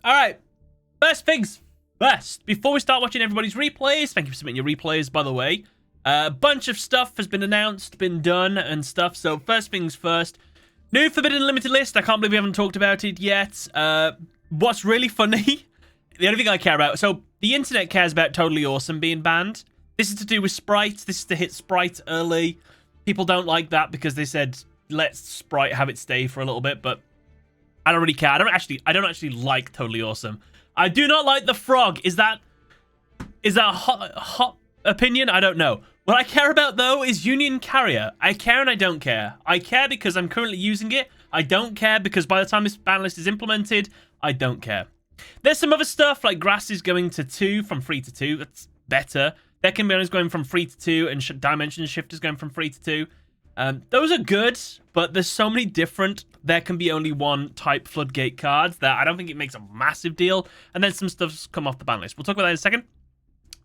All right. First things first. Before we start watching everybody's replays, thank you for submitting your replays, by the way. A bunch of stuff has been announced, been done, and stuff. So first things first. New Forbidden Limited list. I can't believe we haven't talked about it yet. What's really funny, the only thing I care about, so the internet cares about Totally Awesome being banned. This is to do with Sprite. This is to hit Sprite early. People don't like that because they said, let Sprite have it stay for a little bit, but I don't really care. I don't actually like Totally Awesome. I do not like the frog. Is that a hot opinion? I don't know. What I care about, though, is Union Carrier. I care and I don't care. I care because I'm currently using it. I don't care because by the time this ban list is implemented, I don't care. There's some other stuff, like Grass is going to 2 from 3 to 2. That's better. Deccan is going from 3 to 2, and Dimension Shift is going from 3 to 2. Those are good, but there's so many different. There can be only one type Floodgate cards that I don't think it makes a massive deal. And then some stuff's come off the ban list. We'll talk about that in a second.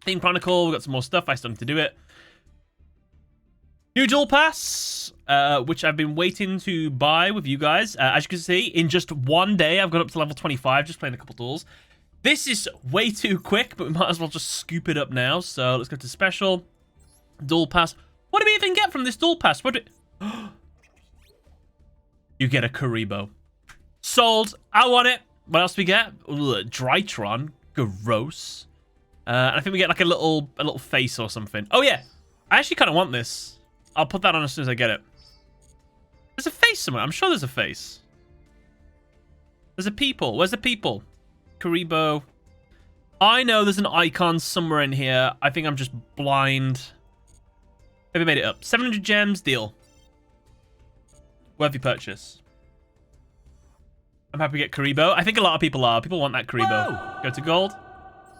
Theme Chronicle, we've got some more stuff. I still need to do it. New Duel Pass, which I've been waiting to buy with you guys. As you can see, in just one day, I've got up to level 25, just playing a couple duels. This is way too quick, but we might as well just scoop it up now. So let's go to Special. Duel Pass. What do we even get from this Duel Pass? What do you get a Karibo. Sold. I want it. What else do we get? Ooh, Drytron. Gross. And I think we get like a little face or something. Oh, yeah. I actually kind of want this. I'll put that on as soon as I get it. There's a face somewhere. I'm sure there's a face. There's a people. Where's the people? Karibo. I know there's an icon somewhere in here. I think I'm just blind. Maybe made it up. 700 gems. Deal. Worthy purchase. I'm happy to get Karibo. I think a lot of people are. People want that Karibo. Whoa. Go to gold.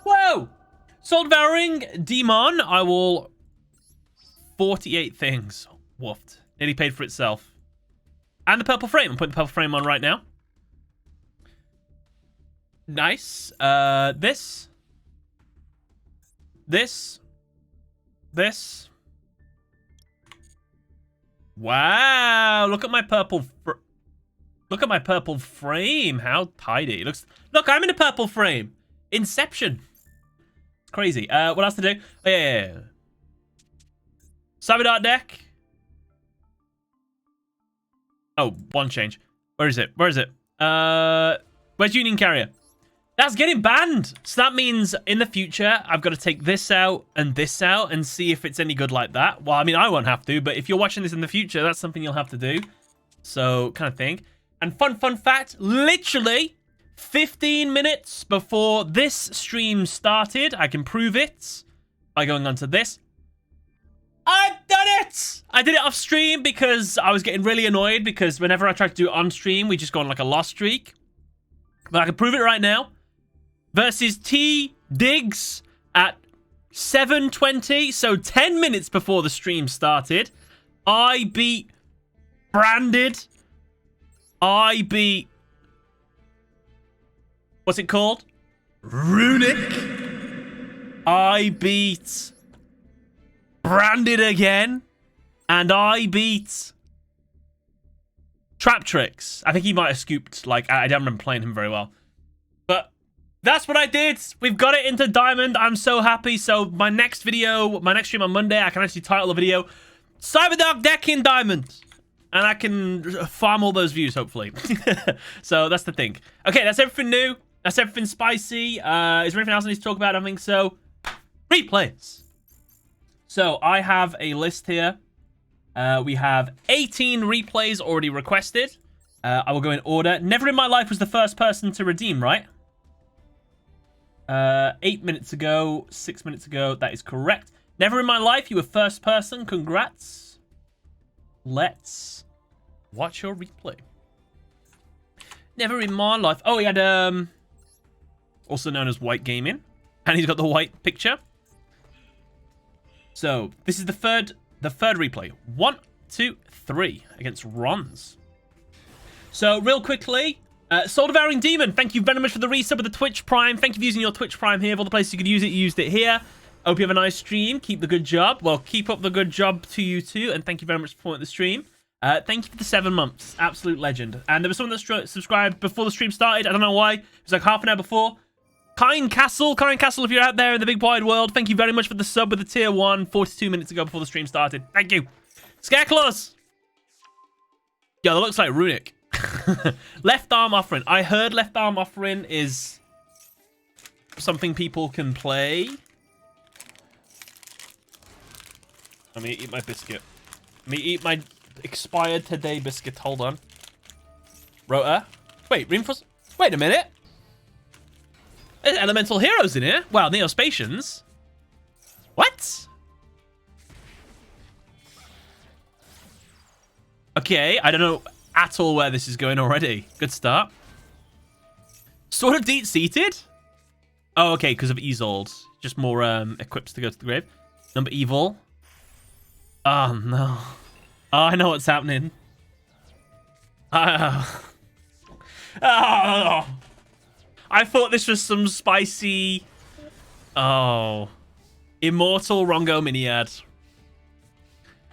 Whoa! Soul Devouring Demon. I will... 48 things. Woofed. Nearly paid for itself. And the purple frame. I'm putting the purple frame on right now. Nice. This. Wow. Look at my purple frame. How tidy. It looks. Look, I'm in a purple frame. Inception. It's crazy. What else to do? Oh, yeah. Cyber Dart deck. Oh, one change. Where is it? Where's Union Carrier? That's getting banned. So that means in the future, I've got to take this out and see if it's any good like that. Well, I mean, I won't have to, but if you're watching this in the future, that's something you'll have to do. So, kind of thing. And fun fact, literally 15 minutes before this stream started, I can prove it by going onto this. I've done it! I did it off stream because I was getting really annoyed because whenever I tried to do it on stream, we just go on like a lost streak. But I can prove it right now. Versus T Diggs at 7:20, so 10 minutes before the stream started. I beat Branded. I beat... What's it called? Runic. I beat... Branded again, and I beat Trap Tricks. I think he might have scooped, like, I don't remember playing him very well. But that's what I did. We've got it into Diamond. I'm so happy. So my next stream on Monday, I can actually title the video Cyberdark Deck in Diamond. And I can farm all those views, hopefully. So that's the thing. Okay, that's everything new. That's everything spicy. Is there anything else I need to talk about? I don't think so. Replays. So, I have a list here. We have 18 replays already requested. I will go in order. Never in my life was the first person to redeem, right? 8 minutes ago, 6 minutes ago. That is correct. Never in my life, you were first person. Congrats. Let's watch your replay. Never in my life. Oh, he had, also known as White Gaming. And he's got the white picture. So, this is the third replay. 1, 2, 3 against Rons. So, real quickly, Soul Devouring Demon, thank you very much for the resub of the Twitch Prime. Thank you for using your Twitch Prime here. Of all the places you could use it, you used it here. Hope you have a nice stream. Keep the good job. Well, keep up the good job to you too. And thank you very much for supporting the stream. Thank you for the 7 months. Absolute legend. And there was someone that subscribed before the stream started. I don't know why. It was like half an hour before. Kind Castle, if you're out there in the big wide world, thank you very much for the sub with the tier 1 42 minutes ago before the stream started. Thank you. Scareclaws. Yeah, that looks like Runic. Left arm offering. I heard left arm offering is something people can play. Let me eat my biscuit. Let me eat my expired today biscuit. Hold on. Rota. Wait, reinforce. Wait a minute. There's elemental heroes in here. Wow, Neospatians. What? Okay, I don't know at all where this is going already. Good start. Sort of deep-seated? Oh, okay, because of Isolde. Just more equips to go to the grave. Number evil. Oh, no. Oh, I know what's happening. Oh. I thought this was some spicy... Oh. Immortal Rongo Miniad.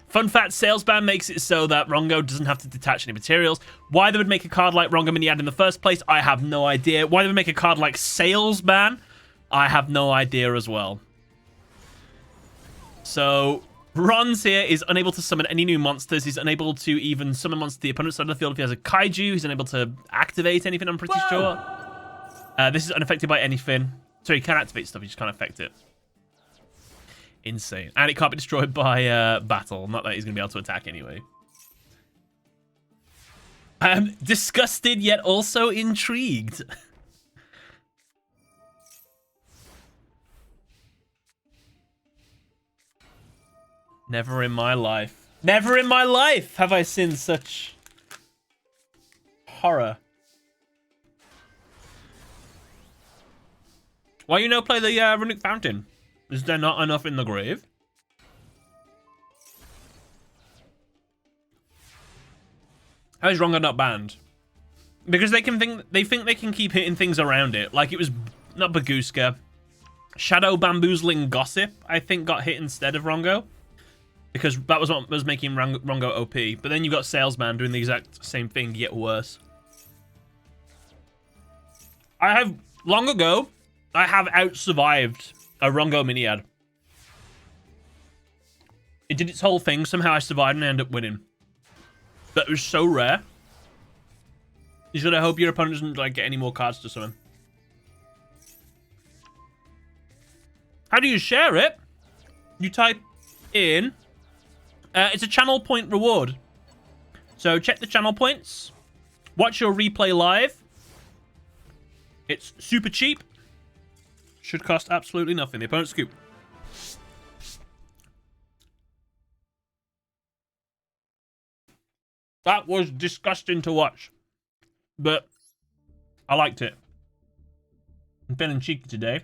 Fun fact, Salesban makes it so that Rongo doesn't have to detach any materials. Why they would make a card like Rongo Miniad in the first place, I have no idea. Why they would make a card like Salesban, I have no idea as well. So, Ron's here is unable to summon any new monsters. He's unable to even summon monsters to the opponent's side of the field. If he has a Kaiju, he's unable to activate anything, I'm pretty sure. This is unaffected by anything. So he can activate stuff, he just can't affect it. Insane. And it can't be destroyed by battle. Not that he's going to be able to attack anyway. I'm disgusted yet also intrigued. Never in my life. Never in my life have I seen such horror. Why you no play the Runic Fountain? Is there not enough in the grave? How is Rongo not banned? Because they think they can keep hitting things around it. Like it was not Baguska. Shadow Bamboozling Gossip, I think, got hit instead of Rongo. Because that was what was making Rongo OP. But then you got Salesman doing the exact same thing, yet worse. Long ago, I have out-survived a Rongo Miniad. It did its whole thing. Somehow I survived and I ended up winning. That was so rare. You should hope your opponent doesn't like get any more cards to summon. How do you share it? You type in... it's a channel point reward. So check the channel points. Watch your replay live. It's super cheap. Should cost absolutely nothing. The opponent's scoop. That was disgusting to watch. But I liked it. I'm feeling cheeky today.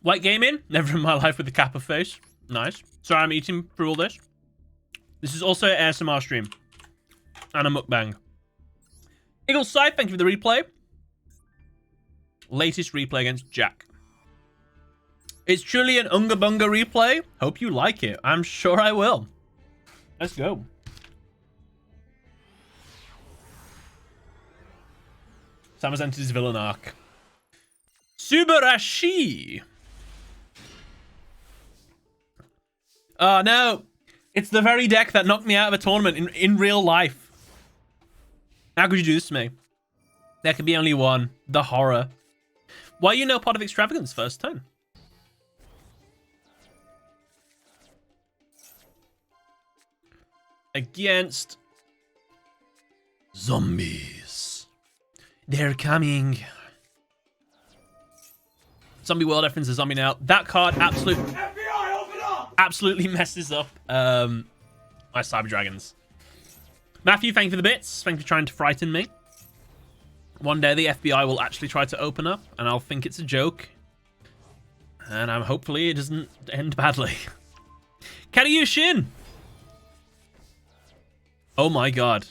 White gaming? Never in my life with the Kappa face. Nice. Sorry, I'm eating through all this. This is also an ASMR stream. And a mukbang. Eagle Scythe, thank you for the replay. Latest replay against Jack. It's truly an Unga Bunga replay. Hope you like it. I'm sure I will. Let's go. Sam has entered his villain arc. Subarashi. Oh no. It's the very deck that knocked me out of a tournament in real life. How could you do this to me? There could be only one. The horror. Why are you no part of Extravagance first turn? Against zombies. They're coming. Zombie World reference a zombie now. That card absolutely messes up my Cyber Dragons. Matthew, thank you for the bits. Thank you for trying to frighten me. One day the FBI will actually try to open up, and I'll think it's a joke. And hopefully it doesn't end badly. Karyushin! Oh my god.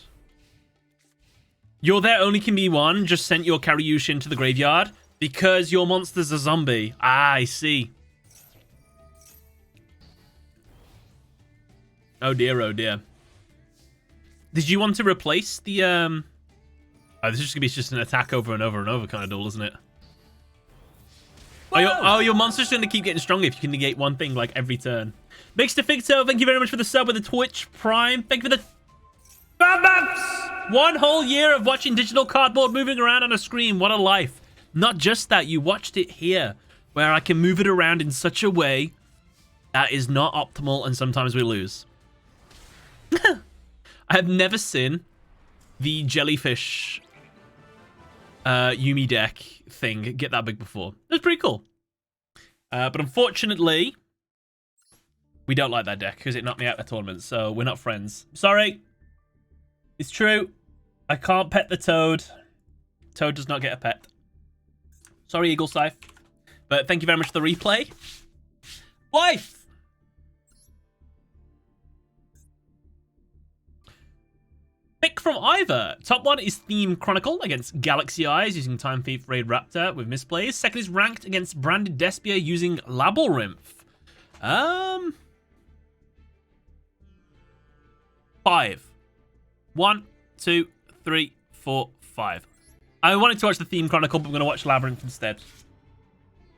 Your There Only Can Be One just sent your Karyushin to the graveyard because your monster's a zombie. Ah, I see. Oh dear, oh dear. Did you want to replace the Oh, this is just gonna be just an attack over and over and over kind of duel, isn't it? Oh, your monster's gonna keep getting stronger if you can negate one thing like every turn. Mixed Ficto, thank you very much for the sub with the Twitch Prime. Thank you for the 5 months! 1 whole year of watching digital cardboard moving around on a screen. What a life. Not just that, you watched it here, where I can move it around in such a way that is not optimal, and sometimes we lose. I have never seen the jellyfish Yumi deck thing get that big before. It was pretty cool. But unfortunately, we don't like that deck because it knocked me out of the tournament, so we're not friends. Sorry. It's true. I can't pet the toad. Toad does not get a pet. Sorry, Eagle Scythe. But thank you very much for the replay. Life! Pick from either. Top one is Theme Chronicle against Galaxy Eyes using Time Thief Raid Raptor with misplays. Second is Ranked against Branded Despia using Labyrinth. 5. 1, 2, 3, 4, 5. I wanted to watch the Theme Chronicle, but I'm going to watch Labyrinth instead.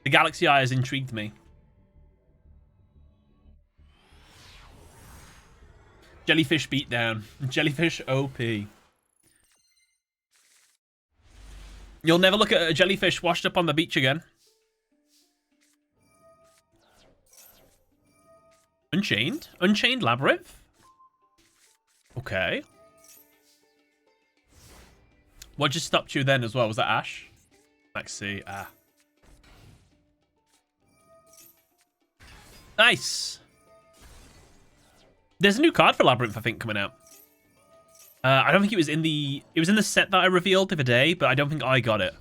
The Galaxy Eye has intrigued me. Jellyfish beatdown. Jellyfish OP. You'll never look at a jellyfish washed up on the beach again. Unchained? Unchained Labyrinth? Okay. What just stopped you then as well? Was that Ash? Let's see. Ah. Nice. There's a new card for Labyrinth, I think, coming out. I don't think it was in the... It was in the set that I revealed the other day, but I don't think I got it.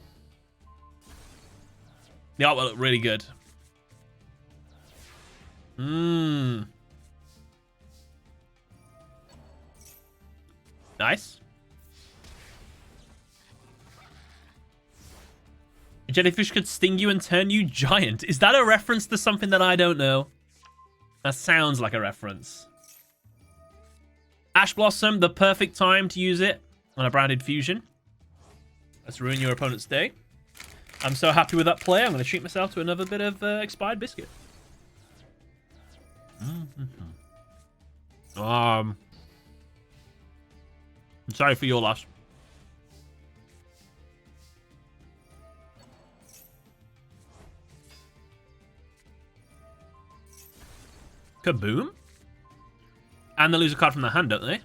The art will look really good. Nice. A jellyfish could sting you and turn you giant. Is that a reference to something that I don't know? That sounds like a reference. Ash Blossom, the perfect time to use it on a branded fusion. Let's ruin your opponent's day. I'm so happy with that play. I'm going to treat myself to another bit of expired biscuit. I'm sorry for your loss. Kaboom? And they lose a card from their hand, don't they?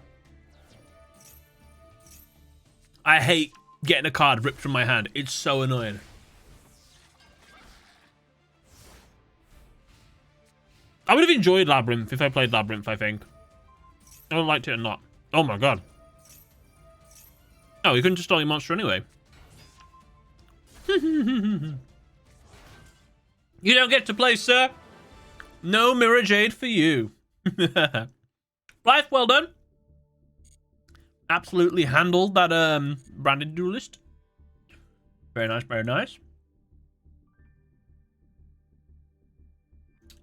I hate getting a card ripped from my hand. It's so annoying. I would have enjoyed Labyrinth if I played Labyrinth, I think. I would have liked it or not. Oh my god. Oh, you couldn't just stall your monster anyway. You don't get to play, sir. No Mirror Jade for you. Life, well done. Absolutely handled that branded duelist. Very nice, very nice.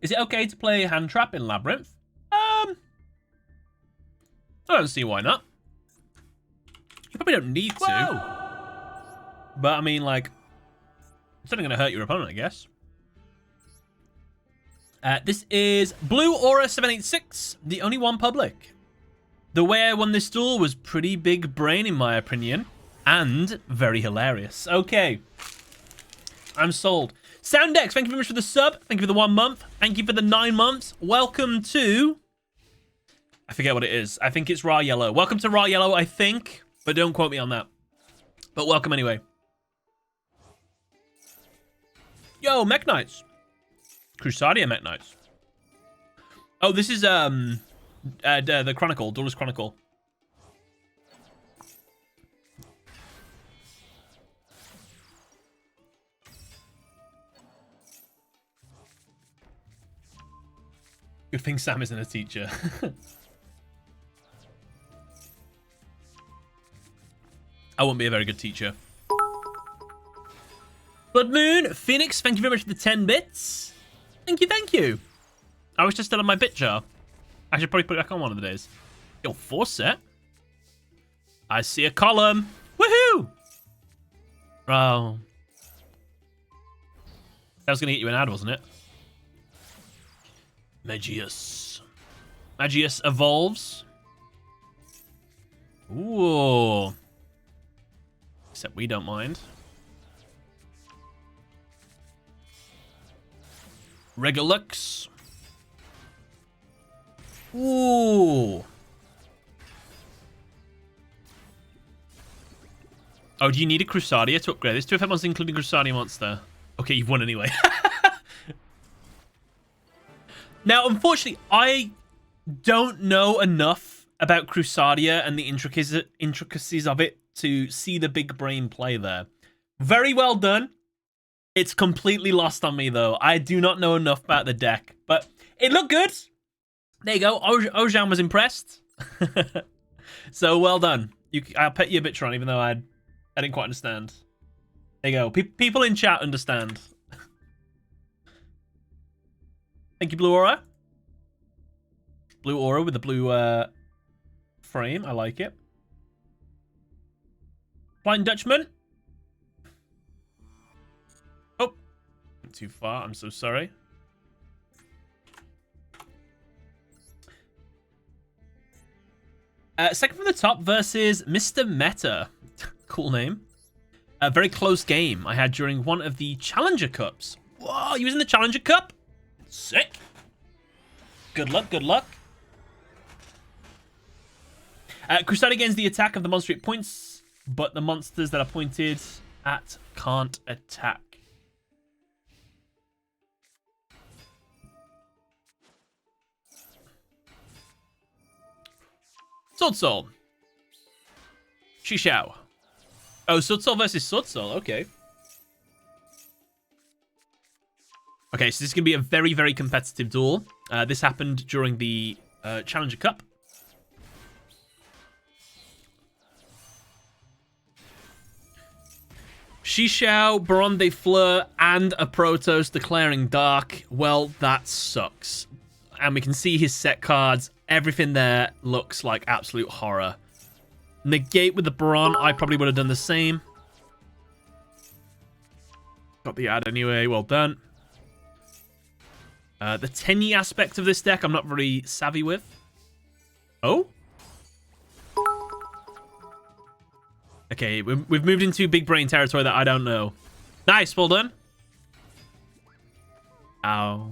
Is it okay to play Hand Trap in Labyrinth? I don't see why not. You probably don't need to. Whoa. But I mean, like, it's only going to hurt your opponent, I guess. This is Blue Aura 786, the only one public. The way I won this duel was pretty big brain in my opinion, and very hilarious. Okay, I'm sold. Soundex, thank you very much for the sub. Thank you for the 1 month. Thank you for the 9 months. Welcome to... I forget what it is. I think it's Raw Yellow. Welcome to Raw Yellow, I think, but don't quote me on that. But welcome anyway. Yo, Mech Knights. Crusadia Mech Knights. Oh, this is the Chronicle, Duelist Chronicle. Good thing Sam isn't a teacher. I won't be a very good teacher. Blood Moon, Phoenix, thank you very much for the 10 bits. Thank you, thank you. I was just still on my bit jar. I should probably put it back on one of the days. Yo, 4 set. I see a column. Woohoo! Oh. That was going to get you an ad, wasn't it? Magius. Magius evolves. Ooh. Except we don't mind. Regalux. Ooh. Oh, do you need a Crusadia to upgrade this? 2 effect monsters including Crusadia monster. Okay, you've won anyway. Now, unfortunately, I don't know enough about Crusadia and the intricacies of it to see the big brain play there. Very well done. It's completely lost on me, though. I do not know enough about the deck, but it looked good. There you go. Ojan was impressed. So well done. I'll pet you a bit, Tron, even though I didn't quite understand. There you go. People in chat understand. Thank you, Blue Aura. Blue Aura with the blue frame. I like it. Blind Dutchman. Oh. Not too far. I'm so sorry. Second from the top versus Mr. Meta. Cool name. A very close game I had during one of the Challenger Cups. Whoa, you was in the Challenger Cup? Sick. Good luck, good luck. Crusadia gains the attack of the monster it points, but the monsters that are pointed at can't attack. Swordsoul. Shishao. Oh, Swordsoul versus Swordsoul. Okay. Okay, so this is going to be a very, very competitive duel. This happened during the Challenger Cup. Shishao, Baron de Fleur, and a Protoss declaring Dark. Well, that sucks. And we can see his set cards. Everything there looks like absolute horror. Negate with the Baron. I probably would have done the same. Got the ad anyway. Well done. The Tenyi aspect of this deck, I'm not very savvy with. Oh? Okay, we've moved into big brain territory that I don't know. Nice, well done. Ow.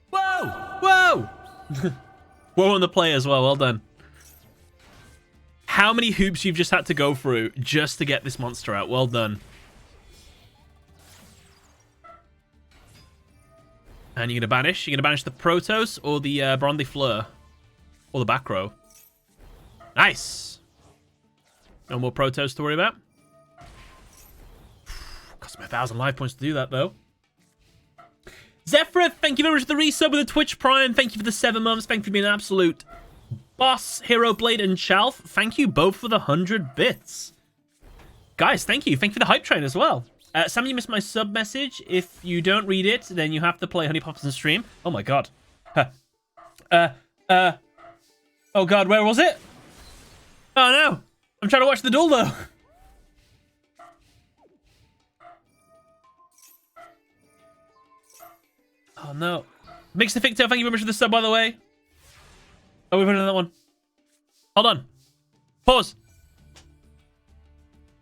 Whoa! Whoa! Whoa on the play as well, well done. How many hoops you've just had to go through just to get this monster out. Well done. And you're going to banish? You're going to banish the Protoss or the Baron de Fleur? Or the back row? Nice. No more Protoss to worry about. Cost me 1,000 life points to do that, though. Zephyr, thank you very much for the resub with the Twitch Prime. Thank you for the 7 months. Thank you for being an absolute boss. Hero Blade and Chalf, thank you both for the 100 bits. Guys, thank you. Thank you for the hype train as well. Sam, you missed my sub message. If you don't read it, then you have to play Honey Pops and stream. Oh my god. Oh god, where was it? Oh no. I'm trying to watch the duel though. Oh no. Mix the Ficto, thank you very much for the sub, by the way. Oh, we've heard another one. Hold on. Pause.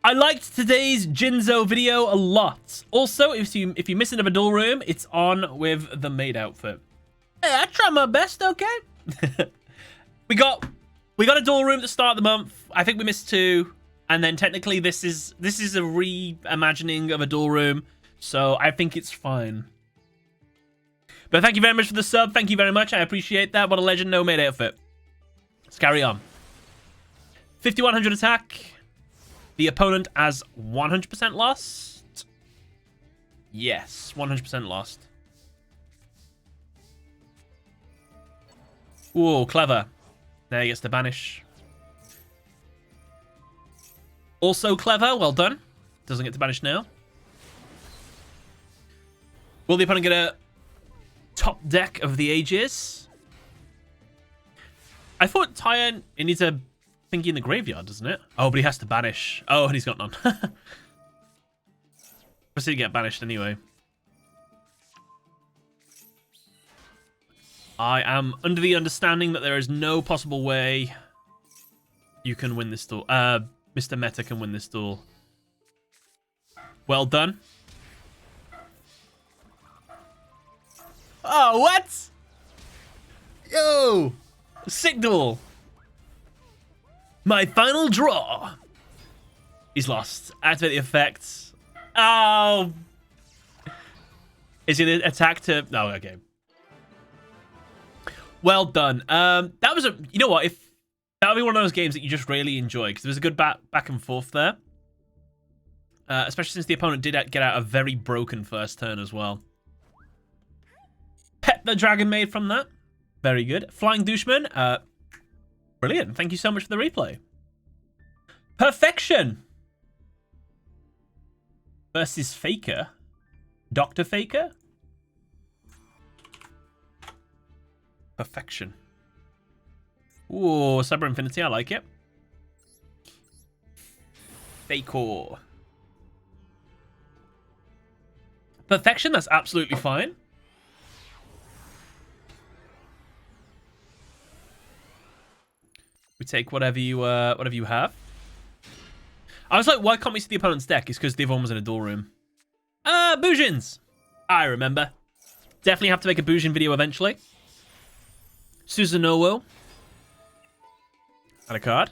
I liked today's Jinzo video a lot. Also, if you miss another duel room, it's on with the maid outfit. Hey, I tried my best, okay? we got a duel room at the start of the month. I think we missed 2. And then technically this is a reimagining of a duel room. So I think it's fine. But thank you very much for the sub. Thank you very much. I appreciate that. What a legend. No maid outfit. Let's carry on. 5100 attack. The opponent has 100% lost. Yes, 100% lost. Ooh, clever. There he gets to banish. Also clever. Well done. Doesn't get to banish now. Will the opponent get a... top deck of the ages. I thought Tyan, it needs a thingy in the graveyard, doesn't it? Oh, but he has to banish. Oh, and he's got none. Proceed to get banished anyway. I am under the understanding that there is no possible way you can win this duel. Mr. Meta can win this duel. Well done. Oh, what? Yo! Sick duel. My final draw. He's lost. Activate the effects. Oh. Is it an attack to... No, okay. Well done. That was a... You know what? If that would be one of those games that you just really enjoy, because there was a good back and forth there. Especially since the opponent did get out a very broken first turn as well. Pet the Dragon Maid from that. Very good. Flying Doucheman. Brilliant. Thank you so much for the replay. Perfection. Versus Faker. Dr. Faker. Perfection. Ooh, Cyber Infinity. I like it. Faker. Perfection. That's absolutely fine. We take whatever you have. I was like, why can't we see the opponent's deck? It's because the other one was in a duel room. Boujins. I remember. Definitely have to make a Boujin video eventually. Susanoo. Add a card.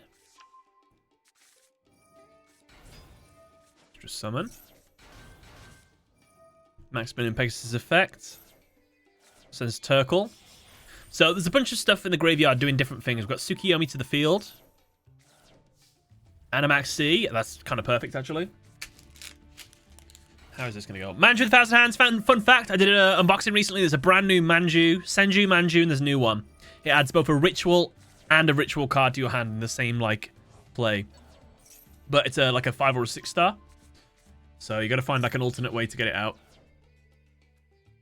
Just summon. Max Spin and Pegasus effect. Sends Turkle. So there's a bunch of stuff in the graveyard doing different things. We've got Tsukiyomi to the field. Animax C. That's kind of perfect, actually. How is this going to go? Manju with 1,000 hands. Fun fact, I did an unboxing recently. There's a brand new Manju. Senju Manju, and there's a new one. It adds both a ritual and a ritual card to your hand in the same, like, play. But it's like a 5 or a 6 star. So you got to find, like, an alternate way to get it out.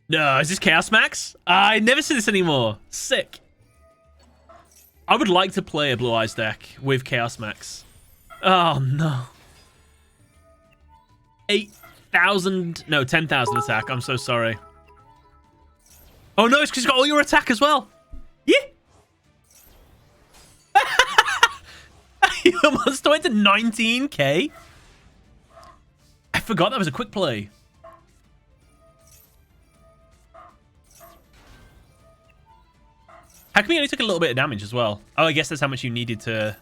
No, is this Chaos Max? I never see this anymore. Sick. I would like to play a Blue Eyes deck with Chaos Max. Oh, no. 8,000... No, 10,000 attack. I'm so sorry. Oh, no, it's because you've got all your attack as well. Yeah. You almost went to 19k. I forgot that was a quick play. How come you only took a little bit of damage as well? Oh, I guess that's how much you needed to...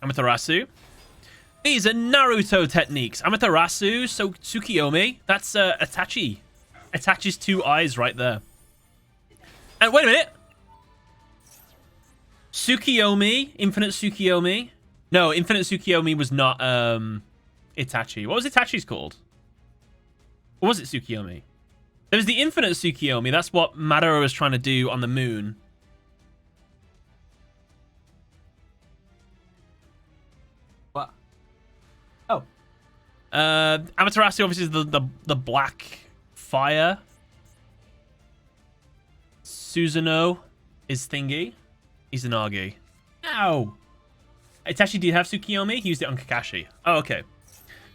Amaterasu. These are Naruto techniques. Amaterasu, so Tsukiyomi. That's Itachi. Itachi's 2 eyes right there. And wait a minute. Tsukiyomi. Infinite Tsukiyomi. No, Infinite Tsukiyomi was not Itachi. What was Itachi's called? Or was it Tsukiyomi? There was the Infinite Tsukiyomi. That's what Madara was trying to do on the moon. What? Oh. Amaterasu obviously is the black fire. Susanoo is Thingy. Izanagi. Ow. Itachi did have Tsukiyomi. He used it on Kakashi. Oh, okay.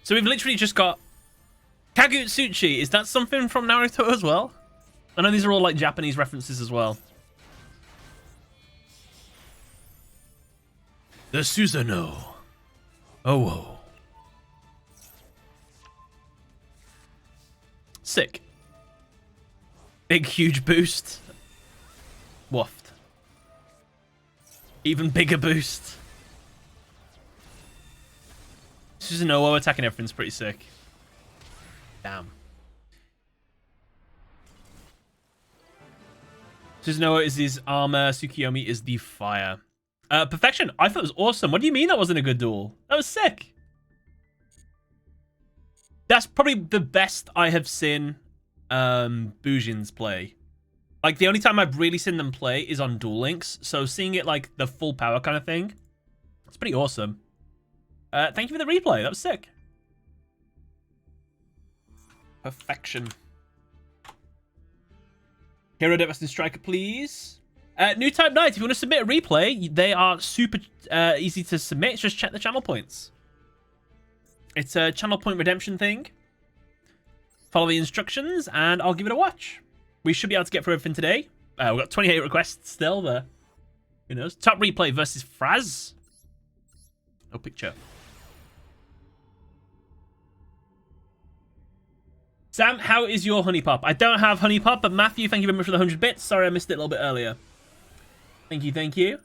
So we've literally just got Kagutsuchi. Is that something from Naruto as well? I know these are all like Japanese references as well. The Susanoo. Oh, whoa. Sick. Big, huge boost. Waft. Even bigger boost. Susanoo attacking everything's pretty sick. Damn. Susanoo is his armor. Tsukiyomi is the fire. Perfection. I thought it was awesome. What do you mean that wasn't a good duel? That was sick. That's probably the best I have seen Boujins play. Like, the only time I've really seen them play is on Duel Links. So seeing it like the full power kind of thing, it's pretty awesome. Thank you for the replay. That was sick. Perfection. Hero Devastating Striker, please. New Type Knight, if you want to submit a replay, they are super easy to submit. Just check the channel points. It's a channel point redemption thing. Follow the instructions, and I'll give it a watch. We should be able to get through everything today. We've got 28 requests still there. Who knows? Top replay versus Fraz. No picture. Sam, how is your honey pop? I don't have honey pop, but Matthew, thank you very much for the 100 bits. Sorry I missed it a little bit earlier. Thank you, thank you.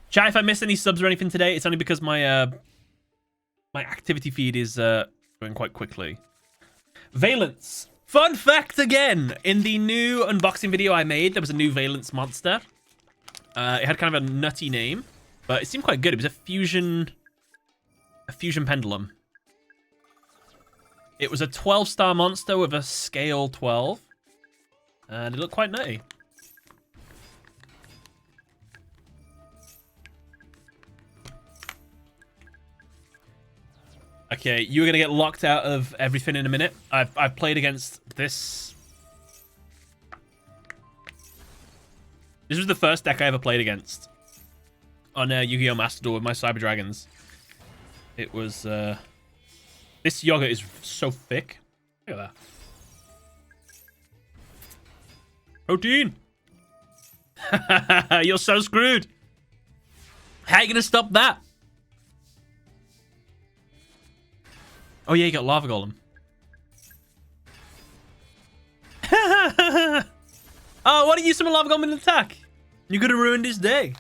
Chat, if I missed any subs or anything today, it's only because my my activity feed is going quite quickly. Valence. Fun fact again. In the new unboxing video I made, there was a new Valence monster. It had kind of a nutty name, but it seemed quite good. It was a fusion pendulum. It was a 12-star monster with a scale 12. And it looked quite nutty. Okay, you're going to get locked out of everything in a minute. I've played against this. This was the first deck I ever played against. On Yu-Gi-Oh! Master Duel with my Cyber Dragons. It was... This yogurt is so thick. Look at that. Protein! You're so screwed. How are you going to stop that? Oh yeah, you got Lava Golem. Oh, why didn't you summon Lava Golem in attack? You could have ruined his day.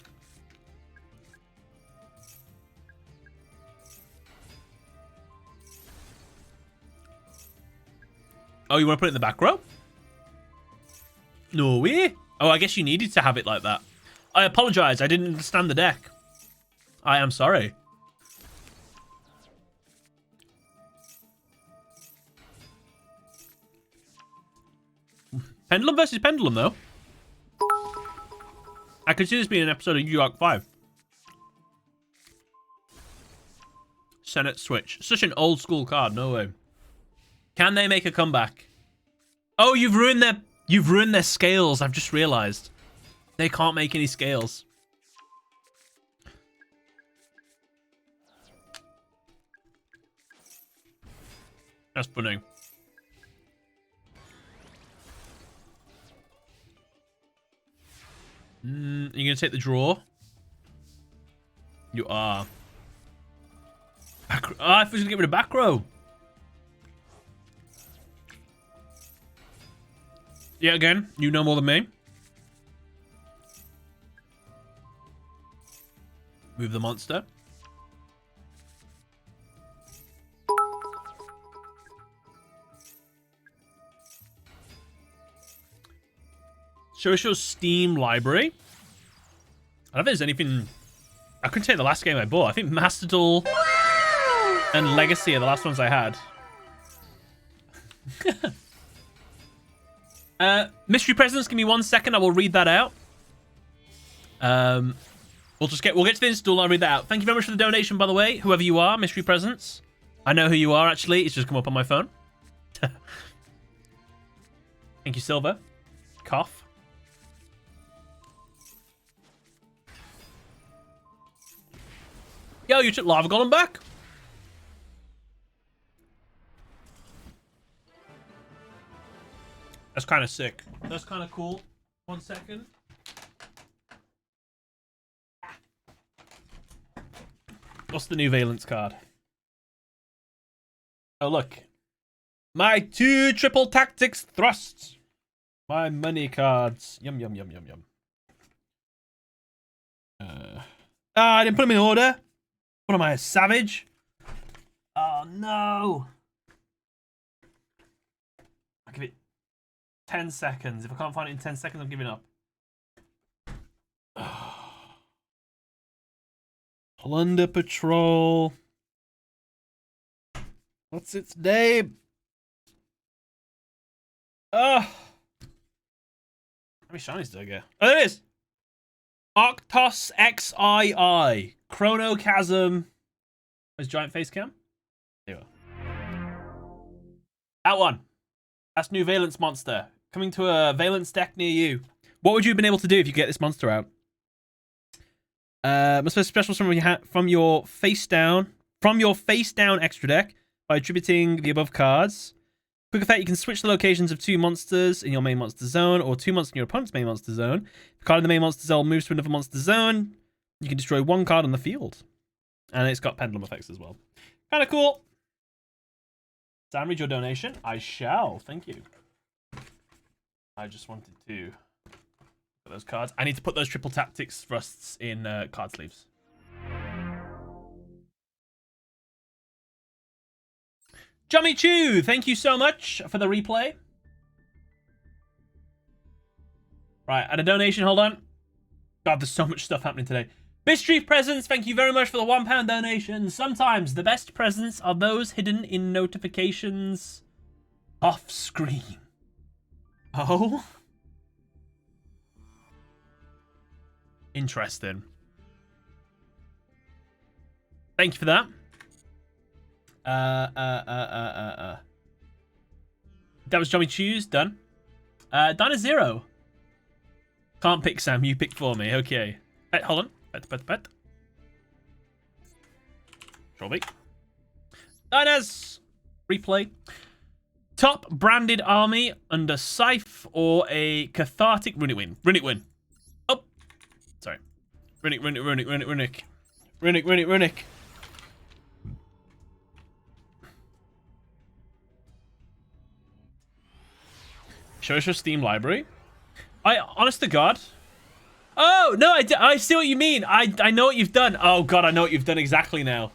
Oh, you want to put it in the back row? No way. Oh, I guess you needed to have it like that. I apologize. I didn't understand the deck. I am sorry. Pendulum versus Pendulum, though. I could see this being an episode of Yu-Gi-Oh! 5. Senate Switch. Such an old school card. No way. Can they make a comeback? Oh, you've ruined their scales. I've just realized. They can't make any scales. That's funny. You're going to take the draw? You are. Back, I thought you were going to get rid of back row. Yeah, again, you know more than me. Move the monster. Show us your Steam library. I don't think there's anything... I couldn't take the last game I bought. I think Master Duel and Legacy are the last ones I had. Mystery Presents, give me 1 second. I will read that out. We'll get to the install. I'll read that out. Thank you very much for the donation, by the way. Whoever you are, Mystery Presents. I know who you are, actually. It's just come up on my phone. Thank you, Silver. Cough. Yo, you took Lava Golem back? That's kind of sick. That's kind of cool. 1 second. What's the new Valence card? Oh, look. My 2 triple tactics thrusts. My money cards. Yum, yum, yum, yum, yum. I didn't put them in order. What am I, a savage? Oh, no. I'll give it 10 seconds. If I can't find it in 10 seconds, I'm giving up. Plunder Patrol. What's its name? Oh. How many shinies do I get? Oh, there it is. Arctos XII. Chronochasm. Where's Giant Face Cam? There you are. That one. That's new Valence monster. Coming to a Valence deck near you. What would you have been able to do if you get this monster out? Must have specials from your face down extra deck by attributing the above cards. Quick effect, you can switch the locations of 2 monsters in your main monster zone or 2 monsters in your opponent's main monster zone. If the card in the main monster zone moves to another monster zone, you can destroy 1 card on the field. And it's got pendulum effects as well. Kind of cool. Sam, read your donation. I shall. Thank you. I just wanted to put those cards. I need to put those triple tactics thrusts in card sleeves. Jummy Chew, thank you so much for the replay. Right, and a donation, hold on. God, there's so much stuff happening today. Mystery Presents, thank you very much for the £1 donation. Sometimes the best presents are those hidden in notifications off screen. Oh? Interesting. Thank you for that. That was Johnny Chews. Done. Donna Zero. Can't pick Sam. You pick for me. Okay. Hold on. Bet. Trophy. Dinah's replay. Top branded army under Scythe or a cathartic Runic win. Runic win. Oh. Sorry. Runic. Show us your Steam library. Honest to God. Oh, no, I see what you mean. I know what you've done. Oh, God, I know what you've done exactly now.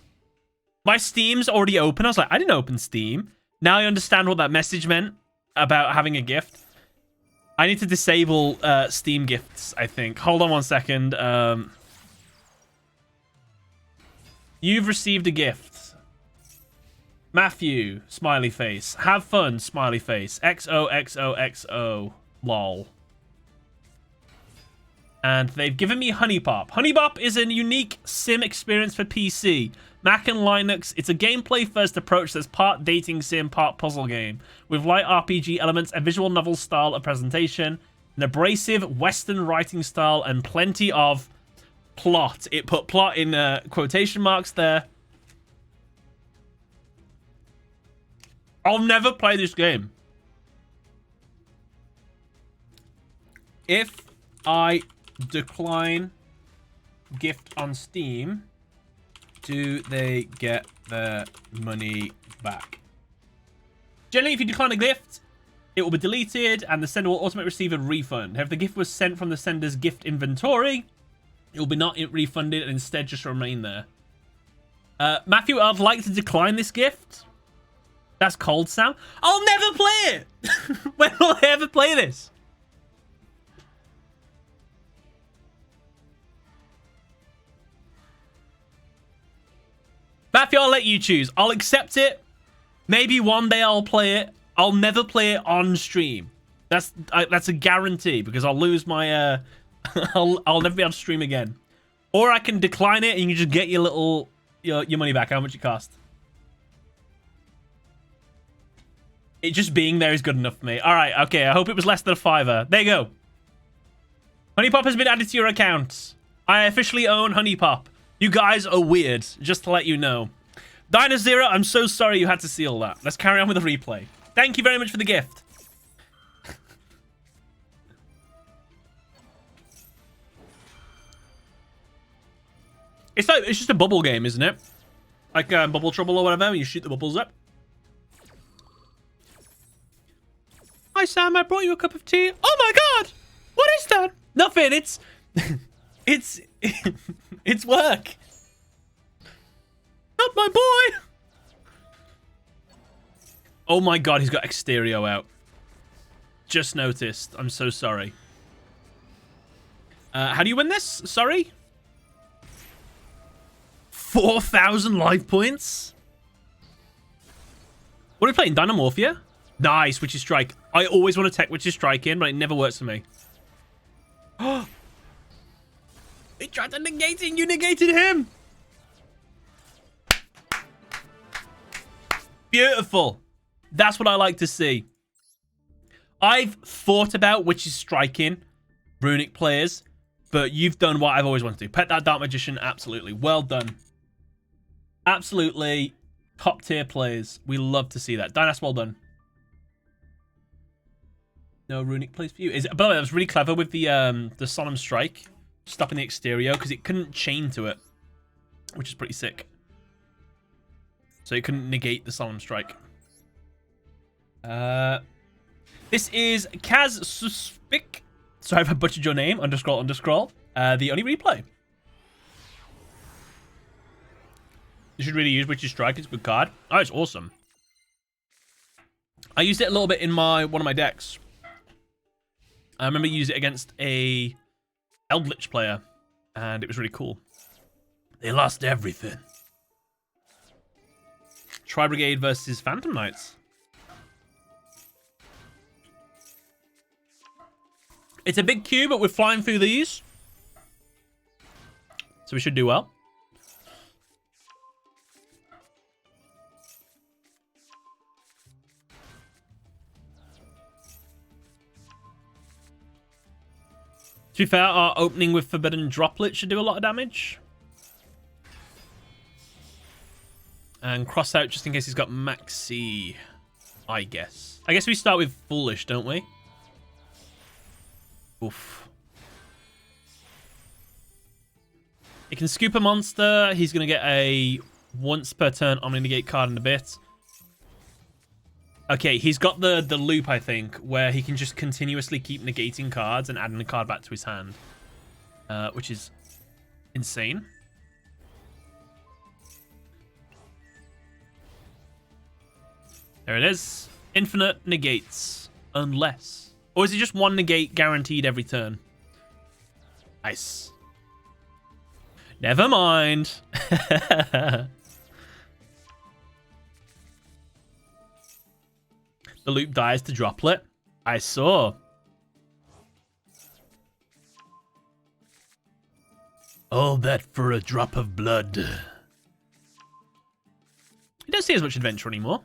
My Steam's already open. I was like, I didn't open Steam. Now I understand what that message meant about having a gift. I need to disable Steam gifts, I think. Hold on 1 second. You've received a gift. Matthew, smiley face. Have fun, smiley face. XOXOXO. Lol. And they've given me Honey Pop. Honey Pop is a unique sim experience for PC. Mac and Linux, it's a gameplay-first approach that's part dating sim, part puzzle game, with light RPG elements, a visual novel style of presentation, an abrasive Western writing style, and plenty of plot. It put plot in quotation marks there. I'll never play this game. If I decline gift on Steam, do they get their money back? Generally, if you decline a gift, it will be deleted and the sender will automatically receive a refund. If the gift was sent from the sender's gift inventory, it will be not refunded and instead just remain there. Matthew, I'd like to decline this gift. That's cold, Sam. I'll never play it. When will I ever play this? Matthew, I'll let you choose. I'll accept it. Maybe one day I'll play it. I'll never play it on stream. That's a guarantee because I'll lose my I'll never be able to stream again. Or I can decline it and you can just get your little your money back. How much it cost? It just being there is good enough for me. All right, okay. I hope it was less than a $5. There you go. Honey Pop has been added to your account. I officially own Honey Pop. You guys are weird, just to let you know. Dino Zero, I'm so sorry you had to see all that. Let's carry on with the replay. Thank you very much for the gift. It's just a bubble game, isn't it? Like Bubble Trouble or whatever, when you shoot the bubbles up. Hi Sam, I brought you a cup of tea. Oh my god! What is that? Nothing, it's... it's work. Not my boy! Oh my god, he's got Exterio out. Just noticed. I'm so sorry. How do you win this? Sorry? 4,000 life points? What are we playing? Dinomorphia? Nice, Witch's Strike. I always want to tech Witch's Strike in, but it never works for me. He tried to negate it and you negated him. Beautiful. That's what I like to see. I've thought about which is striking Runic players, but you've done what I've always wanted to do. Pet that Dark Magician, absolutely. Well done. Absolutely top tier players. We love to see that. Dynas, well done. No Runic plays for you. By the way, that was really clever with the Solemn Strike, stopping the exterior, because it couldn't chain to it, which is pretty sick. So it couldn't negate the Solemn Strike. This is Kaz Suspik. Sorry if I butchered your name. Underscroll. The only replay. You should really use Witch's Strike. It's a good card. Oh, it's awesome. I used it a little bit in one of my decks. I remember using it against a Eldlich player, and it was really cool. They lost everything. Tri-Brigade versus Phantom Knights. It's a big queue, but we're flying through these. So we should do well. To be fair, our opening with Forbidden Droplet should do a lot of damage. And cross out just in case he's got Maxi, I guess. I guess we start with Foolish, don't we? Oof. He can scoop a monster. He's going to get a once per turn Omni Negate card in a bit. Okay, he's got the loop, I think, where he can just continuously keep negating cards and adding a card back to his hand. Which is insane. There it is. Infinite negates. Unless. Or is it just one negate guaranteed every turn? Nice. Never mind. The loop dies to Droplet. I saw. All that for a drop of blood. You don't see as much adventure anymore.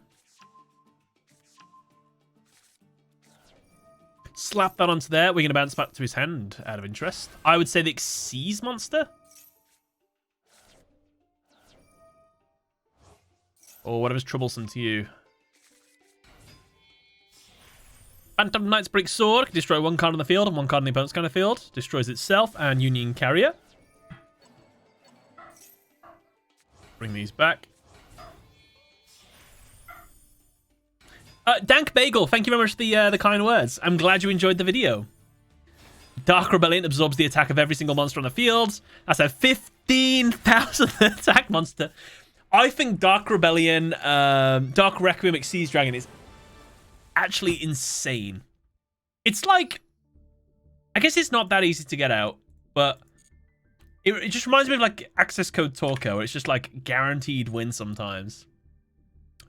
Slap that onto there. We're going to bounce back to his hand out of interest. I would say the Xyz monster. Or whatever's troublesome to you. Phantom Knight's Brick Sword can destroy one card on the field and one card on the opponent's card on the field. Destroys itself and Union Carrier. Bring these back. Dank Bagel, thank you very much for the kind words. I'm glad you enjoyed the video. Dark Rebellion absorbs the attack of every single monster on the field. That's a 15,000 attack monster. I think Dark Rebellion, Dark Requiem Xyz Dragon is actually insane. It's like, I guess it's not that easy to get out, but it just reminds me of like Access Code Torko. It's just like guaranteed win sometimes.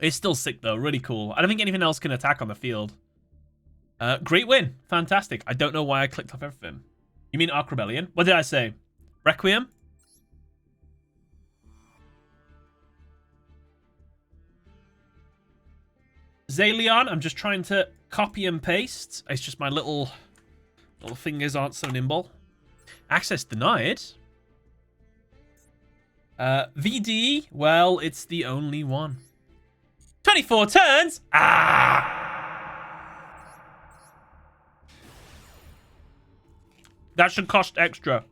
It's still sick though, really cool. I don't think anything else can attack on the field. Great win, fantastic. I don't know why I clicked off everything. You mean Arc Rebellion? What did I say? Requiem? Zalion, I'm just trying to copy and paste. It's just my little fingers aren't so nimble. Access denied. VD, well, it's the only one. 24 turns? Ah! That should cost extra.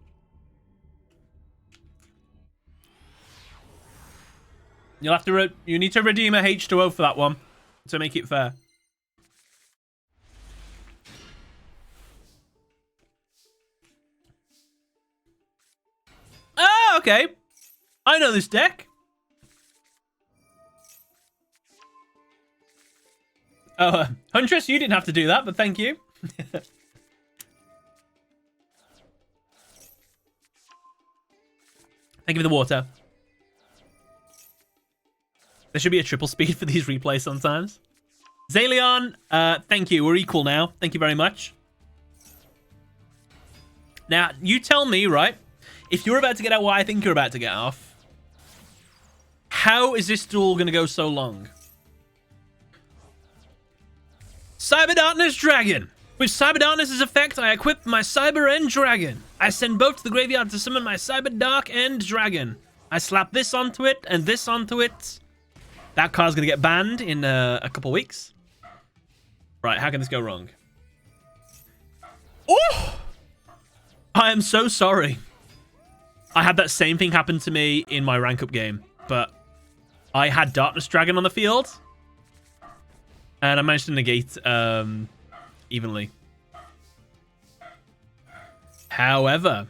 You'll have to you need to redeem a H2O for that one to make it fair. Ah, okay. I know this deck. Oh, Huntress, you didn't have to do that, but thank you. Thank you for the water. There should be a triple speed for these replays sometimes. Zalion, thank you. We're equal now. Thank you very much. Now, you tell me, right? If you're about to get out what I think you're about to get off, how is this duel going to go so long? Cyber Darkness Dragon. With Cyber Darkness's effect, I equip my Cyber End Dragon. I send both to the graveyard to summon my Cyber Dark End Dragon. I slap this onto it and this onto it. That card's gonna get banned in a couple weeks. Right, how can this go wrong? Oh! I am so sorry. I had that same thing happen to me in my rank up game, but I had Darkness Dragon on the field, and I managed to negate evenly. However,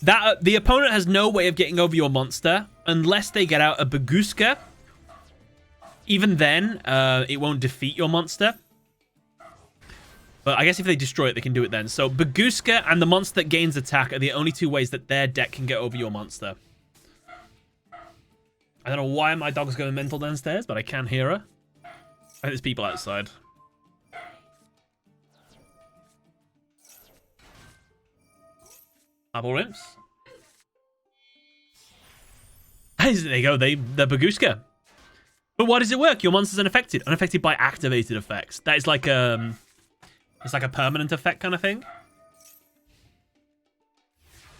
the opponent has no way of getting over your monster unless they get out a Baguska. Even then, it won't defeat your monster. But I guess if they destroy it, they can do it then. So Baguska and the monster that gains attack are the only two ways that their deck can get over your monster. I don't know why my dog's going mental downstairs, but I can hear her. I think there's people outside. Apple Rimps. There you go, they're Baguska. But why does it work? Your monster's unaffected. Unaffected by activated effects. That is like it's like a permanent effect kind of thing.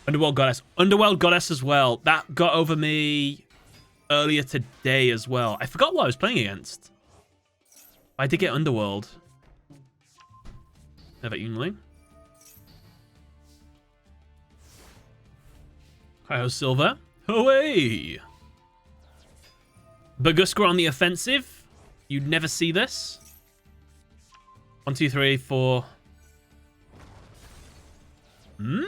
Underworld Goddess. Underworld Goddess as well. That got over me earlier today as well. I forgot what I was playing against. I did get Underworld. Never Yingling. Hi-ho Silver. Away! Baguska on the offensive. You'd never see this. 1, 2, 3, 4. Hmm?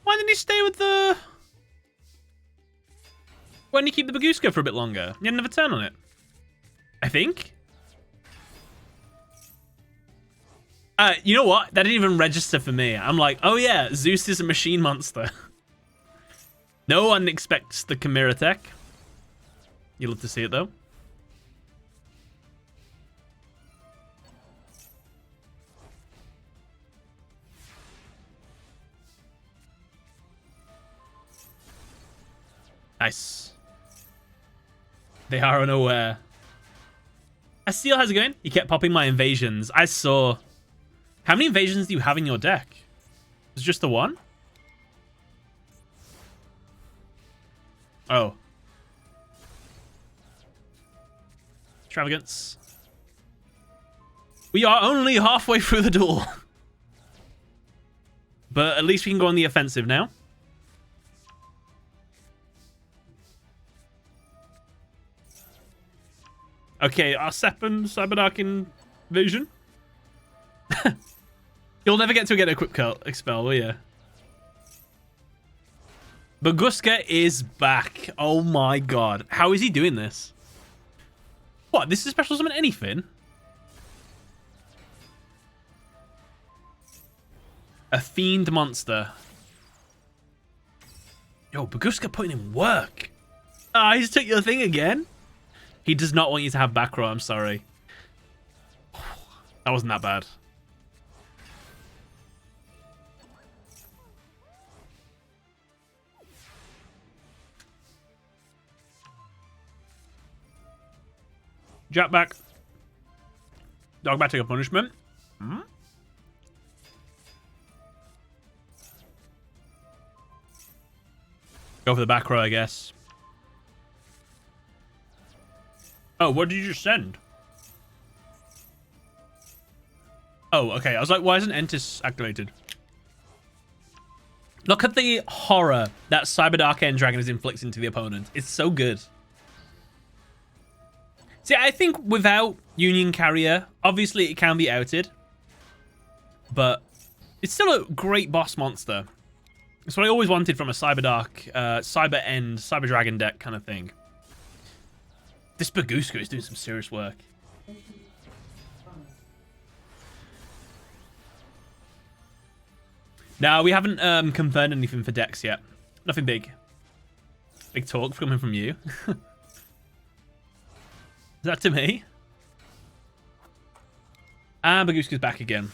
Why didn't he stay with the... Why didn't he keep the Baguska for a bit longer? He had another turn on it. I think. You know what? That didn't even register for me. I'm like, oh yeah, Zeus is a machine monster. No one expects the Chimera tech. You love to see it though. Nice. They are unaware. Asteel, how's it going? You kept popping my invasions. I saw. How many invasions do you have in your deck? Is it just the one? Oh. Extravagance. We are only halfway through the duel. But at least we can go on the offensive now. Okay, our second Cyberdark invasion. You'll never get a quick expel, will you? Baguska is back. Oh my god. How is he doing this? What? This is special summon anything? A fiend monster. Yo, Baguska putting in work. Ah, he just took your thing again? He does not want you to have back row, I'm sorry. That wasn't that bad. Jackpot. Dogbat take a punishment. Hmm? Go for the back row, I guess. Oh, what did you just send? Oh, okay. I was like, why isn't Entis activated? Look at the horror that Cyberdark End Dragon is inflicting to the opponent. It's so good. See, I think without Union Carrier, obviously it can be outed. But it's still a great boss monster. It's what I always wanted from a Cyberdark, Cyber End, Cyber Dragon deck kind of thing. This Baguska is doing some serious work. No, we haven't confirmed anything for decks yet. Nothing big. Big talk coming from you. Is that to me? And Baguska's back again.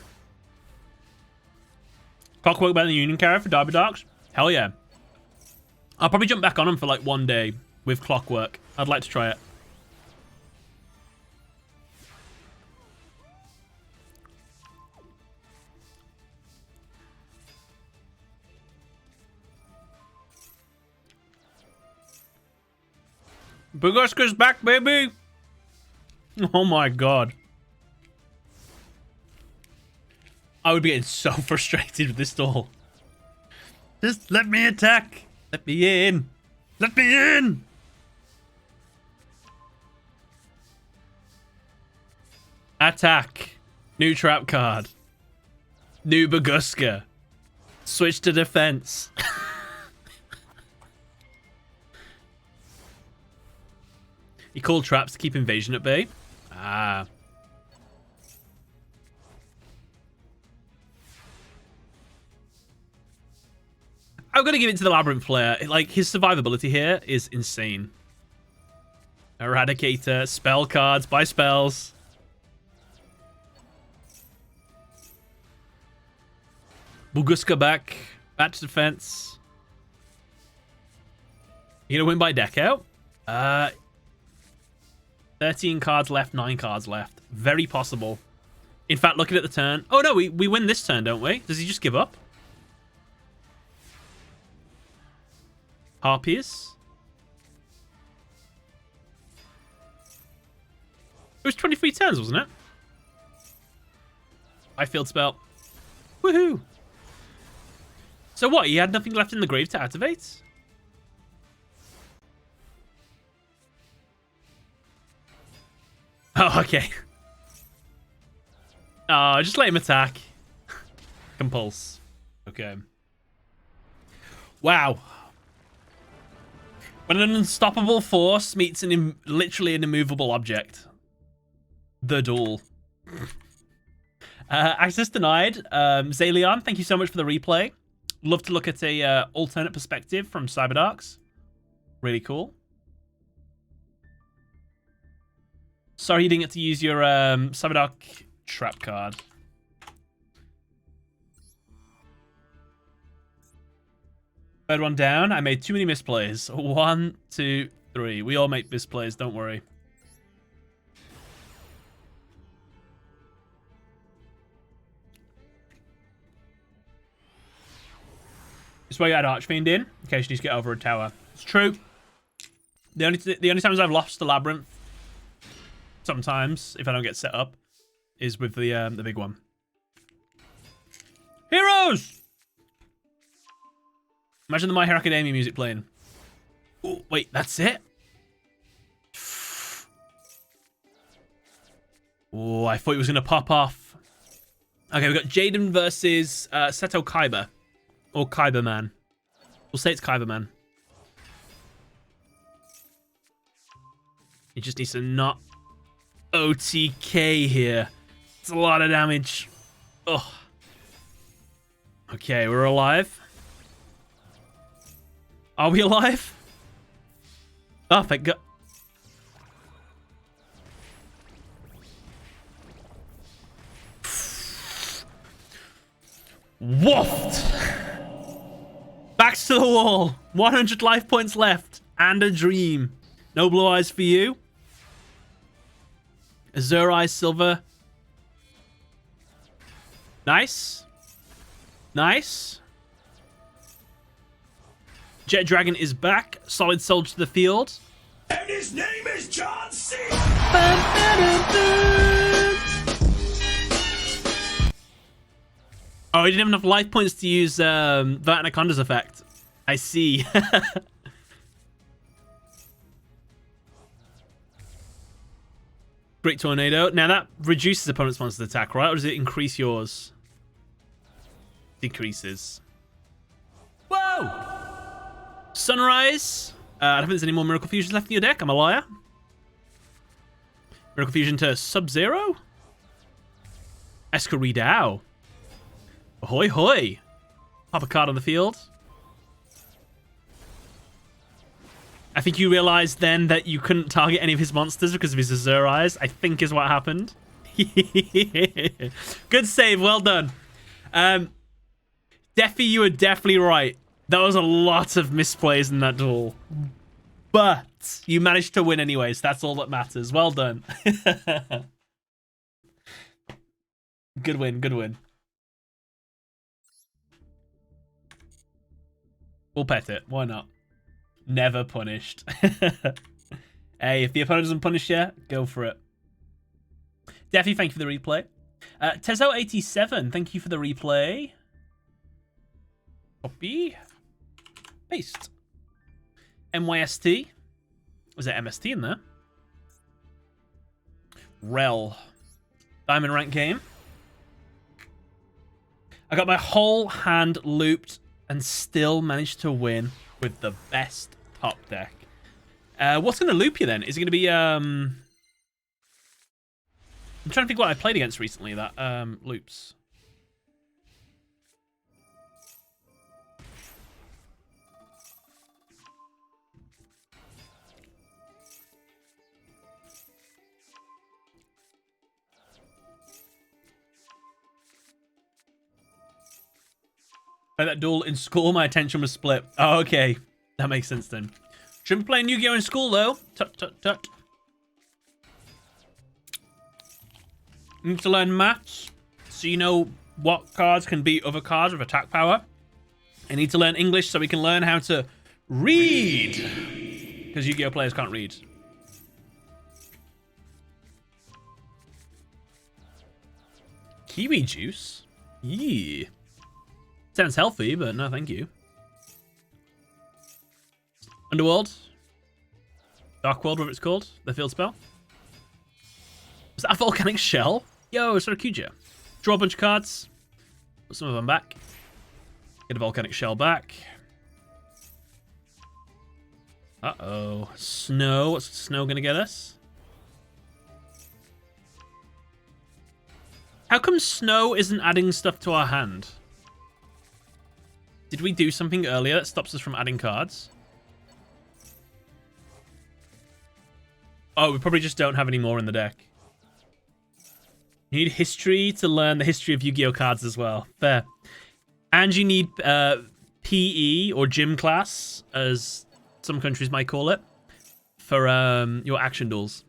Clockwork better than Union Carrier for Derby Darks? Hell yeah. I'll probably jump back on him for like one day with Clockwork. I'd like to try it. Buguska's back, baby! Oh my god. I would be getting so frustrated with this duel. Just let me attack. Let me in. Let me in! Attack. New trap card. New Buguska. Switch to defense. You call traps to keep invasion at bay? Ah. I'm going to give it to the Labyrinth player. Like, his survivability here is insane. Eradicator, spell cards, buy spells. Buguska back to defense. You gonna win by deck out? 13 cards left, 9 cards left. Very possible. In fact, looking at the turn... Oh, no, we win this turn, don't we? Does he just give up? Harpies? It was 23 turns, wasn't it? I field spell. Woohoo! So what, he had nothing left in the grave to activate? Oh, okay. Oh, just let him attack. Compulse. Okay. Wow. When an unstoppable force meets literally an immovable object. The duel. Access denied. Zalion, thank you so much for the replay. Love to look at a alternate perspective from Cyberdarks. Really cool. Sorry you didn't get to use your Cyberdark trap card. Third one down. I made too many misplays. 1, 2, 3. We all make misplays, don't worry. This is why you had Archfiend in case you need to get over a tower. It's true. The only times I've lost the Labyrinth, sometimes, if I don't get set up, is with the big one. Heroes! Imagine the My Hero Academia music playing. Oh, wait, that's it? Oh, I thought it was going to pop off. Okay, we've got Jaden versus Seto Kaiba. Or Kaiba Man. We'll say it's Kaiba Man. He just needs to not OTK here. It's a lot of damage. Ugh. Okay, we're alive. Are we alive? Oh, thank God. Woofed! Backs to the wall. 100 life points left. And a dream. No blue eyes for you. Azure Eyes Silver. Nice. Nice. Jet Dragon is back. Solid Soul to the field. And his name is John C. Oh, he didn't have enough life points to use that Anaconda's effect. I see. Great Tornado. Now that reduces opponent's monster attack, right? Or does it increase yours? Decreases. Whoa! Sunrise. I don't think there's any more Miracle Fusions left in your deck. I'm a liar. Miracle Fusion to Sub-Zero? Escaridao. Ahoy hoy. Pop a card on the field. I think you realized then that you couldn't target any of his monsters because of his Azure Eyes, I think is what happened. Good save, well done. Defi, you were definitely right. That was a lot of misplays in that duel. But you managed to win anyways. That's all that matters. Well done. Good win. Good win. We'll pet it. Why not? Never punished. Hey, if the opponent doesn't punish you, go for it. Definitely thank you for the replay. Tezo87, thank you for the replay. Copy. Paste. MYST. Was there MST in there? Rel. Diamond rank game. I got my whole hand looped and still managed to win with the best top deck. What's going to loop you then? Is it going to be... I'm trying to think what I played against recently that loops. Play that duel in school, my attention was split. Oh, okay. That makes sense then. Shouldn't be playing Yu-Gi-Oh! In school though. Tut, tut, tut. You need to learn maths so you know what cards can beat other cards with attack power. I need to learn English so we can learn how to read. Because Yu-Gi-Oh! Players can't read. Kiwi juice? Yeah. Sounds healthy, but no thank you. Underworld. Dark World, whatever it's called. The field spell. Was that a volcanic shell? Yo, Sorakuja. Draw a bunch of cards. Put some of them back. Get a volcanic shell back. Uh-oh. Snow. What's snow going to get us? How come snow isn't adding stuff to our hand? Did we do something earlier that stops us from adding cards? Oh, we probably just don't have any more in the deck. You need history to learn the history of Yu-Gi-Oh! Cards as well. Fair. And you need PE or gym class, as some countries might call it, for your action duels.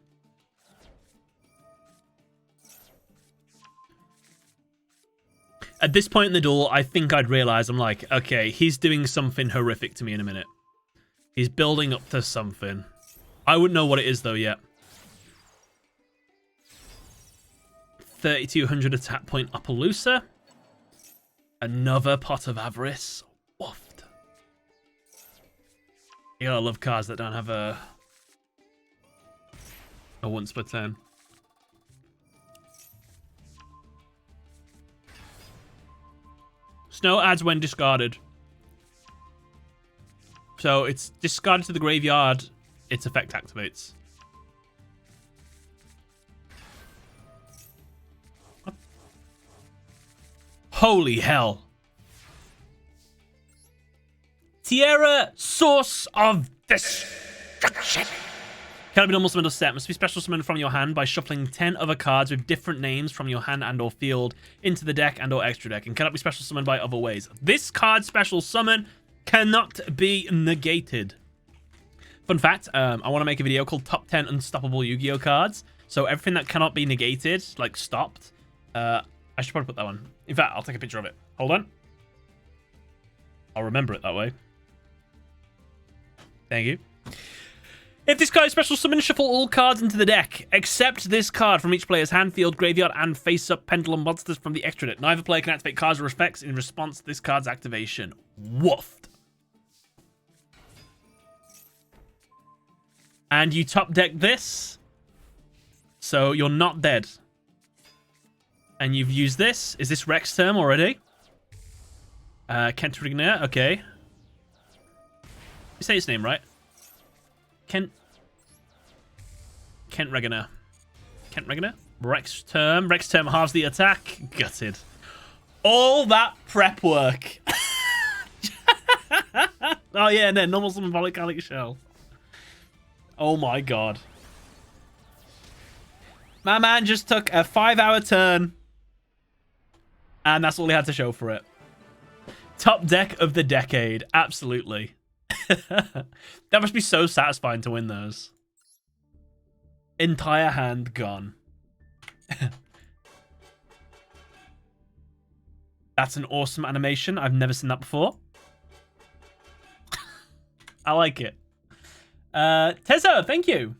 At this point in the duel, I think I'd realize, I'm like, okay, he's doing something horrific to me in a minute. He's building up to something. I wouldn't know what it is, though, yet. 3,200 attack point Appaloosa. Another Pot of Avarice. Woofed. You gotta love cards that don't have a once per turn. Snow adds when discarded. So it's discarded to the graveyard, its effect activates. What? Holy hell. Tierra, source of destruction. Cannot be normal summoned or set. Must be special summoned from your hand by shuffling 10 other cards with different names from your hand and or field into the deck and or extra deck, and cannot be special summoned by other ways. This card special summon cannot be negated. Fun fact, I want to make a video called Top 10 Unstoppable Yu-Gi-Oh! Cards. So everything that cannot be negated, like stopped, I should probably put that one. In fact, I'll take a picture of it. Hold on. I'll remember it that way. Thank you. If this card is special summon, shuffle all cards into the deck, except this card from each player's hand, field, graveyard, and face-up Pendulum monsters from the extra deck. Neither player can activate cards or effects in response to this card's activation. Woofed. And you top deck this, so you're not dead. And you've used this. Is this Rex term already? Kent Rigner, okay. You say his name right? Kent Regner. Kent Regner? Rex term halves the attack. Gutted. All that prep work. Oh yeah, no, normal summon volcanic shell. Oh my god. My man just took a 5-hour turn. And that's all he had to show for it. Top deck of the decade. Absolutely. That must be so satisfying to win those. Entire hand gone. That's an awesome animation. I've never seen that before. I like it. Tezzo, thank you.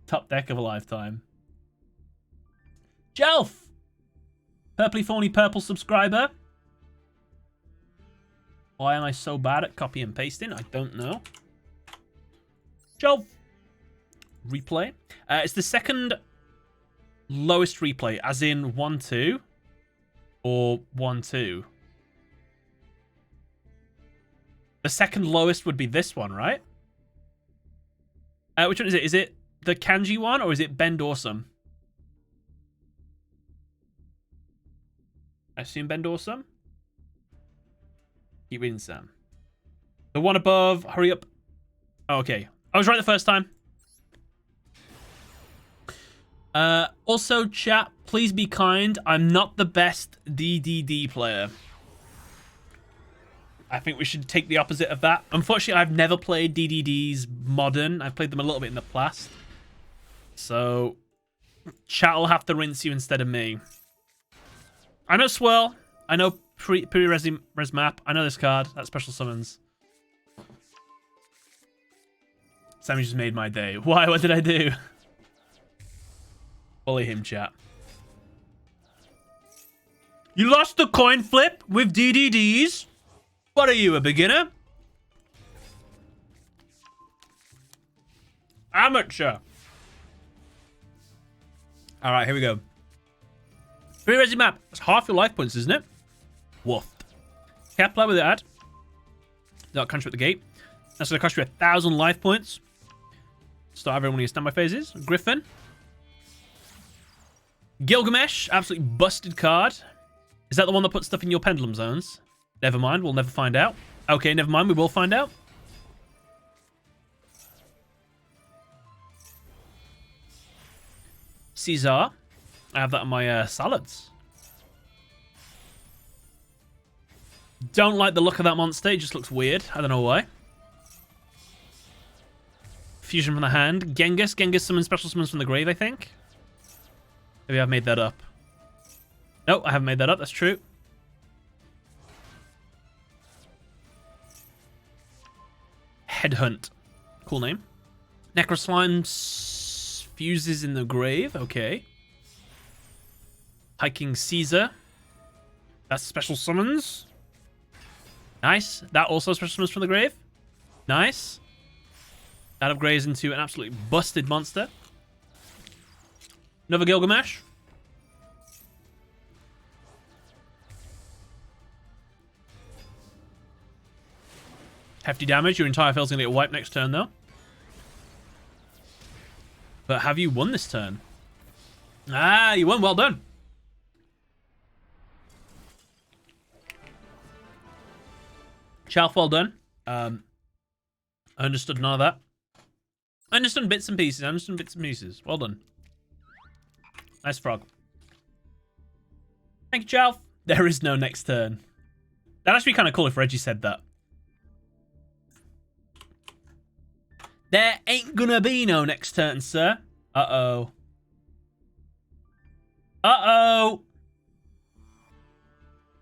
Top deck of a lifetime. Jelf. Purpley Thorny Purple subscriber. Why am I so bad at copy and pasting? I don't know. Jelf. Replay. It's the second lowest replay, as in 1-2 or 1-2. The second lowest would be this one, right? Which one is it? Is it the kanji one or is it Bend Awesome? I assume Bend Awesome. Keep reading, Sam. The one above, hurry up. Oh, okay. I was right the first time. Also, chat, please be kind. I'm not the best DDD player. I think we should take the opposite of that. Unfortunately, I've never played DDDs modern. I've played them a little bit in the past. So, chat will have to rinse you instead of me. I know Swirl. I know Pre-Res Map. I know this card. That's Special Summons. Sammy just made my day. Why? What did I do? Bully him, chat. You lost the coin flip with DDDs? What are you, a beginner? Amateur. Alright, here we go. Pre-Resi map. That's half your life points, isn't it? Woofed. Kepler with that. That'll country at the gate. That's going to cost you 1,000 life points. Start everyone when you standby phases. Griffin. Gilgamesh. Absolutely busted card. Is that the one that puts stuff in your pendulum zones? Never mind. We'll never find out. Okay, never mind. We will find out. Caesar. I have that on my salads. Don't like the look of that monster. It just looks weird. I don't know why. Fusion from the hand. Genghis. Genghis summons special summons from the grave, I think. Maybe I've made that up. No, I haven't made that up. That's true. Headhunt. Cool name. Necroslime fuses in the grave. Okay. Hiking Caesar. That's special summons. Nice. That also special summons from the grave. Nice. That upgrades into an absolutely busted monster. Another Gilgamesh. Hefty damage. Your entire field's going to get wiped next turn, though. But have you won this turn? Ah, you won. Well done. Chalf, well done. I understood none of that. I understood bits and pieces. I understood bits and pieces. Well done. Nice frog. Thank you, Chalf. There is no next turn. That'd actually be kind of cool if Reggie said that. There ain't gonna be no next turn, sir. Uh-oh. Uh-oh.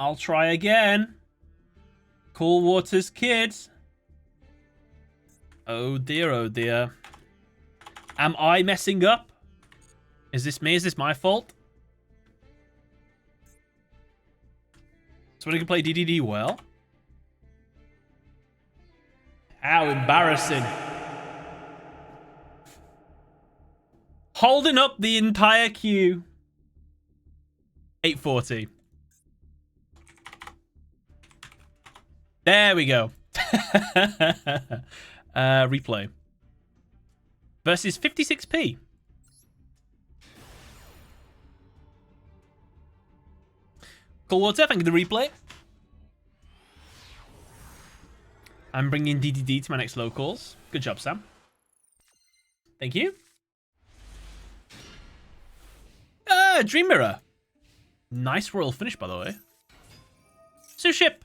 I'll try again. Cool Waters kids. Oh dear, oh dear. Am I messing up? Is this me? Is this my fault? Somebody can play DDD well. How embarrassing. Holding up the entire queue. 840. There we go. Replay. Versus 56p. Cool Water, thank you for the replay. I'm bringing DDD to my next locals. Good job, Sam. Thank you. Dream Mirror. Nice royal finish, by the way. Suship.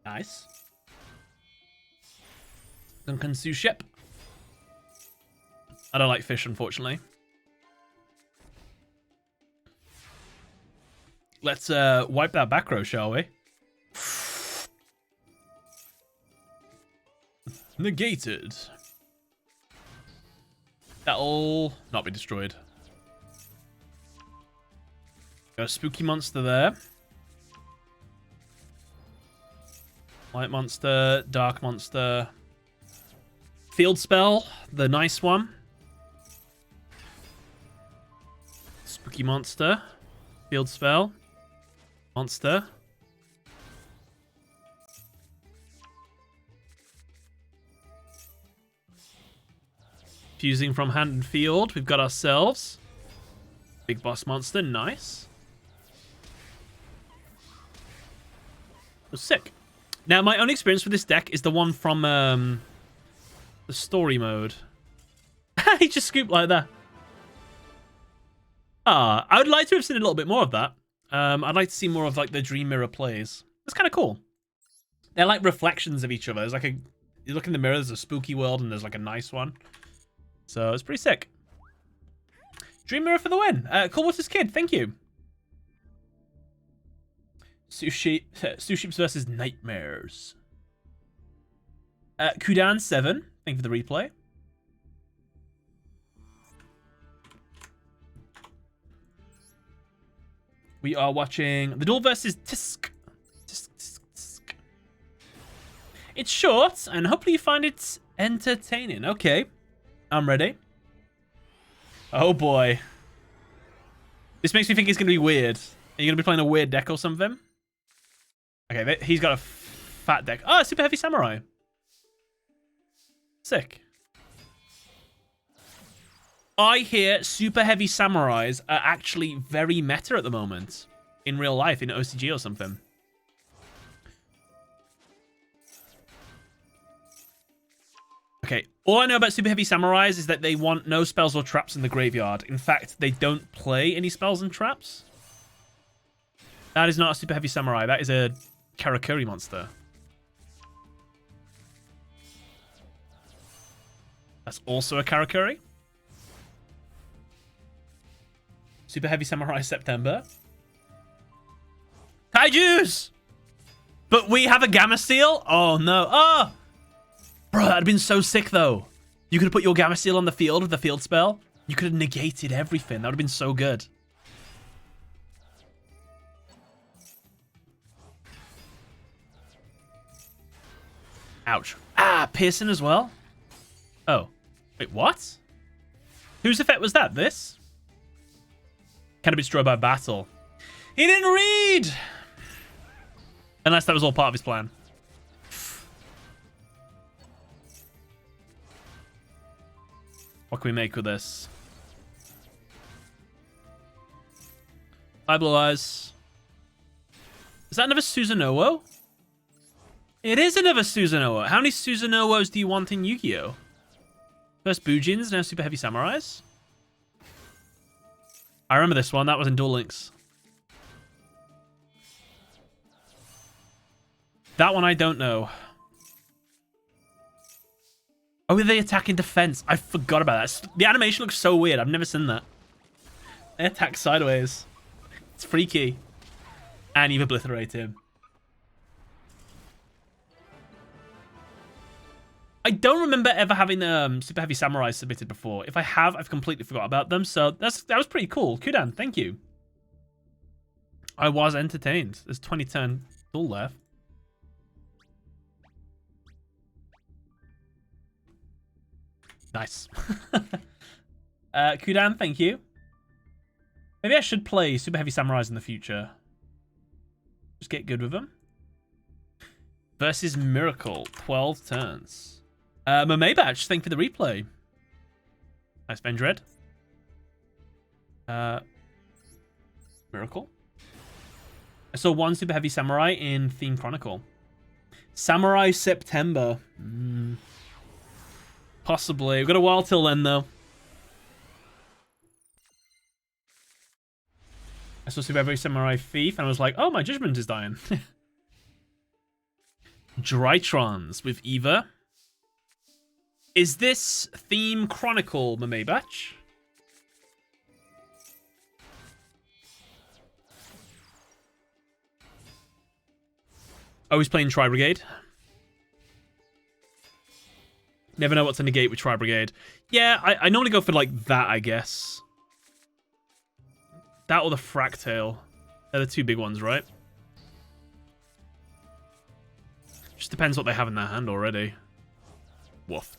Nice. Sunken Sioux ship. I don't like fish, unfortunately. Let's wipe that back row, shall we? Negated. That'll not be destroyed. Got a spooky monster there. Light monster, dark monster. Field spell, the nice one. Spooky monster. Field spell. Monster. Fusing from hand and field, we've got ourselves. Big boss monster, nice. Oh, sick. Now, my only experience with this deck is the one from the story mode. He just scooped like that. Ah, I would like to have seen a little bit more of that. I'd like to see more of like the Dream Mirror plays. It's kind of cool. They're like reflections of each other. There's like a, you look in the mirror, there's a spooky world, and there's like a nice one. So it's pretty sick. Dream Mirror for the win. Cool Waters Kid, thank you. Suships versus Nightmares. Kudan 7, thank you for the replay. We are watching the Duel versus Tisk. It's short, and hopefully you find it entertaining. Okay, I'm ready. Oh boy. This makes me think it's going to be weird. Are you going to be playing a weird deck or something? Okay, he's got a fat deck. Oh, Super Heavy Samurai. Sick. I hear Super Heavy Samurais are actually very meta at the moment. In real life, in OCG or something. Okay, all I know about Super Heavy Samurais is that they want no spells or traps in the graveyard. In fact, they don't play any spells and traps. That is not a Super Heavy Samurai. That is a Karakuri monster. That's also a Karakuri. Super Heavy Samurai September. Kaijus! But we have a Gamma Seal? Oh, no. Oh! Bro, that'd have been so sick, though. You could have put your Gamma Seal on the field with the field spell. You could have negated everything. That would have been so good. Ouch. Ah, piercing as well? Oh. Wait, what? Whose effect was that? This? Can be destroyed by battle. He didn't read! Unless that was all part of his plan. What can we make with this? Hi, Blue Eyes. Is that another Susanoo? It is another Susanoo. How many Susanoo do you want in Yu-Gi-Oh? First Bujins, now Super Heavy Samurais. I remember this one. That was in Duel Links. That one I don't know. Oh, they attack in defense. I forgot about that. The animation looks so weird. I've never seen that. They attack sideways. It's freaky. And you've obliterated him. I don't remember ever having Super Heavy Samurai submitted before. If I have, I've completely forgot about them. So that was pretty cool. Kudan, thank you. I was entertained. There's 20 turn Duel left. Nice. Kudan, thank you. Maybe I should play Super Heavy Samurais in the future. Just get good with them. Versus Miracle, 12 turns. Maybach, thank you for the replay. Nice, Vendred. Miracle. I saw one Super Heavy Samurai in Theme Chronicle. Samurai September. Possibly. We've got a while till then, though. I saw Super Heavy Samurai Thief, and I was like, oh, my judgment is dying. Drytrons with Eva. Is this Theme Chronicle, Mathmech? Oh, he's playing Tri-Brigade. Never know what to negate with Tri-Brigade. Yeah, I normally go for, like, that, I guess. That or the Fractale. They're the two big ones, right? Just depends what they have in their hand already. Woofed.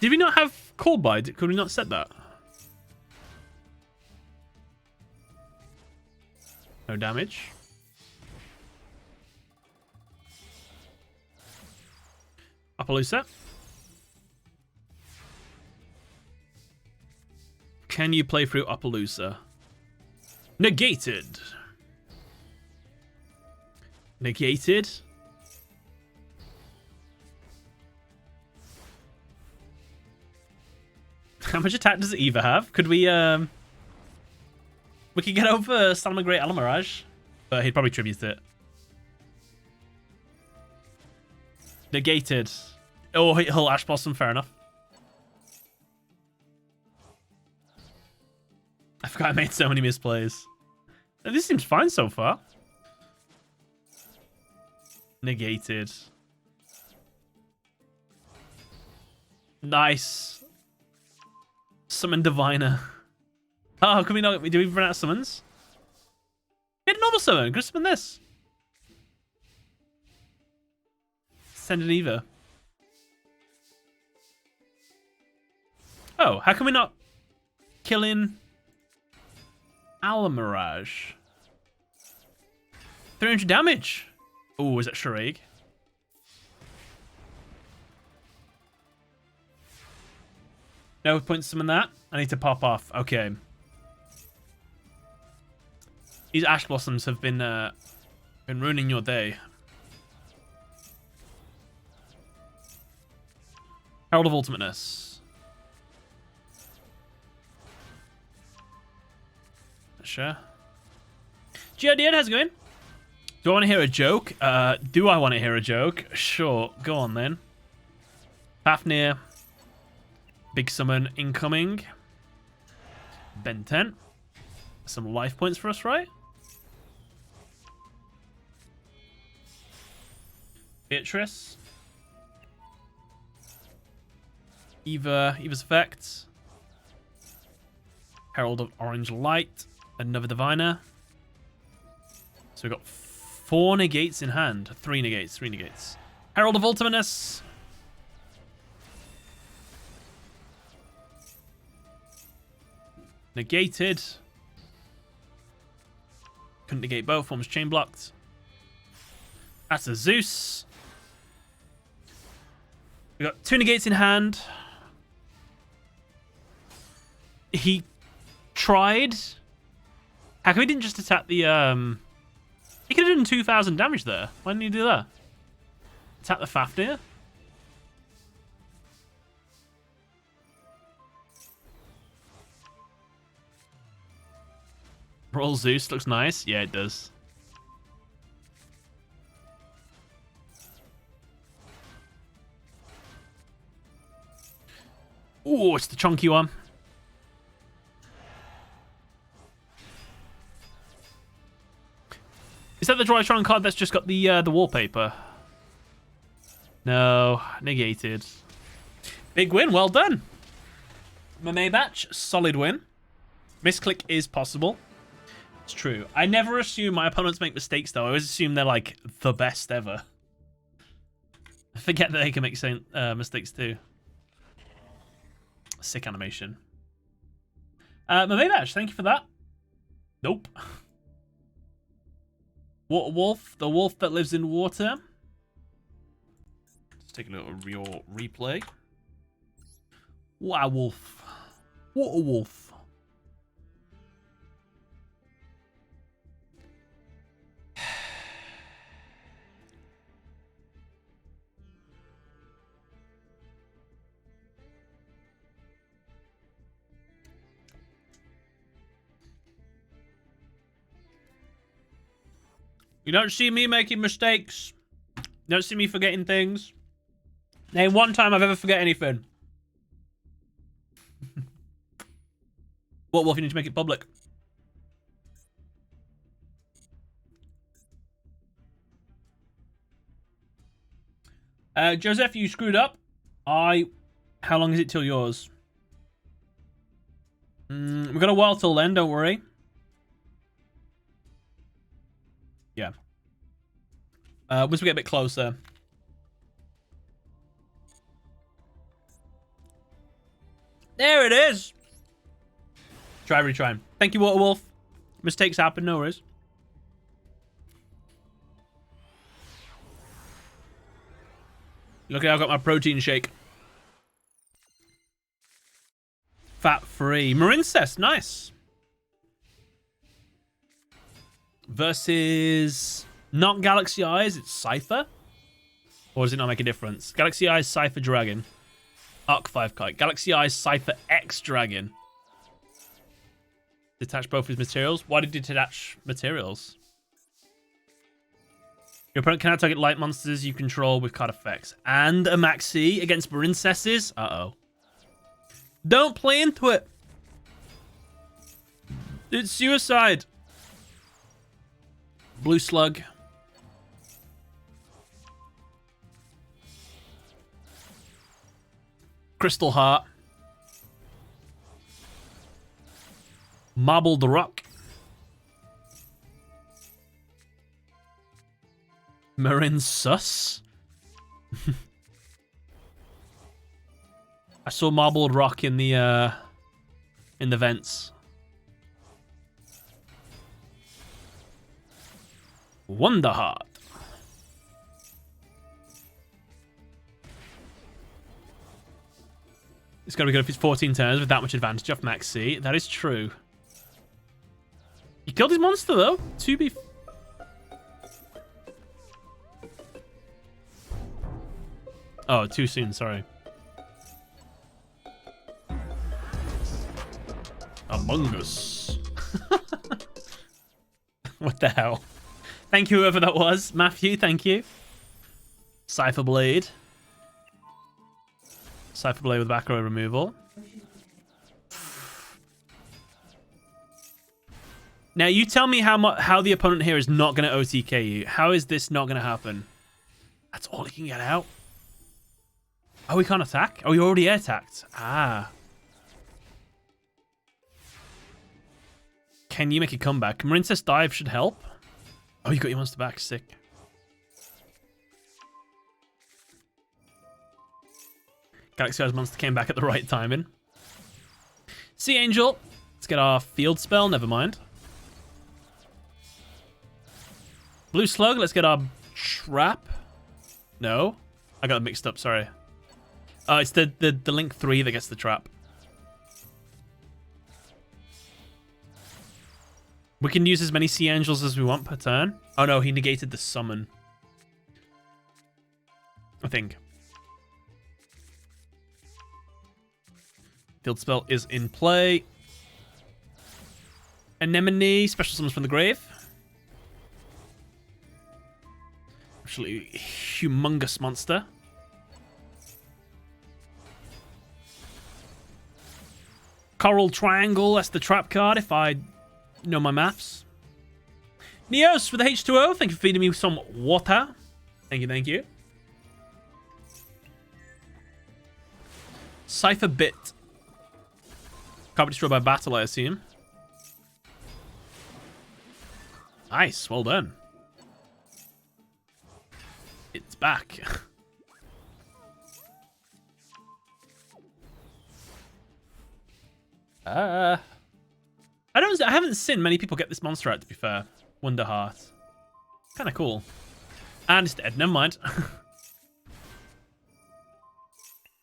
Did we not have Called By? Could we not set that? No damage. Appaloosa. Can you play through Appaloosa? Negated. Negated. How much attack does Eva have? Could we could get over Salmon Great Alamirage, but he'd probably tribute it. Negated. Oh, he'll Ash Blossom, fair enough. I forgot I made so many misplays. This seems fine so far. Negated. Nice. Summon Diviner. Oh, can we not? Do we run out of summons? Get a normal summon. Go summon this. Send an Eva. Oh, how can we not kill in Alamirage? 300 damage. Oh, is that Shuraig? No point to summon that. I need to pop off. Okay. These Ash Blossoms have been ruining your day. Herald of Ultimateness. Sure. GRDN, how's it going? Do I want to hear a joke? Do I want to hear a joke? Sure, go on then. Fafnir. Big summon incoming. Ben 10. Some life points for us, right? Beatrice. Eva's effects. Herald of Orange Light. Another Diviner. So we've got 4 negates in hand. 3 negates. Herald of Ultimateness. Negated. Couldn't negate both. One was chain blocked. That's a Zeus. We got 2 negates in hand. He tried. How come he didn't just attack the He could have done 2,000 damage there. Why didn't he do that? Attack the Fafnir? Roll Zeus looks nice. Yeah, it does. Ooh, it's the chunky one. Is that the Drytron card that's just got the wallpaper? No, negated. Big win, well done. Mathmech, solid win. Misclick is possible. It's true. I never assume my opponents make mistakes, though. I always assume they're, like, the best ever. I forget that they can make mistakes, too. Sick animation. Mathmech, thank you for that. Nope. Water Wolf, the wolf that lives in water. Let's take a little real replay. Water Wolf. Water Wolf. You don't see me making mistakes. Don't see me forgetting things. Name one time I've ever forget anything. What, Wolf? You need to make it public. Joseph, you screwed up. How long is it till yours? We've got a while till then, don't worry. Yeah. Once we get a bit closer. There it is. Try, retry. Thank you, Waterwolf. Mistakes happen, no worries. Look at how I got my protein shake. Fat-free. Marincess, nice. Versus... Not Galaxy Eyes, it's Cypher? Or does it not make a difference? Galaxy Eyes, Cypher, Dragon. Arc 5 kite. Galaxy Eyes, Cypher, X Dragon. Detach both his materials. Why did you detach materials? Your opponent cannot target light monsters you control with card effects. And a Maxi against Marincesses. Uh-oh. Don't play into it. It's suicide. Blue Slug. Crystal Heart. Marbled Rock. Marincess. I saw Marbled Rock in the vents. Wonderheart. It's got to be good if it's 14 turns with that much advantage off Maxi. That is true. He killed his monster, though. To be... Oh, too soon, sorry. Among Us. What the hell? Thank you, whoever that was. Matthew, thank you. Cypher Blade. Cypher Blade with back row removal. Now, you tell me how the opponent here is not going to OTK you. How is this not going to happen? That's all he can get out. Oh, he can't attack? Oh, he already attacked. Ah. Can you make a comeback? Marincess dive should help. Oh, you got your monster back. Sick. Galaxy Eyes monster came back at the right timing. Sea Angel. Let's get our field spell. Never mind. Blue Slug. Let's get our trap. No. I got it mixed up. Sorry. It's the Link 3 that gets the trap. We can use as many Sea Angels as we want per turn. Oh no, he negated the summon. I think. Field spell is in play. Anemone, special summons from the grave. Actually, humongous monster. Coral Triangle, that's the trap card if I know my maths. Neos for the H2O, thank you for feeding me some water. Thank you, thank you. Cypher Bit. Can't be destroyed by battle, I assume. Nice, well done. It's back. I haven't seen many people get this monster out, to be fair. Wonderheart. Kind of cool. And it's dead. Never mind.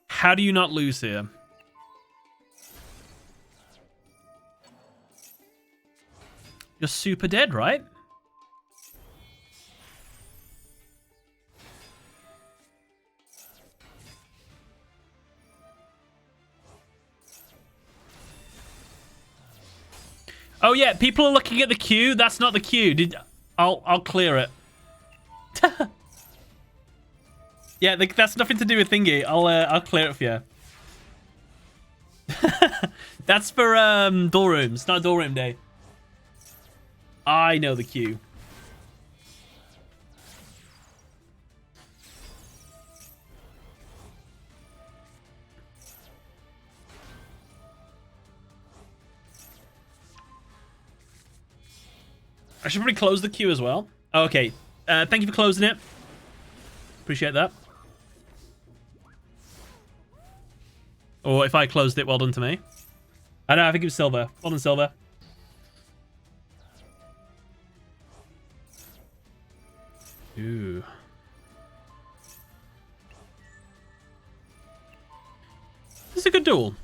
How do you not lose here? You're super dead, right? Oh yeah, people are looking at the queue. That's not the queue. I'll clear it. Yeah, that's nothing to do with thingy. I'll clear it for you. That's for duel rooms, not duel room day. I know the queue. I should probably close the queue as well. Okay. Thank you for closing it. Appreciate that. Or if I closed it, well done to me. I know, I think it was Silver. Well done, Silver. Ooh. This is a good duel.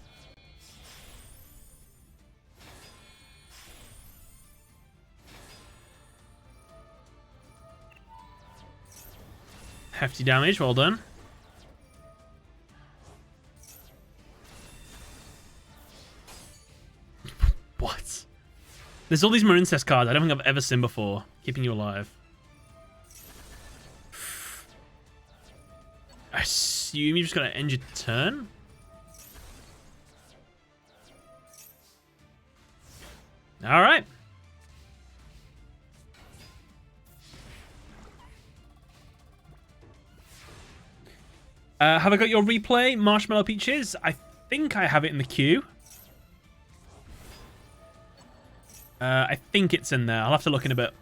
Hefty damage, well done. What? There's all these Marincess cards I don't think I've ever seen before. Keeping you alive. I assume you just gotta end your turn? Alright. Have I got your replay, Marshmallow Peaches? I think I have it in the queue. I think it's in there. I'll have to look in a bit.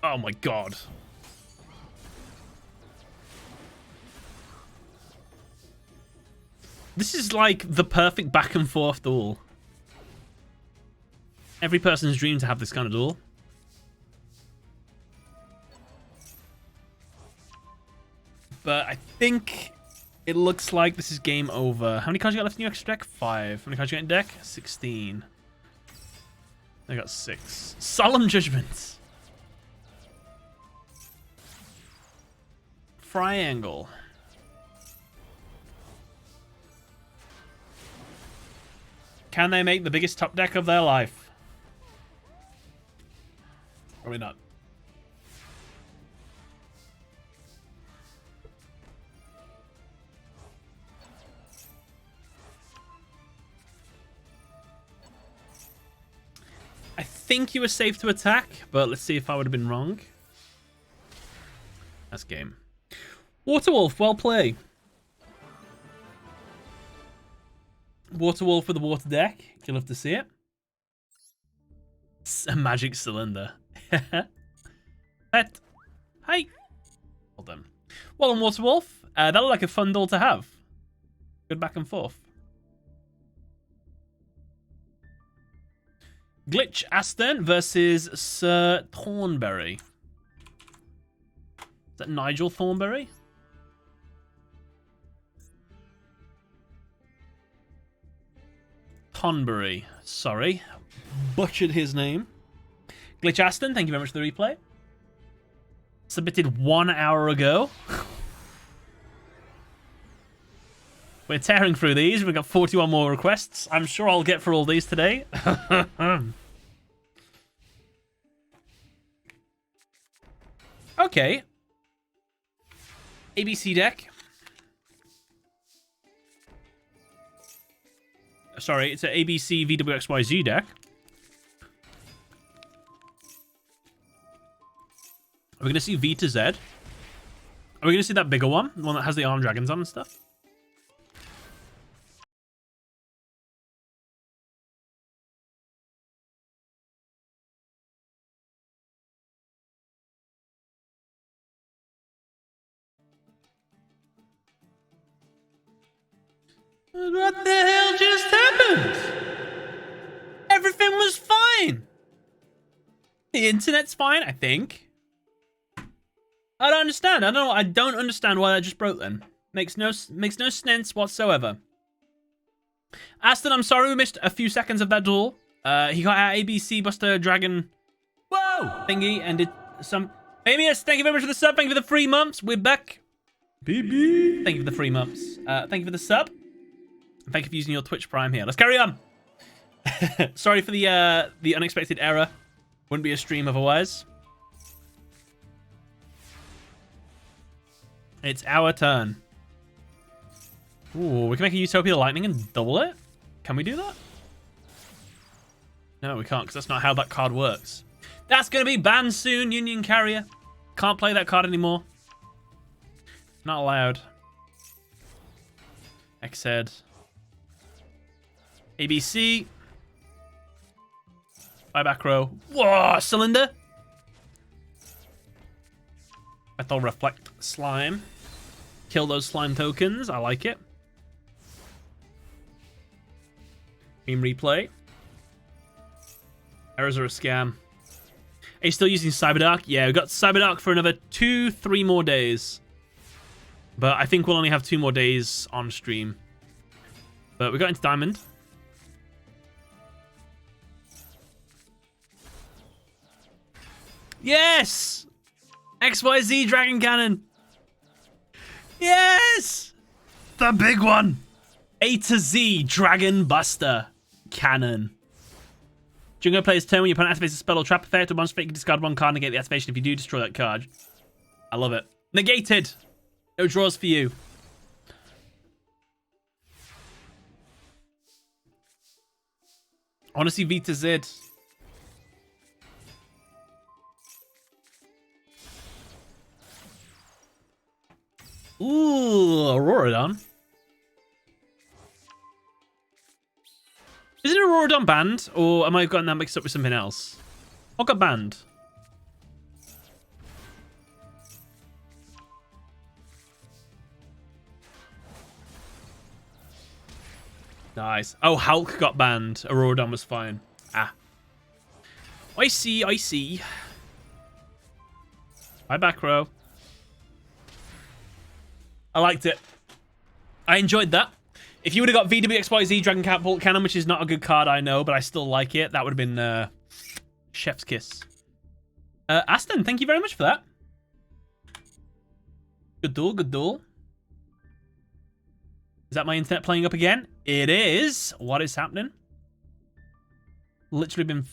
Oh my god. This is like the perfect back and forth duel. Every person's dream to have this kind of duel. But I think it looks like this is game over. How many cards you got left in your extra deck? 5. How many cards you got in deck? 16. I got 6. Solemn Judgment. Triangle. Can they make the biggest top deck of their life? Probably not. I think you were safe to attack, but let's see if I would have been wrong. That's game. Waterwolf, well played. Waterwolf with the water deck. You'll love to see it. It's a magic cylinder. Pet. Hi. Well done. Well done, Waterwolf. That looked like a fun duel to have. Good back and forth. Glitch Aston versus Sir Thornberry. Is that Nigel Thornberry? Thornberry. Sorry. Butchered his name. Glitch Aston, thank you very much for the replay. Submitted 1 hour ago. We're tearing through these. We've got 41 more requests. I'm sure I'll get through all these today. Okay. ABC deck. Sorry, it's an ABC VWXYZ deck. Are we going to see V to Z? Are we going to see that bigger one? The one that has the armed dragons on and stuff? What the hell just happened? Everything was fine. The internet's fine, I think. I don't understand. I don't understand why that just broke then. Makes no sense whatsoever. Aston, I'm sorry we missed a few seconds of that duel. He got our ABC Buster Dragon thingy and did some... Amius, thank you very much for the sub. Thank you for the 3 months. We're back. BB. Thank you for the 3 months. Thank you for the sub. Thank you for using your Twitch Prime here. Let's carry on. Sorry for the unexpected error. Wouldn't be a stream otherwise. It's our turn. Ooh, we can make a Utopia Lightning and double it? Can we do that? No, we can't, because that's not how that card works. That's going to be banned soon, Union Carrier. Can't play that card anymore. Not allowed. Xed. ABC. Bye back row. Whoa, Cylinder. Metal Reflect Slime. Kill those slime tokens. I like it. Beam Replay. Errors are a scam. Are you still using Cyberdark? Yeah, we've got Cyberdark for another 2-3 more days. But I think we'll only have 2 more days on stream. But we got into Diamond. Yes! XYZ Dragon Cannon. Yes! The big one. A to Z Dragon Buster Cannon. During a player's turn, when your opponent activates a spell or trap effect, or monster effect, you can discard 1 card and negate the activation. If you do, destroy that card. I love it. Negated. No draws for you. I want to see V to Z. Ooh, Auroradon. Isn't Auroradon banned? Or am I getting that mixed up with something else? What got banned? Nice. Oh, Hulk got banned. Auroradon was fine. Ah. I see, I see. Bye back row. I liked it. I enjoyed that. If you would have got VWXYZ Dragon Catapult Cannon, which is not a good card, I know, but I still like it, that would have been chef's kiss. Aston, thank you very much for that. Good duel, good duel. Is that my internet playing up again? It is. What is happening? Literally been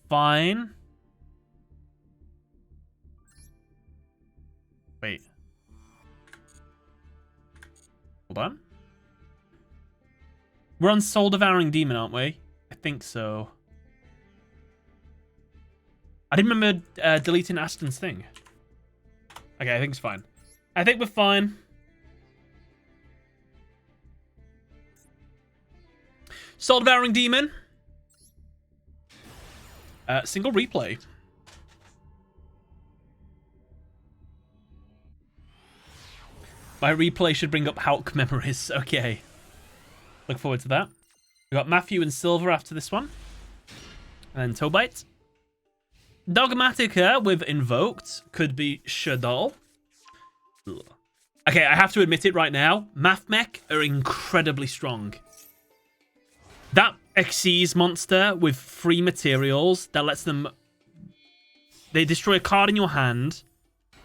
fine. Wait. Hold on. We're on Soul Devouring Demon, aren't we? I think so. I didn't remember deleting Aston's thing. Okay, I think it's fine. I think we're fine. Soul Devouring Demon. Single replay. My replay should bring up Hulk memories. Okay. Look forward to that. We got Matthew and Silver after this one. And then Tobite. Dogmatica with Invoked. Could be Shadol. Okay, I have to admit it right now. Mathmech are incredibly strong. That Xyz monster with free materials that lets them... They destroy a card in your hand,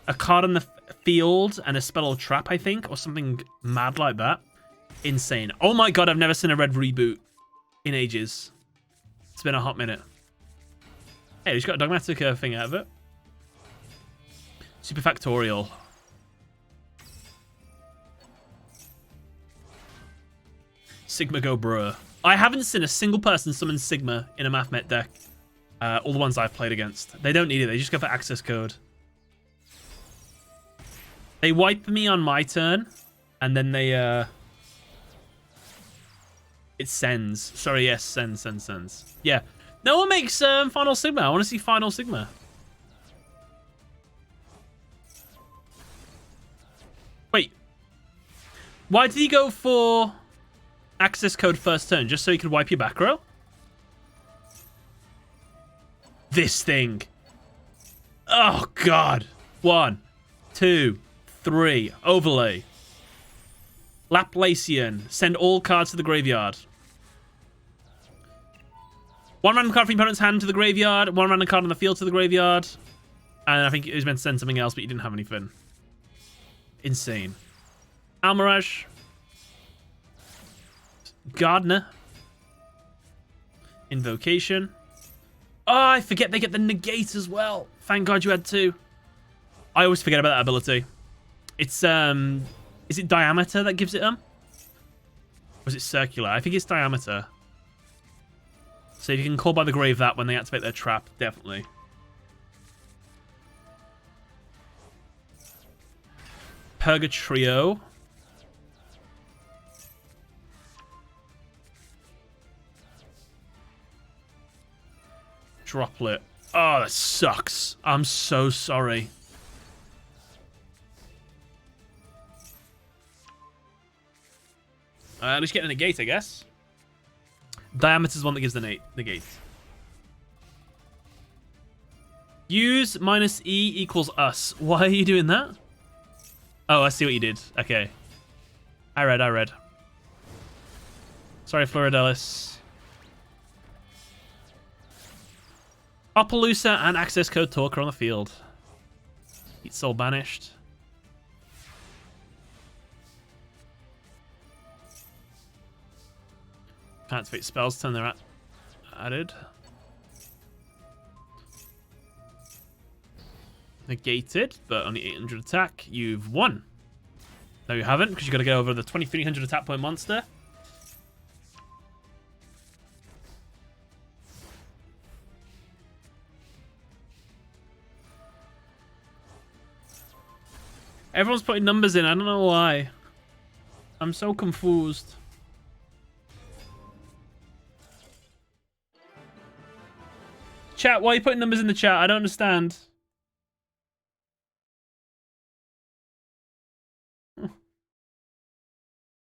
a card on the field, and a spell or trap, I think, or something mad like that. Insane. Oh my god, I've never seen a red reboot in ages. It's been a hot minute. Hey, he's got a Dogmatic thing out of it. Super Factorial. Sigma go bruh. I haven't seen a single person summon Sigma in a Mathmech deck. All the ones I've played against. They don't need it. They just go for access code. They wipe me on my turn, and then they... It sends. Sorry, yes, sends. Yeah. No one makes Final Sigma. I want to see Final Sigma. Wait. Why did he go for access code first turn? Just so he could wipe your back row? This thing. Oh, God. 1, 2, 3. Overlay. Laplacian. Send all cards to the graveyard. 1 random card from your opponent's hand to the graveyard. 1 random card on the field to the graveyard. And I think it was meant to send something else, but you didn't have anything. Insane. Almirage. Gardener. Invocation. Oh, I forget they get the negate as well. Thank God you had two. I always forget about that ability. It's, is it diameter that gives it them? Or is it circular? I think it's diameter. So if you can call by the grave that when they activate their trap, definitely. Purgatrio. Droplet. Oh, that sucks. I'm so sorry. At least get a negate, I guess. Diameter is one that gives the negate. Use minus E equals us. Why are you doing that? Oh, I see what you did. Okay. I read. Sorry, Floridelis. Opelusa and access code Talker on the field. Heat Soul banished. Can't activate spells, turn they're added. Negated, but only 800 attack. You've won. No, you haven't, because you've got to get over the 2300 attack point monster. Everyone's putting numbers in. I don't know why. I'm so confused. Chat, why are you putting numbers in the chat? I don't understand.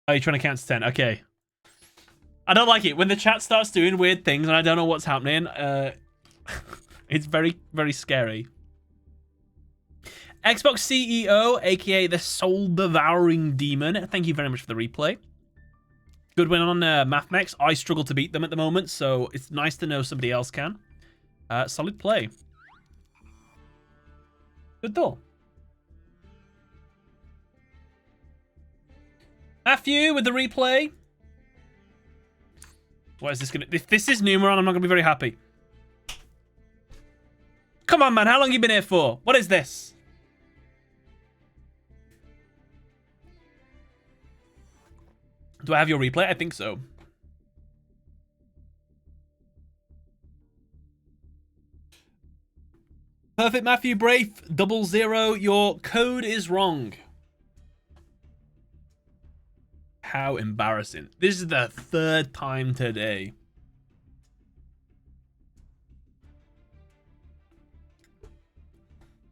Oh, you're trying to count to 10. Okay. I don't like it. When the chat starts doing weird things and I don't know what's happening, it's very, very scary. Xbox CEO, aka the Soul Devouring Demon. Thank you very much for the replay. Good win on Mathmech. I struggle to beat them at the moment, so it's nice to know somebody else can. Solid play. Good though. Matthew with the replay. What is this gonna... If this is Numeron, I'm not gonna be very happy. Come on, man. How long have you been here for? What is this? Do I have your replay? I think so. Perfect, Matthew Brave. 00. Your code is wrong. How embarrassing. This is the third time today.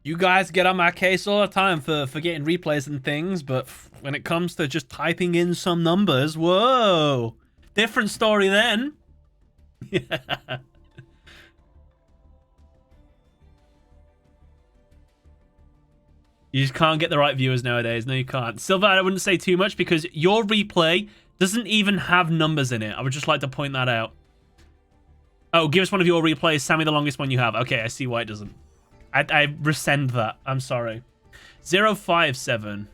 You guys get on my case all the time for getting replays and things, but when it comes to just typing in some numbers, whoa. Different story then. Yeah. You just can't get the right viewers nowadays. No, you can't. Silver, I wouldn't say too much because your replay doesn't even have numbers in it. I would just like to point that out. Oh, give us one of your replays. Send me the longest one you have. Okay, I see why it doesn't. I rescind that. I'm sorry. 057.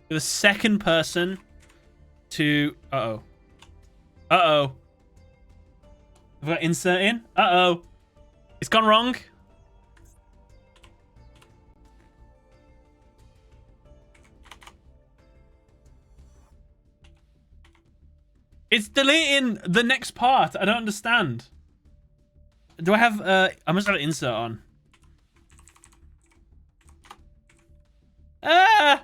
You're the second person to... Uh-oh. Uh-oh. Have I got insert in? Uh-oh. It's gone wrong. It's deleting the next part. I don't understand. Do I have... I must have an insert on. Ah!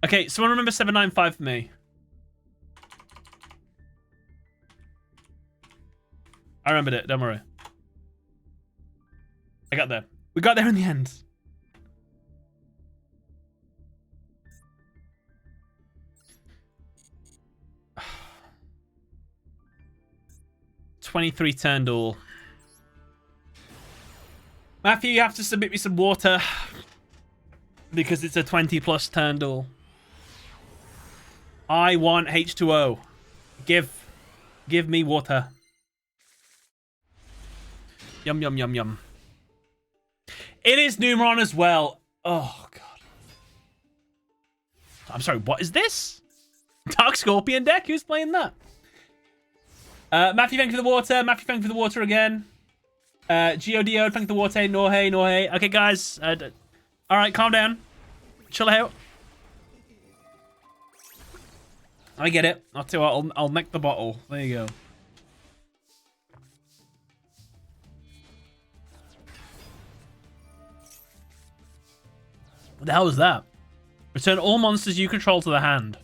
Okay, someone remember 795 for me. I remembered it, don't worry. I got there. We got there in the end. $23 turn duel. Matthew, you have to submit me some water because it's a 20+ turn duel. I want H2O. Give me water. Yum, yum, yum, yum. It is Numeron as well. Oh, God. I'm sorry, what is this? Dark Scorpion deck? Who's playing that? Matthew, thank you for the water. Matthew, thank you for the water again. Geodio, thank you for the water. No hey, no hey. Okay, guys. All right, calm down. Chill out. I get it. I'll tell you what, I'll neck the bottle. There you go. What the hell was that? Return all monsters you control to the hand.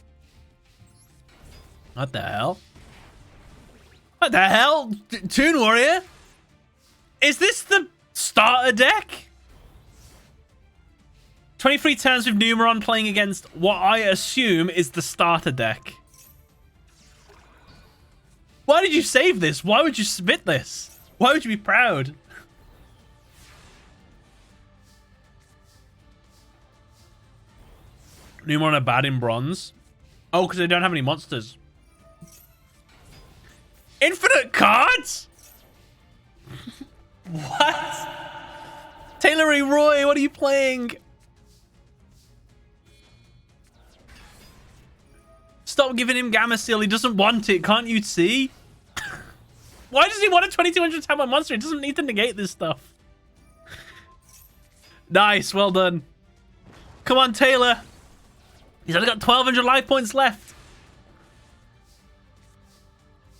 What the hell? What the hell? Toon Warrior? Is this the starter deck? 23 turns with Numeron playing against what I assume is the starter deck. Why did you save this? Why would you submit this? Why would you be proud? Numeron are bad in bronze. Oh, because they don't have any monsters. Infinite cards? What? Taylor E. Roy, what are you playing? Stop giving him Gamma Seal. He doesn't want it. Can't you see? Why does he want a 2200 time on monster? He doesn't need to negate this stuff. Nice. Well done. Come on, Taylor. He's only got 1200 life points left.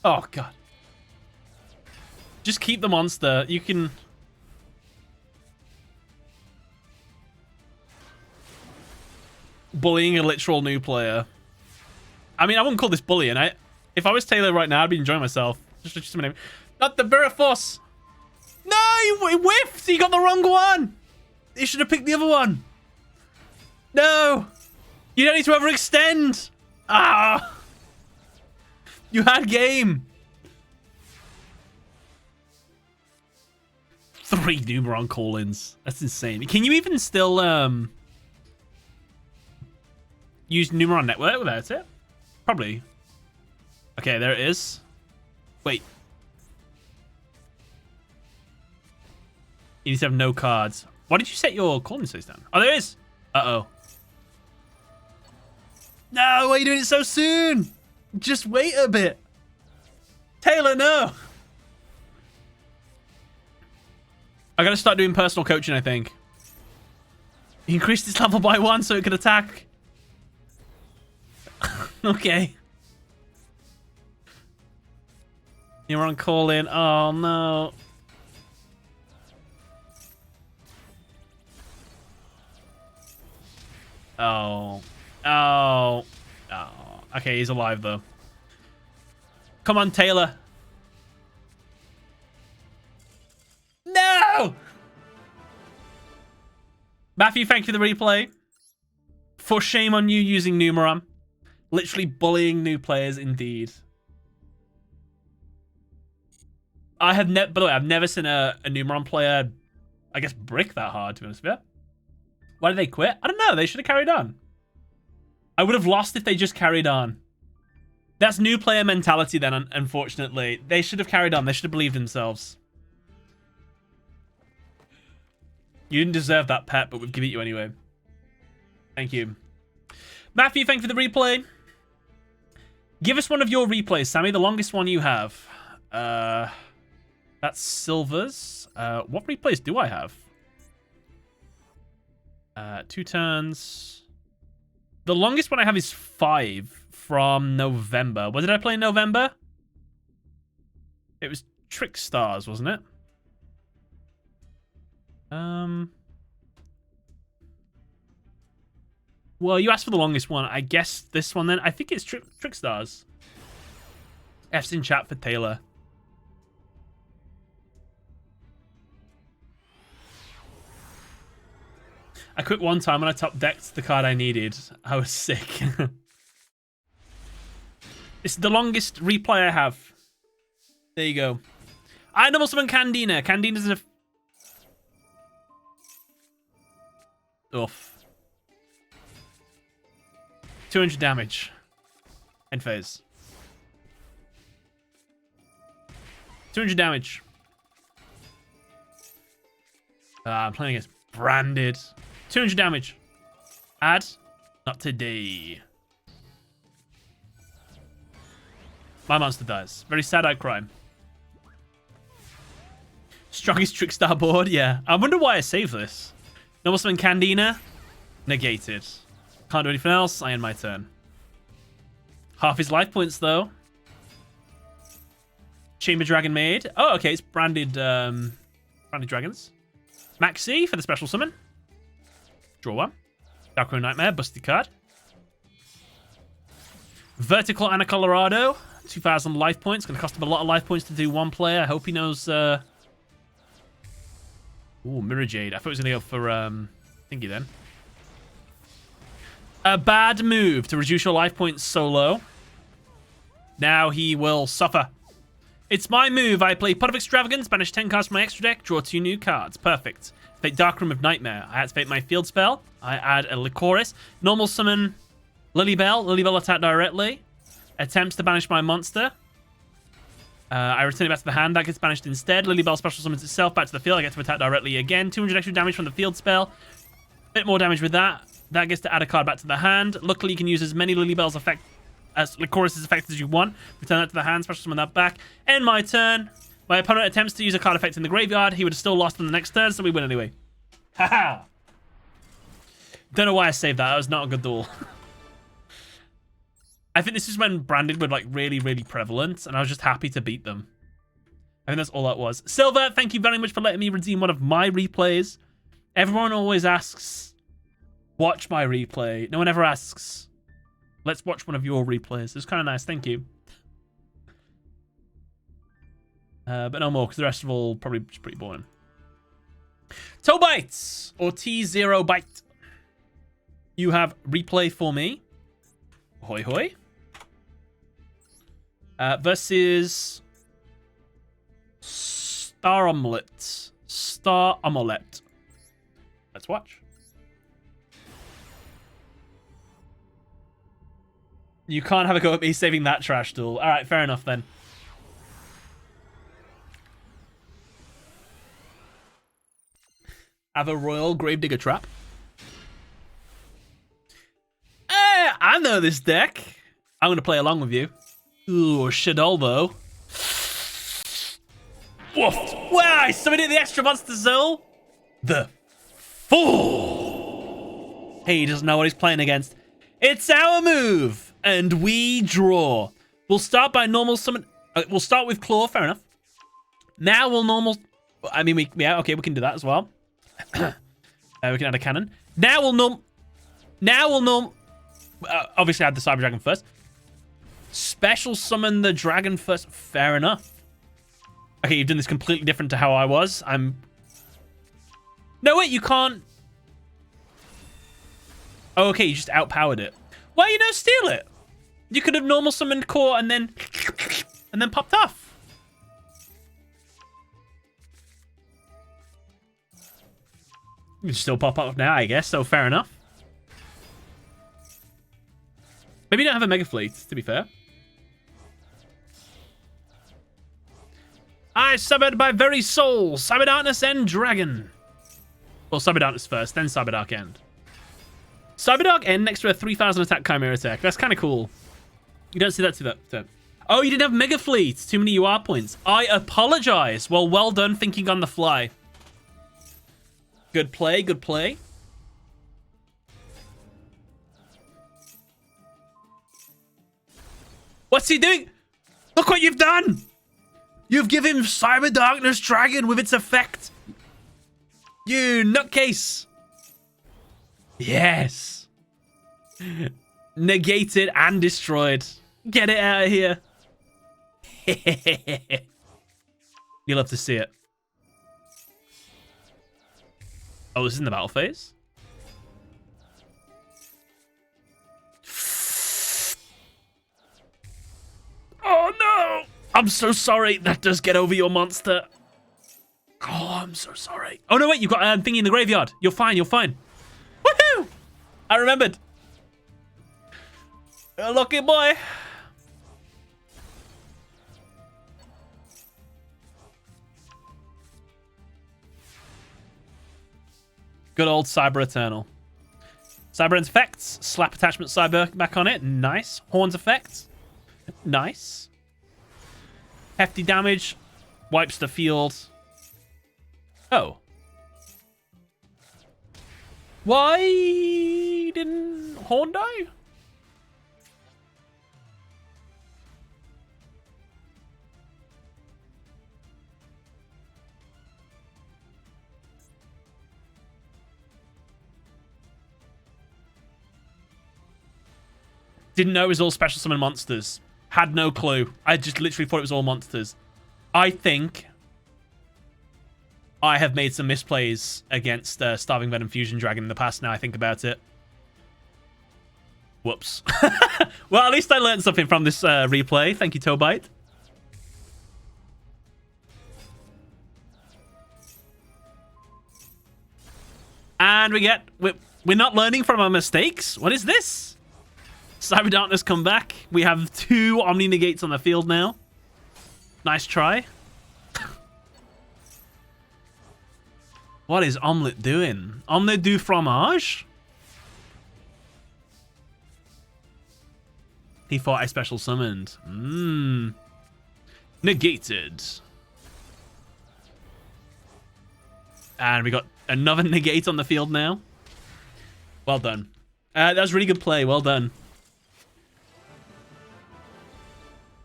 Oh, God. Just keep the monster. You can... Bullying a literal new player. I mean, I wouldn't call this bullying. If I was Taylor right now, I'd be enjoying myself. Just my name. Not the Buriforce. No, he whiffed. He got the wrong one. He should have picked the other one. No. You don't need to overextend. Ah. You had game. 3 Numeron call-ins. That's insane. Can you even still use Numeron Network without it? Probably. Okay, there it is. Wait. You need to have no cards. Why did you set your call-in stays down? Oh, there it is. Uh-oh. No, why are you doing it so soon? Just wait a bit. Taylor, no. I gotta start doing personal coaching, I think. He increased his level by 1 so it could attack. Okay. You're on call in. Oh no. Oh. Oh. Oh. Okay, he's alive though. Come on, Taylor. No! Matthew, thank you for the replay. For shame on you using Numeron. Literally bullying new players indeed. I have never, by the way, I've never seen a Numeron player, I guess, brick that hard, to be honest with you. Why did they quit? I don't know. They should have carried on. I would have lost if they just carried on. That's new player mentality then, unfortunately. They should have carried on. They should have believed themselves. You didn't deserve that pet, but we'll give it you anyway. Thank you. Matthew, thank you for the replay. Give us one of your replays, Sammy. The longest one you have. That's Silver's. What replays do I have? 2 turns. The longest one I have is 5 from November. What did I play in November? It was Trickstars, wasn't it? Well, you asked for the longest one. I guess this one then. I think it's Trickstars. F's in chat for Taylor. I quit one time when I top decked the card I needed. I was sick. It's the longest replay I have. There you go. I double summon Candina. Candina's a... Oof. 200 damage. End phase. 200 damage. I'm playing against Branded. 200 damage. Add. Not today. My monster dies. Very sad-eyed crime. Strongest Trickstar board? Yeah. I wonder why I saved this. Normal Summon Candina. Negated. Can't do anything else. I end my turn. Half his life points, though. Chamber Dragon Maid. Oh, okay. It's branded dragons. Maxi for the special summon. Draw one. Darkroom Nightmare. Busty card. Vertical Anna Colorado. 2,000 life points. Going to cost him a lot of life points to do one player. I hope he knows... Ooh, Mirror Jade. I thought it was going to go for thingy then. A bad move to reduce your life points so low. Now he will suffer. It's my move. I play Pot of Extravagance, banish 10 cards from my extra deck, draw 2 new cards. Perfect. Activate Darkroom of Nightmare. I activate my field spell. I add a Lycoris. Normal summon Lilybell. Lilybell attack directly. Attempts to banish my monster. I return it back to the hand. That gets banished instead. Lilybell special summons itself back to the field. I get to attack directly again. 200 extra damage from the field spell. Bit more damage with that. That gets to add a card back to the hand. Luckily, you can use as many Lilybell's effect as Lycoris' effect as you want. Return that to the hand. Special summon that back. End my turn. My opponent attempts to use a card effect in the graveyard. He would have still lost on the next turn, so we win anyway. Haha. Don't know why I saved that. That was not a good duel. I think this is when branded were like really, really prevalent, and I was just happy to beat them. I think that's all that was. Silver, thank you very much for letting me redeem one of my replays. Everyone always asks, watch my replay. No one ever asks, let's watch one of your replays. It's kind of nice, thank you. But no more, because the rest of all probably just pretty boring. Toe Bites, or T0 Bite. You have replay for me. Hoi hoi. Versus Star Omelette. Star Omelette. Let's watch. You can't have a go at me saving that trash duel. All right, fair enough then. Have a Royal Gravedigger Trap. I know this deck. I'm going to play along with you. Ooh, Shadolbo. Woof. Wow, I summoned in the extra monster soul. The Fool. He doesn't know what he's playing against. It's our move. And we draw. We'll start by normal summon. We'll start with Claw, fair enough. Now we'll normal... I mean, yeah, okay, we can do that as well. We can add a cannon. Now we'll obviously add the Cyber Dragon first. Special summon the dragon first. Fair enough. Okay, you've done this completely different to how I was. No, wait, you can't... Oh, okay, you just outpowered it. Why you no steal it? You could have normal summoned Core and then popped off. You can still pop off now, I guess, so fair enough. Maybe you don't have a Mega Fleet, to be fair. I summoned my very soul, Cyber Darkness and Dragon. Well, Cyber Darkness first, then Cyber Dark End. Cyber Dark End next to a 3,000 attack Chimera attack. That's kind of cool. You don't see that to that turn. Oh, you didn't have Mega Fleet. Too many UR points. I apologize. Well done thinking on the fly. Good play, good play. What's he doing? Look what you've done! You've given Cyber Darkness Dragon with its effect. You nutcase. Yes. Negated and destroyed. Get it out of here. You'll love to see it. Oh, this is in the battle phase? Oh no! I'm so sorry. That does get over your monster. Oh, I'm so sorry. Oh no, wait, you've got a thingy in the graveyard. You're fine, you're fine. Woohoo! I remembered. A lucky boy. Good old Cyber Eternal. Cyberend's effects. Slap attachment cyber back on it. Nice. Horns effects. Nice. Hefty damage. Wipes the field. Oh. Why didn't Horn die? Didn't know it was all special summon monsters. Had no clue. I just literally thought it was all monsters. I think I have made some misplays against Starving Venom Fusion Dragon in the past now I think about it. Whoops. Well, at least I learned something from this replay. Thank you, Tobite. And we're not learning from our mistakes. What is this? Cyber Darkness come back. We have 2 Omni Negates on the field now. Nice try. What is Omelette doing? Omelette du fromage? He thought I special summoned. Negated. And we got another negate on the field now. Well done. That was really good play. Well done.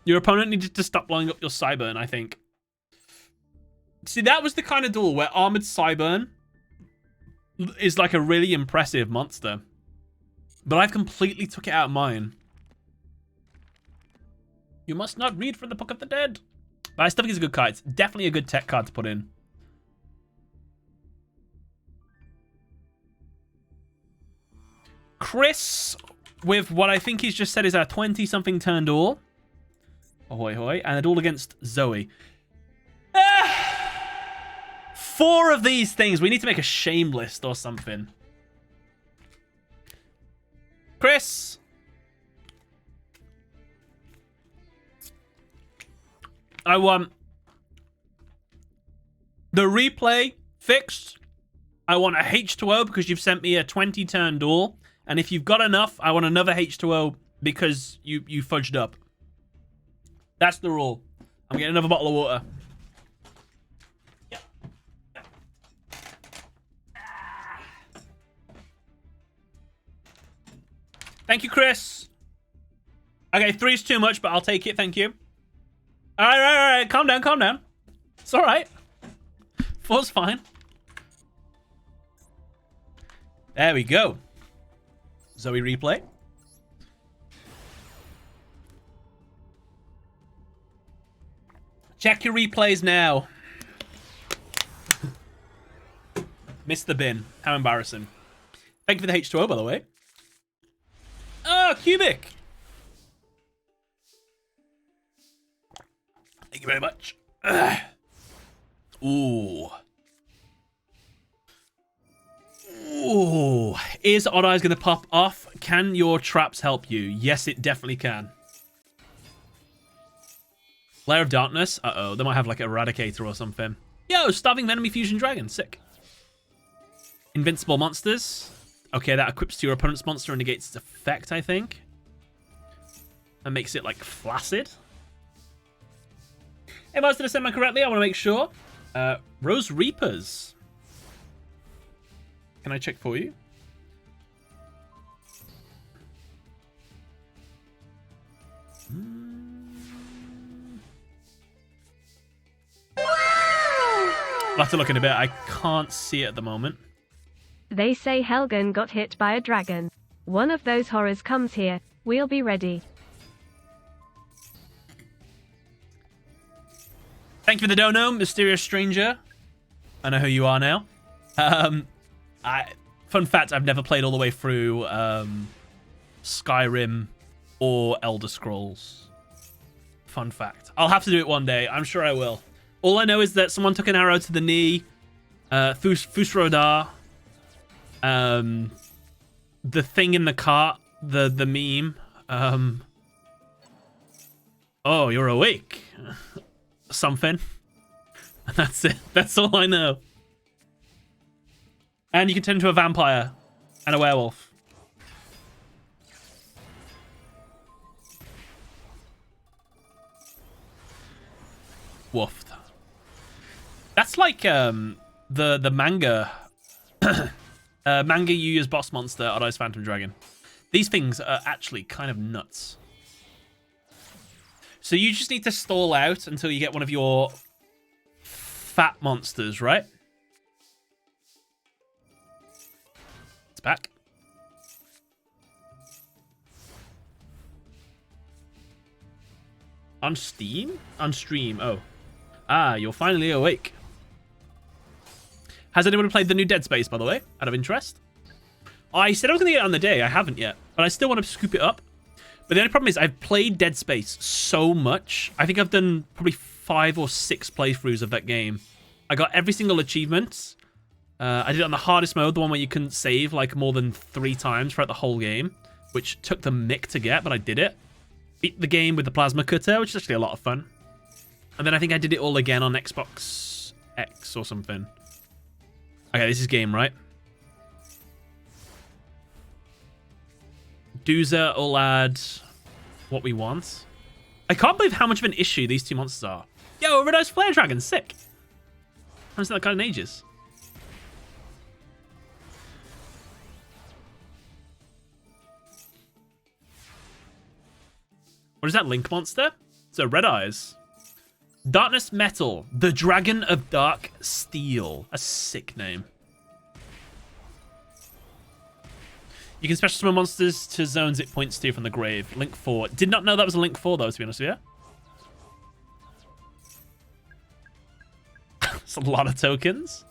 Your opponent needed to stop blowing up your Cyburn, I think. See, that was the kind of duel where Armored Cyburn is like a really impressive monster. But I've completely took it out of mine. You must not read from the Book of the Dead. But I still think it's a good card. It's definitely a good tech card to put in. Chris, with what I think he's just said is our 20-something turn duel. Ahoy, hoy. And a duel against Zoe. 4 of these things. We need to make a shame list or something. Chris. I want the replay fixed. I want a H2O because you've sent me a 20-turn duel. And if you've got enough, I want another H2O because you fudged up. That's the rule. I'm getting another bottle of water. Thank you, Chris. Okay, 3's too much, but I'll take it. Thank you. All right. Calm down, calm down. It's all right. 4's fine. There we go. Zoe replay. Check your replays now. Missed the bin. How embarrassing. Thank you for the H2O, by the way. Oh, Cubic. Thank you very much. Ooh. Ooh. Is Odd Eyes going to pop off? Can your traps help you? Yes, it definitely can. Lair of Darkness. Uh-oh. They might have like Eradicator or something. Yo, Starving Venom Fusion Dragon. Sick. Invincible Monsters. Okay, that equips to your opponent's monster and negates its effect, I think. That makes it like flaccid. If I was to send that correctly, I want to make sure. Rose Reapers. Can I check for you? I'll have to look in a bit. I can't see it at the moment. They say Helgen got hit by a dragon. One of those horrors comes here. We'll be ready. Thank you for the dono, Mysterious Stranger. I know who you are now. Fun fact, I've never played all the way through Skyrim or Elder Scrolls. Fun fact. I'll have to do it one day. I'm sure I will. All I know is that someone took an arrow to the knee. Fusrodar. The thing in the cart. The meme. Oh, you're awake. Something. And that's it. That's all I know. And you can turn into a vampire and a werewolf. Woofed. That's like the manga manga you use boss monster on Ice Phantom Dragon. These things are actually kind of nuts. So you just need to stall out until you get one of your fat monsters, right? It's back. On Steam? On stream, oh. Ah, you're finally awake. Has anyone played the new Dead Space, by the way? Out of interest? I said I was going to get it on the day. I haven't yet. But I still want to scoop it up. But the only problem is I've played Dead Space so much. I think I've done probably 5 or 6 playthroughs of that game. I got every single achievement. I did it on the hardest mode, the one where you couldn't save like more than 3 times throughout the whole game, which took the mick to get, but I did it. Beat the game with the plasma cutter, which is actually a lot of fun. And then I think I did it all again on Xbox X or something. Okay, this is game, right? Doozer will add what we want. I can't believe how much of an issue these 2 monsters are. Yo, Red Eyes Flare Dragon, sick. I haven't seen that guy in ages. What is that Link monster? So Red Eyes. Darkness Metal, the Dragon of Dark Steel. A sick name. You can special summon monsters to zones it points to from the grave. Link 4. Did not know that was a Link 4 though, to be honest with you. It's a lot of tokens.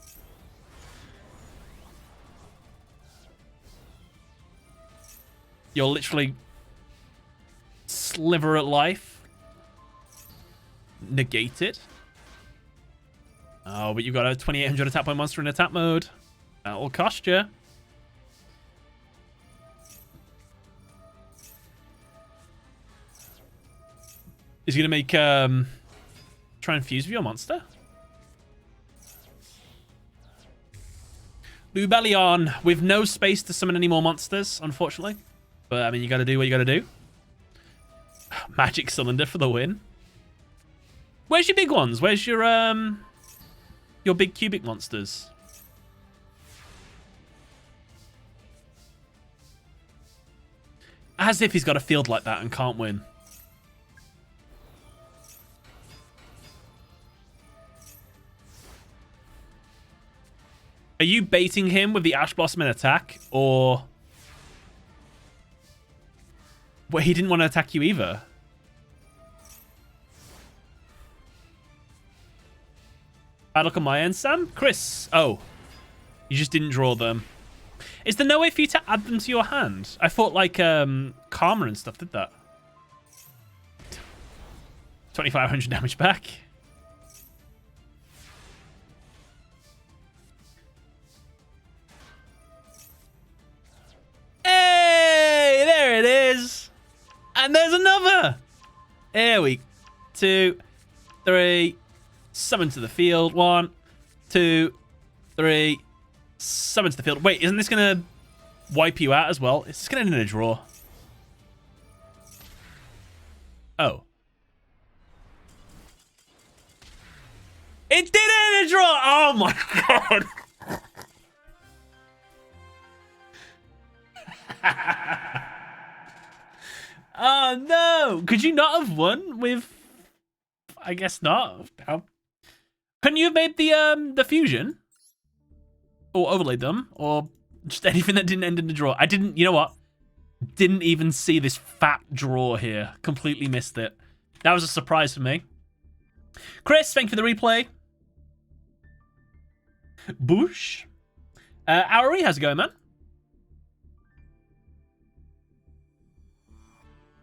You're literally sliver at life. Negated. Oh, but you've got a 2800 attack point monster in attack mode. That will cost you. Is he gonna make try and fuse with your monster? Lubellion with no space to summon any more monsters, unfortunately. But I mean, you gotta do what you gotta do. Magic Cylinder for the win. Where's your big ones? Where's your big cubic monsters? As if he's got a field like that and can't win. Are you baiting him with the Ash Blossom in attack, or... Well, he didn't want to attack you either. Bad luck on my end, Sam. Chris. Oh. You just didn't draw them. Is there no way for you to add them to your hand? I thought, like, Karma and stuff did that. 2,500 damage back. Hey! There it is! And there's another! Here we... 2, 3... Summon to the field. 1, 2, 3. Summon to the field. Wait, isn't this going to wipe you out as well? It's going to end in a draw. Oh. It did end in a draw! Oh my god! Oh no! Could you not have won with... I guess not. How... Couldn't you have made the fusion? Or overlaid them? Or just anything that didn't end in the draw? I didn't... You know what? Didn't even see this fat draw here. Completely missed it. That was a surprise for me. Chris, thank you for the replay. Boosh. Auri, how's it going, man?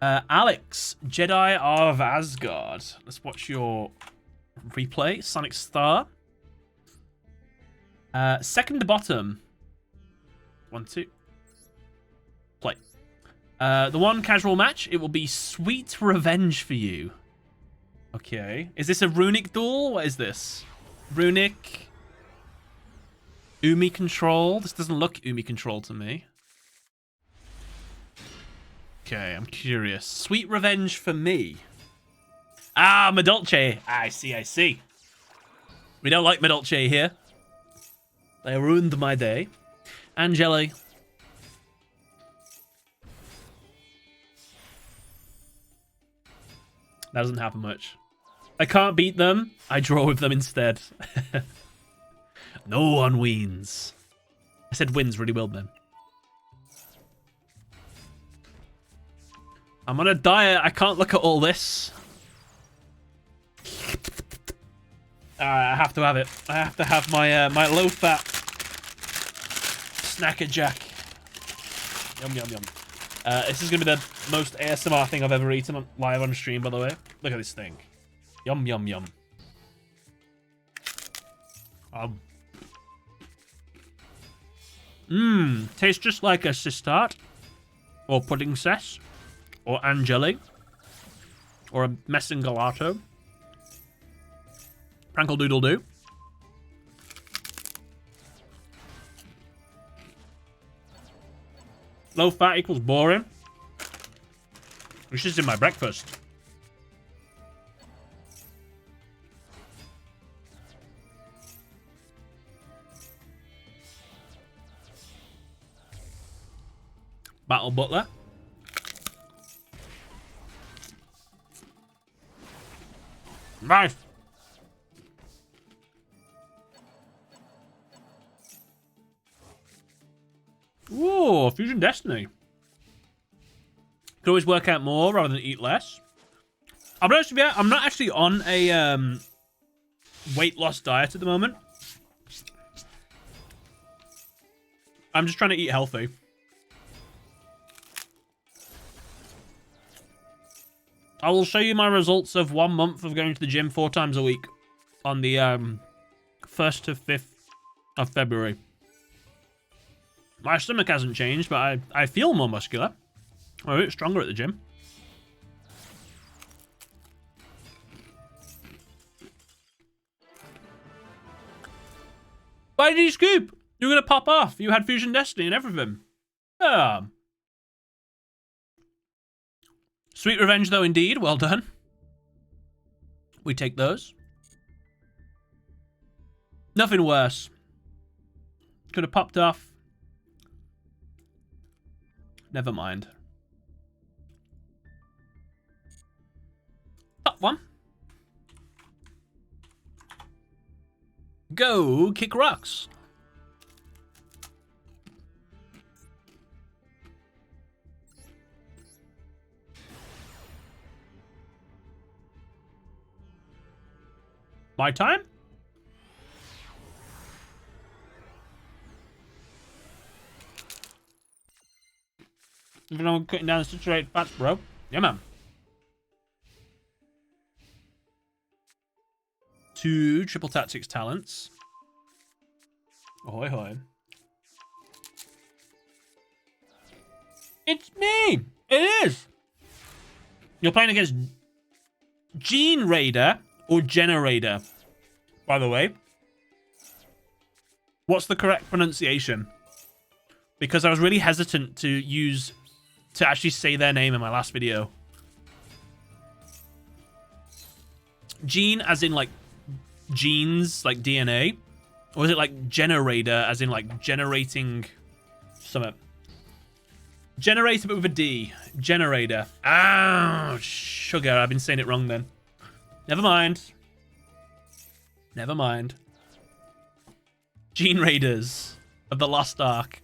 Alex, Jedi of Asgard. Let's watch your replay. Sonic Star. Second to bottom. 1, 2. Play. The one casual match, it will be Sweet Revenge for you. Okay. Is this a Runic duel? What is this? Runic. Umi control. This doesn't look Umi control to me. Okay, I'm curious. Sweet Revenge for me. Ah, Madolche. I see, I see. We don't like Madolche here. They ruined my day. Angeli. That doesn't happen much. I can't beat them. I draw with them instead. No one wins. I said wins really well then. I'm on a diet. I can't look at all this. I have to have it. I have to have my my low-fat Snacker Jack. Yum, yum, yum. This is going to be the most ASMR thing I've ever eaten live on stream, by the way. Look at this thing. Yum, yum, yum. Tastes just like a Sistart, or Pudding Cess, or Angeli, or a Messingalato. Prankle Doodle Doo. Low fat equals boring. This is in my breakfast. Battle Butler. Nice. Ooh, Fusion Destiny. Could always work out more rather than eat less. I'll be honest with you, I'm not actually on a weight loss diet at the moment. I'm just trying to eat healthy. I will show you my results of 1 month of going to the gym 4 times a week on the 1st to 5th of February. My stomach hasn't changed, but I feel more muscular. I'm a bit stronger at the gym. Why did you scoop? You were going to pop off. You had Fusion Destiny and everything. Ah. Sweet revenge, though, indeed. Well done. We take those. Nothing worse. Could have popped off. Never mind. Top one. Go kick rocks. My time? Even though I'm cutting down saturated fats, bro. Yeah, man. 2 triple tactics talents. Ahoy, hoy. It's me! It is! You're playing against Gene Raider or Generator, by the way. What's the correct pronunciation? Because I was really hesitant to actually say their name in my last video. Gene as in like genes, like DNA? Or is it like generator as in like generating something? Generator but with a D. Generator. Ah, sugar. I've been saying it wrong then. Never mind. Never mind. Gene Raiders of the Lost Ark.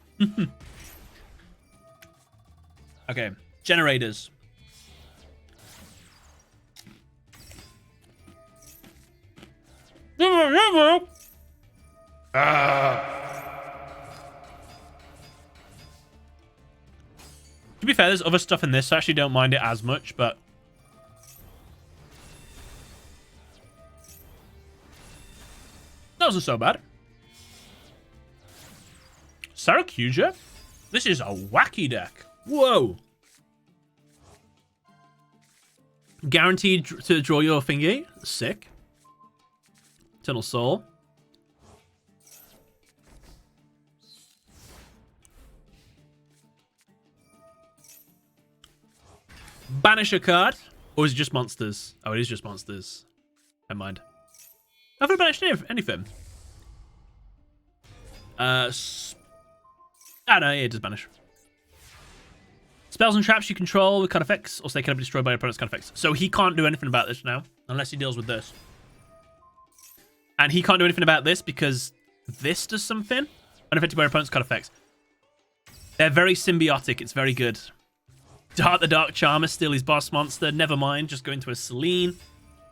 Okay, generators. To be fair, there's other stuff in this, so I actually don't mind it as much, but that wasn't so bad. Saracuja? This is a wacky deck. Whoa. Guaranteed to draw your thingy. Sick. Eternal Soul. Banish a card. Or is it just monsters? Oh, it is just monsters. Never mind. Have I banished anything? No, yeah, it does banish. Spells and traps you control with card effects, or they cannot be destroyed by your opponent's card effects. So he can't do anything about this now, unless he deals with this. And he can't do anything about this because this does something. Unaffected by your opponent's card effects. They're very symbiotic. It's very good. Dart the Dark Charmer, steal his boss monster. Never mind, just go into a Selene.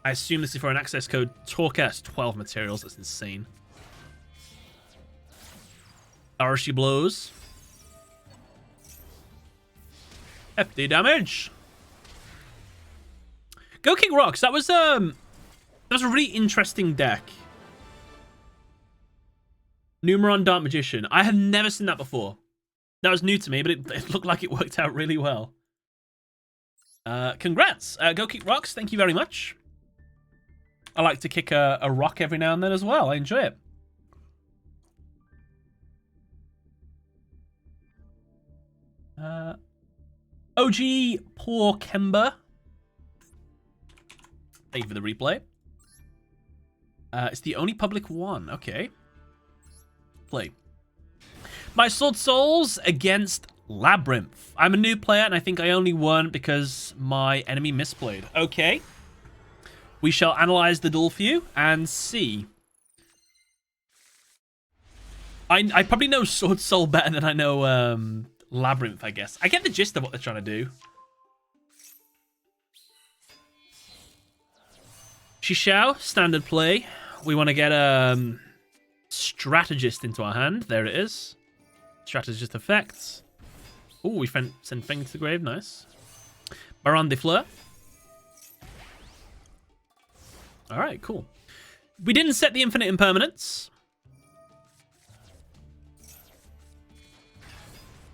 I assume this is for an access code. Torque has 12 materials. That's insane. Arashi blows. Hefty damage. Go Kick Rocks. That was a really interesting deck. Numeron Dark Magician. I have never seen that before. That was new to me, but it looked like it worked out really well. Congrats. Go Kick Rocks. Thank you very much. I like to kick a rock every now and then as well. I enjoy it. OG Poor Kemba. Thank you for the replay. It's the only public one. Okay. Play. My Swordsoul's against Labyrinth. I'm a new player, and I think I only won because my enemy misplayed. Okay. We shall analyze the duel for you and see. I probably know Swordsoul better than I know Labyrinth, I guess. I get the gist of what they're trying to do. Shishao, standard play. We want to get Strategist into our hand. There it is. Strategist effects. Oh, we send Feng to the grave. Nice. Baron de Fleur. Alright, cool. We didn't set the infinite impermanence.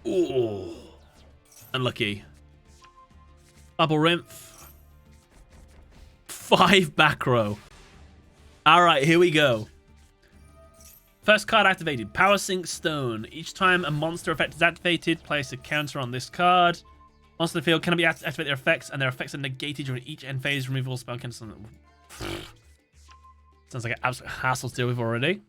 Ooh. Unlucky. Labyrinth. 5 back row. Alright, here we go. First card activated. Power Sink Stone. Each time a monster effect is activated, place a counter on this card. Monster in the field cannot be activate their effects, and their effects are negated during each end phase. Remove all spell counters. Sounds like an absolute hassle to deal with already.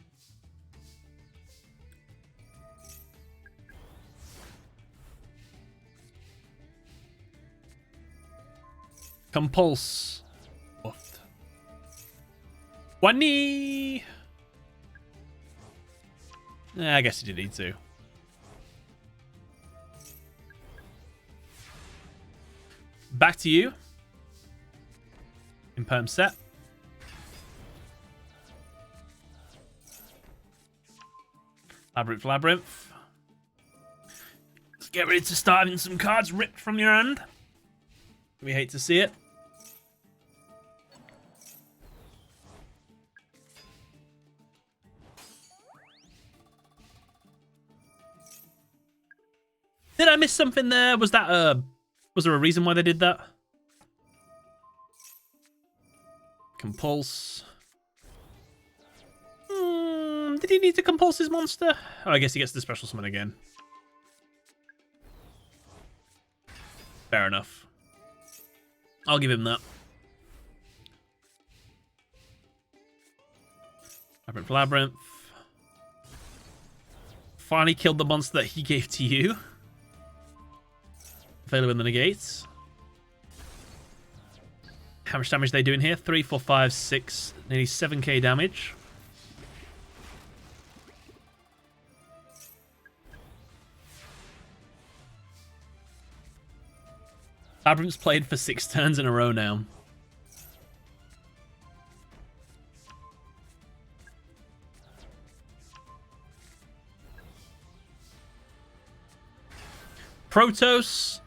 Compulse. Oofed. One knee. I guess you did need to. Back to you. Imperm set. Labyrinth. Let's get ready to start having some cards ripped from your hand. We hate to see it. Did I miss something there? Was that was there a reason why they did that? Compulse. Did he need to compulse his monster? Oh, I guess he gets the special summon again. Fair enough. I'll give him that. Labyrinth. Finally killed the monster that he gave to you. Available in the negates. How much damage are they doing here? 3, 4, 5, 6. Nearly 7k damage. Labyrinth's played for 6 turns in a row now. Protoss.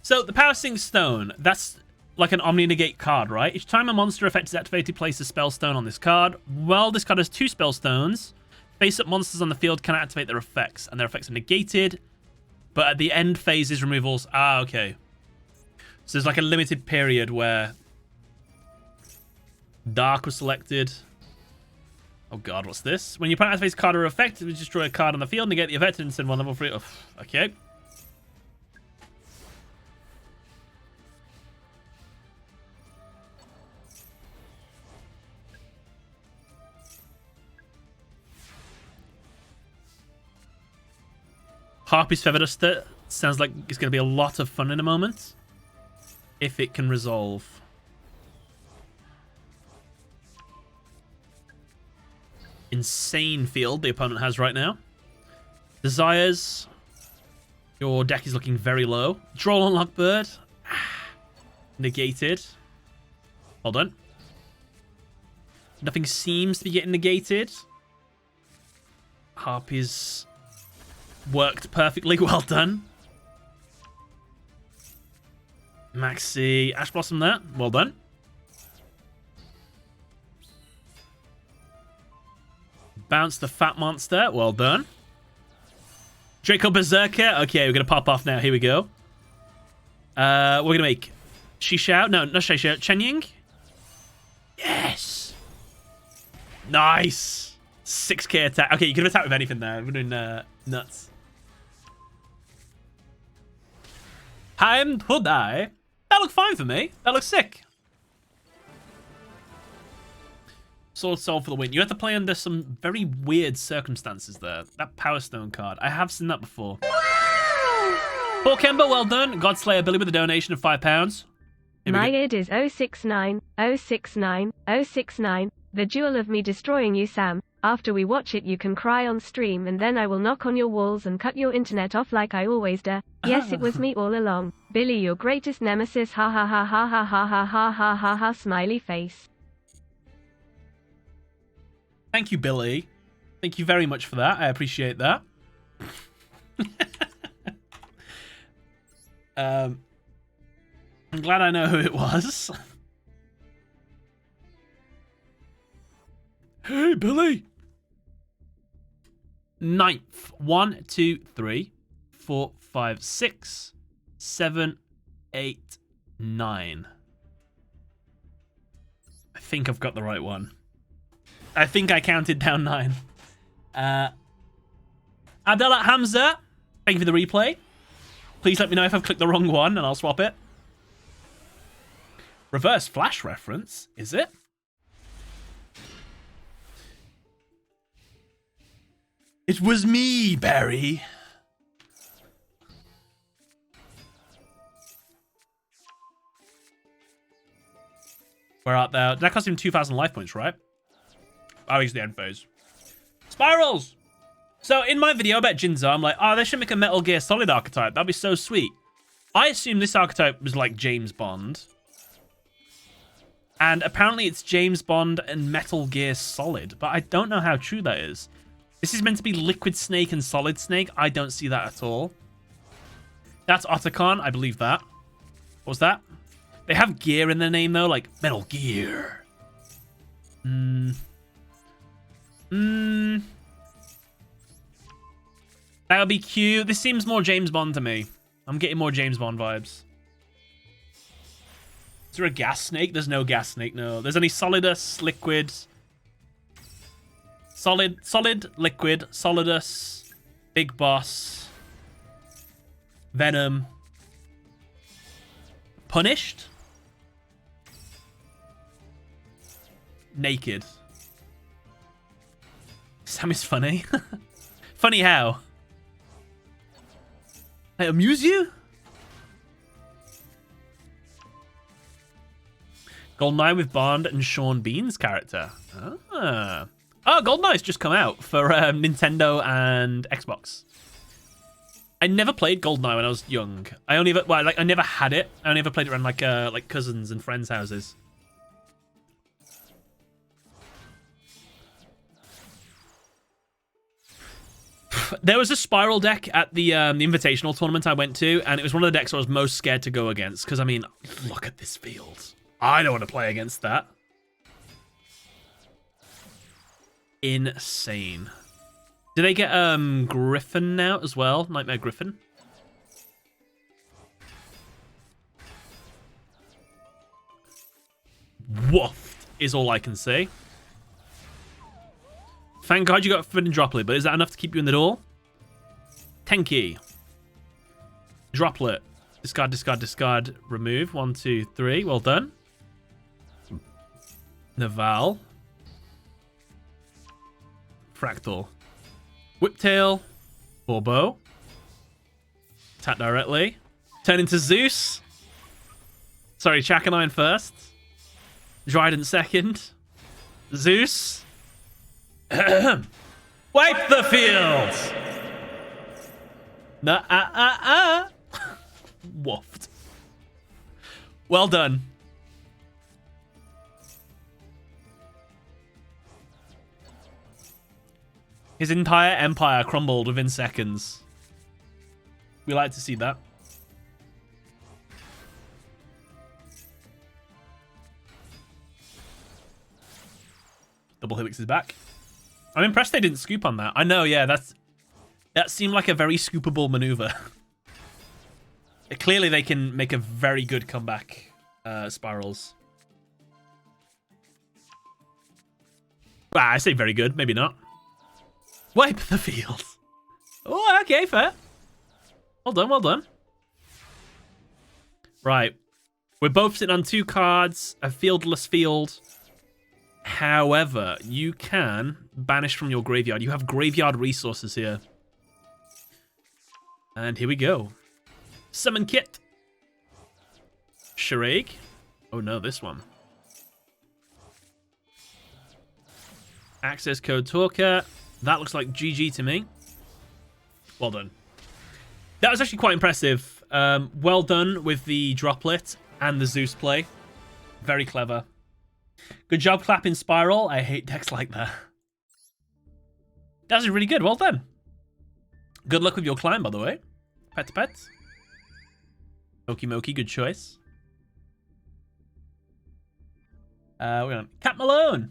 So, the Power Sink Stone, that's like an Omni-Negate card, right? Each time a monster effect is activated, place a spell stone on this card. Well, this card has 2 spell stones. Face-up monsters on the field can activate their effects, and their effects are negated. But at the end phases, removals... Ah, okay. So there's like a limited period where Dark was selected. Oh god, what's this? When your opponent activates a card or effect, it will destroy a card on the field, negate the effect, and send one level 3. Oh, okay. Harpy's Feather Duster sounds like it's going to be a lot of fun in a moment. If it can resolve. Insane field the opponent has right now. Desires. Your deck is looking very low. Droll on Lockbird. Negated. Hold on. Nothing seems to be getting negated. Harpy's worked perfectly. Well done. Maxi Ash Blossom there. Well done. Bounce the Fat Monster. Well done. Draco Berserker. Okay, we're going to pop off now. Here we go. We're going to make Shishao. No, not Shishao. Chenying. Yes. Nice. 6k attack. Okay, you can attack with anything there. We're doing nuts. Time to die. That looked fine for me. That looks sick. Swordsoul for the win. You have to play under some very weird circumstances there. That Power Stone card. I have seen that before. Paul Kemba, well done. Godslayer Billy with a donation of £5. My id is 069, 069, 069. The duel of me destroying you, Sam. After we watch it, you can cry on stream, and then I will knock on your walls and cut your internet off like I always do. Yes, it was me all along. Billy, your greatest nemesis. Ha ha ha ha ha ha ha ha ha ha ha. Smiley face. Thank you, Billy. Thank you very much for that. I appreciate that. I'm glad I know who it was. Hey, Billy. 9th. 1, 2, 3, 4, 5, 6, 7, 8, 9. I think I've got the right one. I think I counted down 9. Abdallah Hamza, thank you for the replay. Please let me know if I've clicked the wrong one and I'll swap it. Reverse Flash reference, is it? It was me, Barry. Where art thou? That cost him 2,000 life points, right? Oh, he's the end phase. Spyrals! So, in my video about Jinzo, I'm like, oh, they should make a Metal Gear Solid archetype. That'd be so sweet. I assume this archetype was like James Bond. And apparently it's James Bond and Metal Gear Solid. But I don't know how true that is. This is meant to be Liquid Snake and Solid Snake. I don't see that at all. That's Otacon. I believe that. What was that? They have gear in their name, though. Like, Metal Gear. That would be cute. This seems more James Bond to me. I'm getting more James Bond vibes. Is there a gas snake? There's no gas snake, no. There's only Solidus, Liquid... Solid, Liquid, Solidus, Big Boss, Venom, Punished, Naked. Sam is funny. Funny how? I amuse you? GoldenEye with Bond and Sean Bean's character. Ah. Oh, GoldenEye's just come out for Nintendo and Xbox. I never played GoldenEye when I was young. I never had it. I only ever played it around like cousins and friends' houses. There was a Spiral deck at the Invitational tournament I went to, and it was one of the decks I was most scared to go against. Because, I mean, look at this field. I don't want to play against that. Insane. Do they get Griffin now as well? Nightmare Griffin? Woofed is all I can say. Thank God you got Forbidden Droplet, but is that enough to keep you in the door? Tenki. Droplet. Discard, discard, discard, remove. 1, 2, 3. Well done. Naval. Fractal. Whiptail. Bobo. Attack directly. Turn into Zeus. Sorry, Chakanine first. Dryden second. Zeus. Wipe the field! Waft. Well done. His entire empire crumbled within seconds. We like to see that. Double Helix is back. I'm impressed they didn't scoop on that. I know, yeah, that seemed like a very scoopable maneuver. Clearly they can make a very good comeback, Spyrals. I say very good, maybe not. Wipe the field. Oh, okay, fair. Well done, well done. Right. We're both sitting on 2 cards, a fieldless field. However, you can banish from your graveyard. You have graveyard resources here. And here we go. Summon Kit. Charade. Oh no, this one. Access code Talker. That looks like GG to me. Well done. That was actually quite impressive. Well done with the droplet and the Zeus play. Very clever. Good job clapping Spiral. I hate decks like that. That was really good. Well done. Good luck with your climb, by the way. Pet to pet. Okie Moki, good choice. We're on Cat Malone.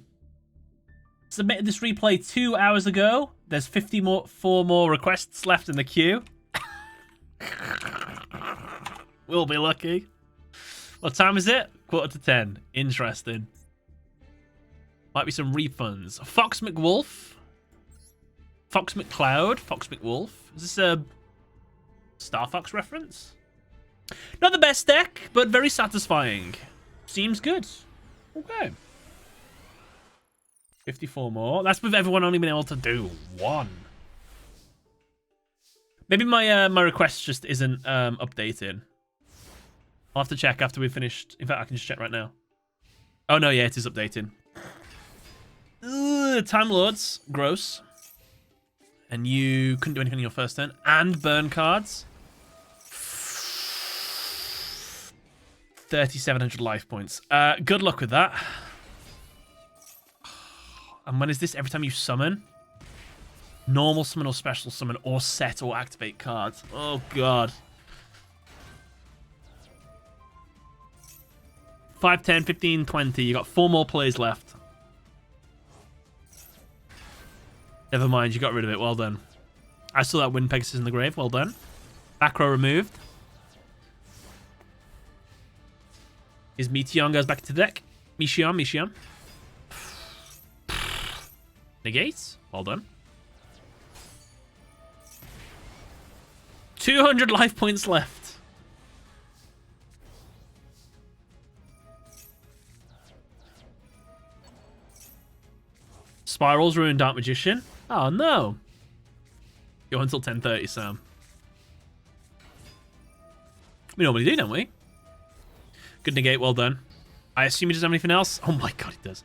Submitted this replay 2 hours ago. There's 4 more requests left in the queue. We'll be lucky. What time is it? 9:45. Interesting. Might be some refunds. Fox McWolf. Fox McCloud. Fox McWolf. Is this a Star Fox reference? Not the best deck, but very satisfying. Seems good. Okay. 54 more. That's with everyone only being able to do 1. Maybe my my request just isn't updated. I'll have to check after we've finished. In fact, I can just check right now. Oh no, yeah, it is updated. Time Lords, gross. And you couldn't do anything on your first turn. And burn cards. 3,700 life points. Good luck with that. And when is this? Every time you summon? Normal summon or special summon or set or activate cards. Oh, God. 5, 10, 15, 20. You got 4 more plays left. Never mind, you got rid of it. Well done. I saw that Wind Pegasus in the grave. Well done. Back row removed. His Meteon goes back to the deck. Meteon. Negates. Well done. 200 life points left. Spyrals ruined Dark Magician. Oh no. Go until 10:30, Sam. We normally do, don't we? Good negate, well done. I assume he doesn't have anything else. Oh my god, he does.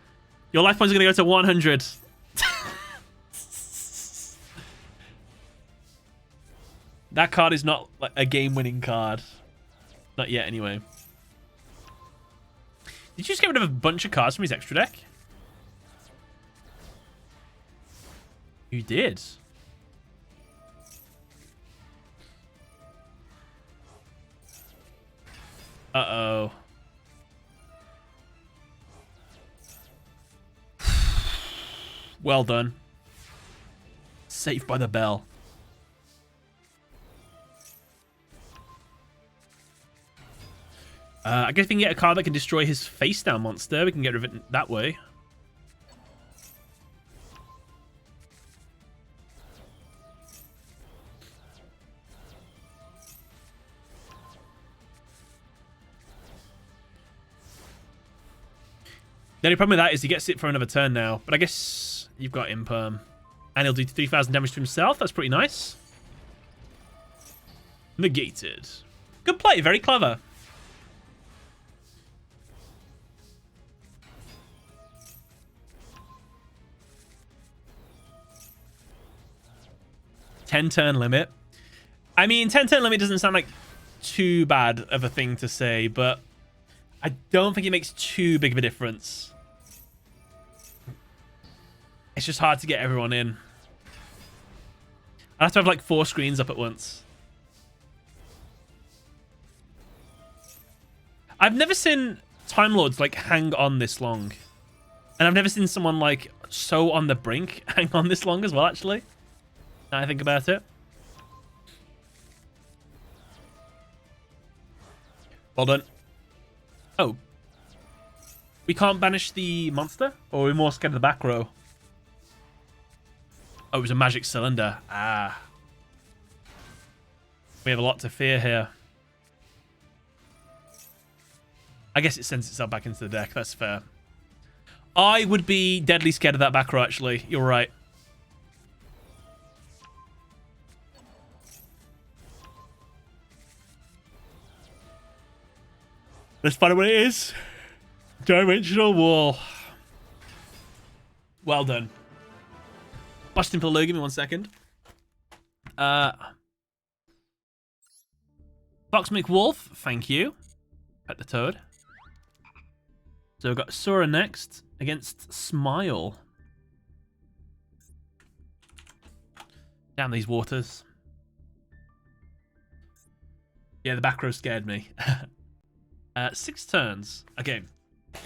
Your life points are going to go to 100. That card is not like a game-winning card. Not yet, anyway. Did you just get rid of a bunch of cards from his extra deck? You did. Uh-oh. Well done. Saved by the bell. I guess if we can get a card that can destroy his face-down monster, we can get rid of it that way. The only problem with that is he gets it for another turn now. But I guess you've got Imperm. And he'll do 3,000 damage to himself. That's pretty nice. Negated. Good play. Very clever. Ten-turn limit. I mean, 10-turn limit doesn't sound like too bad of a thing to say, but I don't think it makes too big of a difference. It's just hard to get everyone in. I have to have like 4 screens up at once. I've never seen Time Lords like hang on this long. And I've never seen someone like so on the brink hang on this long as well, actually. Now I think about it. Well done. Oh. We can't banish the monster? Or are we more scared of the back row? Oh, it was a magic cylinder. Ah. We have a lot to fear here. I guess it sends itself back into the deck. That's fair. I would be deadly scared of that back row, actually. You're right. Let's find out what it is. Dimensional wall. Well done. Busting for the low. Give me 1 second. Fox McWolf, thank you. Pet the toad. So we've got Sora next against Smile. Down these waters. Yeah, the back row scared me. 6 turns. Okay. I'm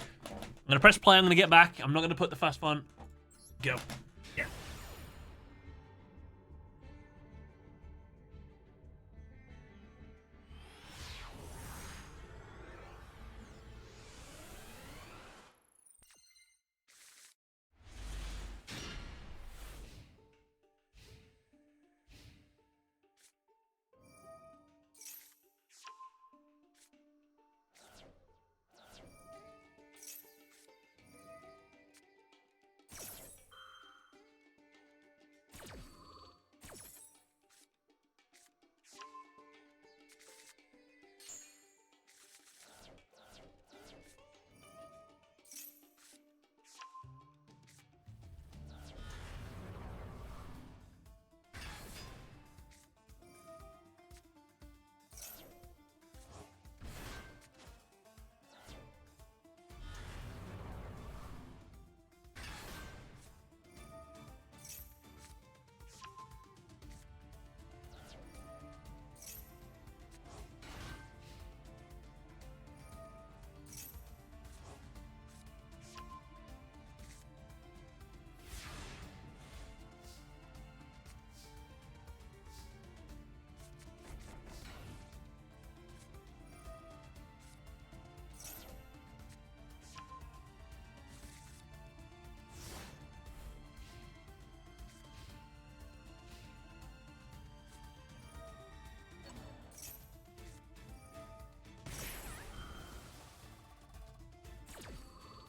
going to press play. I'm going to get back. I'm not going to put the fast one. Go. Yeah.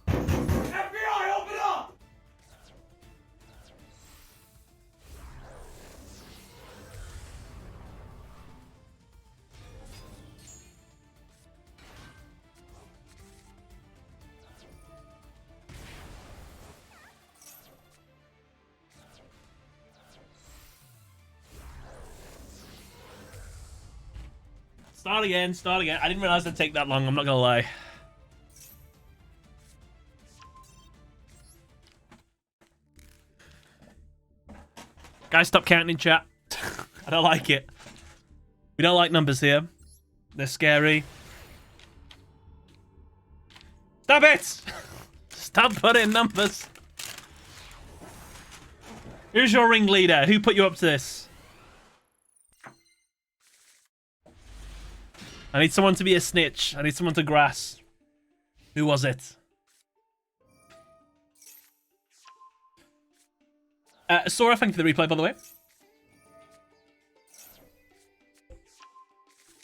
FBI, open up! Start again, start again. I didn't realize it'd take that long, I'm not gonna lie. Guys, stop counting in chat. I don't like it. We don't like numbers here. They're scary. Stop it! Stop putting numbers. Who's your ringleader? Who put you up to this? I need someone to be a snitch. I need someone to grass. Who was it? Sora, thank you for the replay, by the way.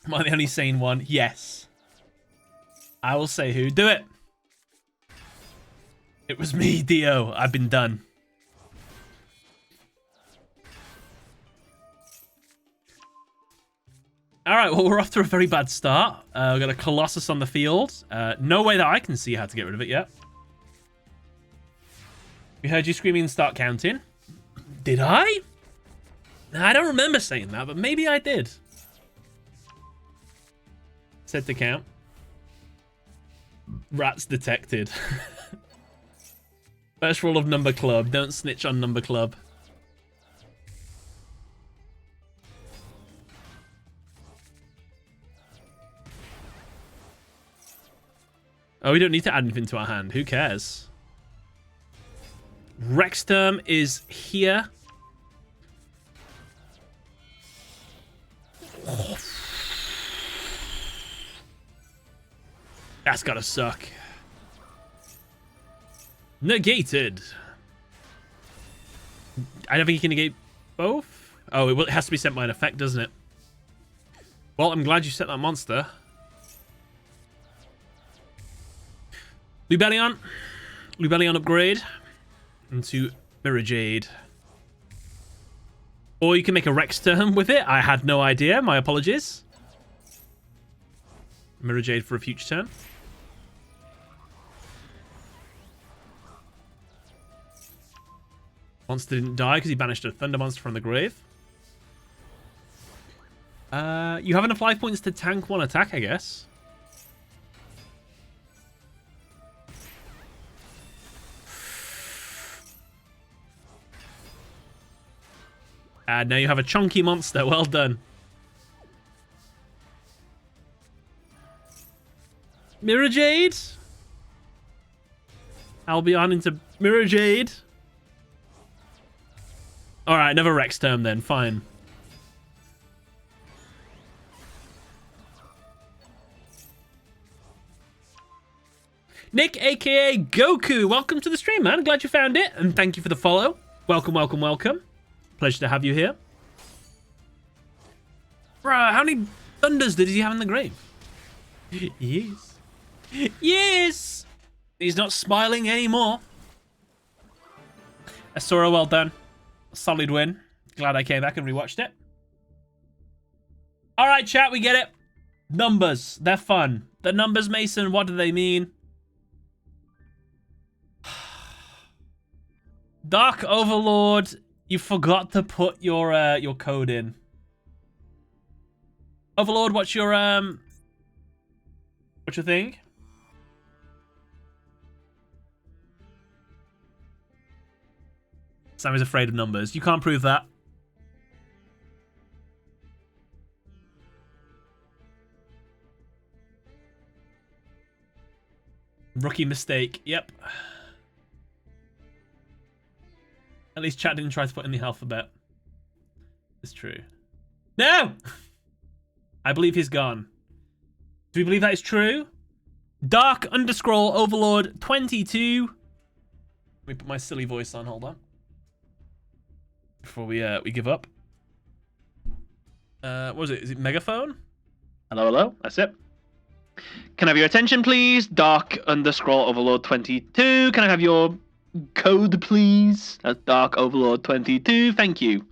Am I the only sane one? Yes. I will say who. Do it. It was me, Dio. I've been done. All right, well, we're off to a very bad start. We've got a Colossus on the field. No way that I can see how to get rid of it yet. We heard you screaming and start counting. Did I? I don't remember saying that, but maybe I did. Set to count. Rats detected. First rule of Number Club. Don't snitch on Number Club. Oh, we don't need to add anything to our hand. Who cares? Rexterm is here. Oh. That's gotta suck. Negated. I don't think you can negate both. Oh, it has to be sent by an effect, doesn't it? Well, I'm glad you set that monster. Lubellion. Lubellion upgrade into Mirror Jade. Or you can make a Rexterm with it. I had no idea. My apologies. Mirror Jade for a future turn. Monster didn't die because he banished a Thunder Monster from the grave. You have enough life points to tank one attack, I guess. And now you have a chunky monster. Well done. Mirror Jade. Albion into Mirror Jade. Alright, another Rexterm then. Fine. Nick, aka Goku. Welcome to the stream, man. Glad you found it. And thank you for the follow. Welcome, welcome, welcome. Pleasure to have you here. Bruh, how many thunders did he have in the grave? Yes. Yes! He's not smiling anymore. Asura, well done. Solid win. Glad I came back and rewatched it. Alright, chat, we get it. Numbers. They're fun. The numbers, Mason, what do they mean? Dark Overlord, you forgot to put your code in. Overlord, what's your thing? Sam is afraid of numbers. You can't prove that. Rookie mistake. Yep. At least chat didn't try to put in the alphabet. It's true. No! I believe he's gone. Do we believe that is true? Dark underscroll Overlord 22. Let me put my silly voice on. Hold on. Before we give up. What was it? Is it megaphone? Hello, hello. That's it. Can I have your attention, please? Dark underscroll Overlord 22. Can I have your code, please? That's Dark Overlord 22. Thank you.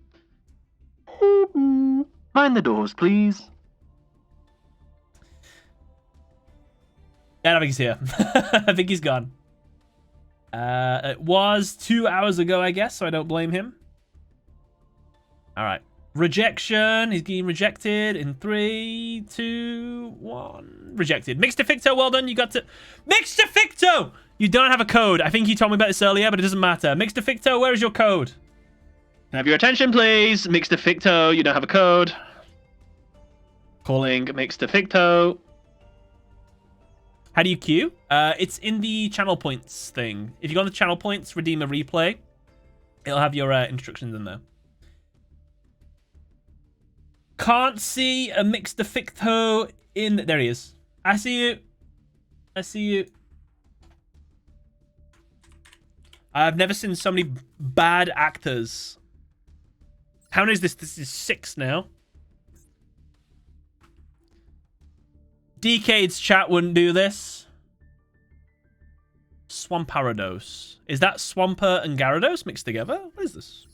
Mind the doors, please. Yeah, I don't think he's here. I think he's gone. It was 2 hours ago, I guess, so I don't blame him. All right. Rejection. He's getting rejected in 3, 2, 1. Rejected. Mixed-Ficto, well done. You got to... Mixed-Ficto! You don't have a code. I think you told me about this earlier, but it doesn't matter. Mixed-Ficto, where is your code? Can I have your attention, please? Mixed-Ficto, you don't have a code. Calling Mixed-Ficto. How do you queue? It's in the channel points thing. If you go on the channel points, redeem a replay, it'll have your instructions in there. Can't see a Mixed-Ficto in... There he is. I see you. I see you. I've never seen so many bad actors. How many is this? This is 6 now. Decade's chat wouldn't do this. Swamparados. Is that Swampert and Gyarados mixed together? What is this?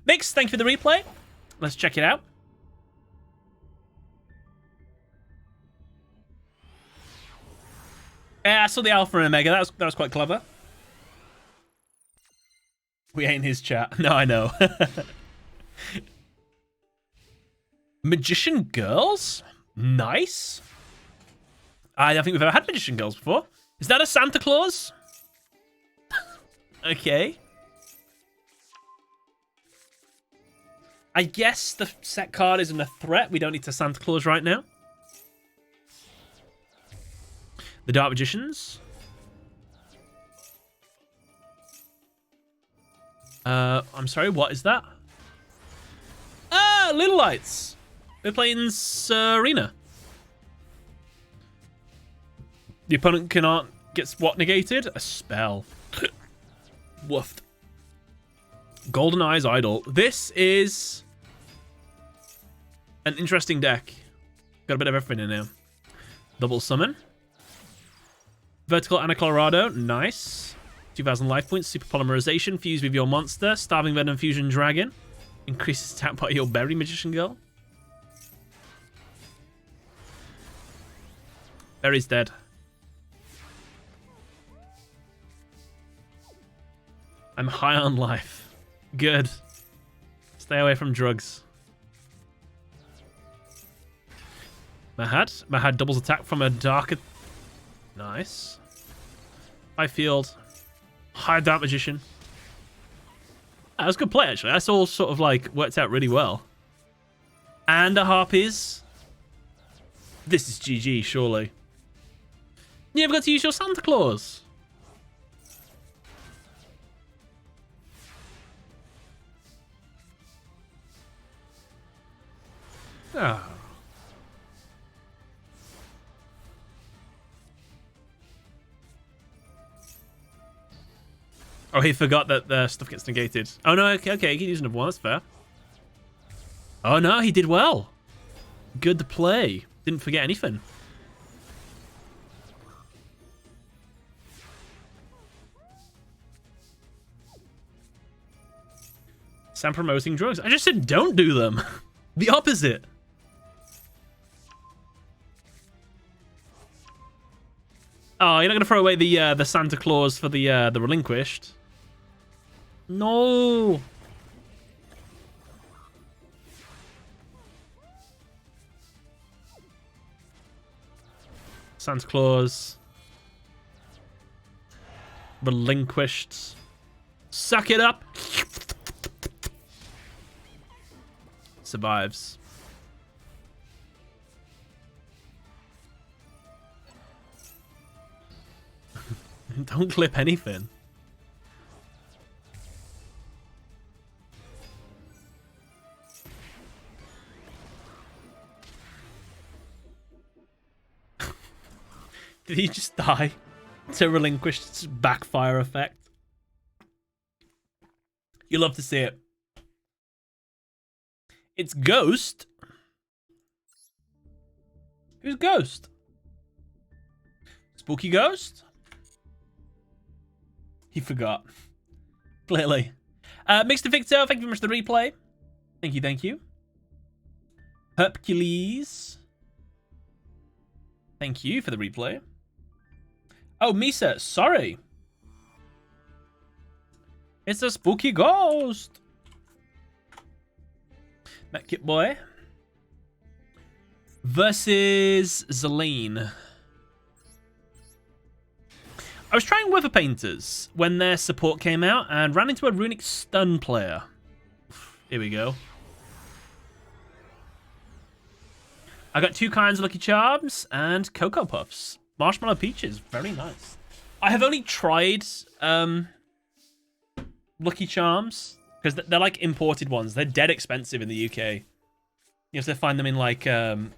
Mix, thank you for the replay. Let's check it out. Yeah, I saw the Alpha and Omega. That was quite clever. We ain't his chat. No, I know. Magician Girls? Nice. I don't think we've ever had Magician Girls before. Is that a Santa Claus? Okay. I guess the set card isn't a threat. We don't need to Santa Claus right now. The Dark Magicians. I'm sorry, what is that? Ah, Little Lights. We're playing Serena. The opponent cannot get what negated? A spell. Woofed. Golden Eyes Idol. This is an interesting deck. Got a bit of everything in here. Double Summon. Vertical Anna Colorado. Nice. 2,000 life points. Super Polymerization. Fuse with your monster. Starving Venom Fusion Dragon. Increases attack by your Berry Magician Girl. Berry's dead. I'm high on life. Good. Stay away from drugs. Mahad. Mahad doubles attack from a darker... Nice. High field. High Dark Magician. That was a good play, actually. That's all sort of, like, worked out really well. And a Harpies. This is GG, surely. You've got to use your Santa Claus. Oh. Oh, he forgot that the stuff gets negated. Oh, no, okay, he can use another one. That's fair. Oh, no, he did well. Good to play. Didn't forget anything. Sam promoting drugs. I just said don't do them. The opposite. Oh, you're not gonna throw away the Santa Claus for the Relinquished? No. Santa Claus. Relinquished. Suck it up. Survives. Don't clip anything. Did he just die to Relinquished's backfire effect? You love to see it. It's Ghost. Who's Ghost? Spooky Ghost? He forgot. Clearly. Mixed Victor, thank you very much for the replay. Thank you, thank you. Hercules. Thank you for the replay. Oh, Misa, sorry. It's a spooky ghost. Medkit Boy. Versus Zelene. I was trying Weather Painters when their support came out and ran into a Runic Stun player. Here we go. I got 2 kinds of Lucky Charms and Cocoa Puffs. Marshmallow Peaches, very nice. I have only tried Lucky Charms because they're like imported ones. They're dead expensive in the UK. You have to find them in like the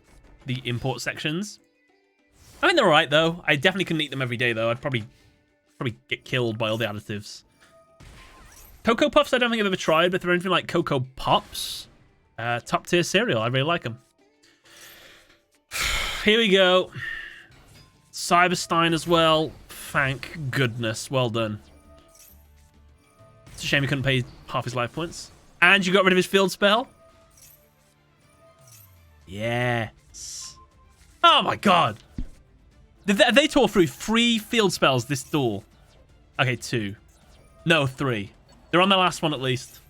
import sections. I mean, they're alright though. I definitely couldn't eat them every day though. I'd probably get killed by all the additives. Cocoa Puffs I don't think I've ever tried, but if they're anything like Cocoa Pops, top tier cereal. I really like them. Here we go. Cyberstein as well. Thank goodness. Well done. It's a shame he couldn't pay half his life points. And you got rid of his field spell? Yes. Oh my god. They tore through 3 field spells this duel. Okay, 2. No, 3. They're on their last one at least.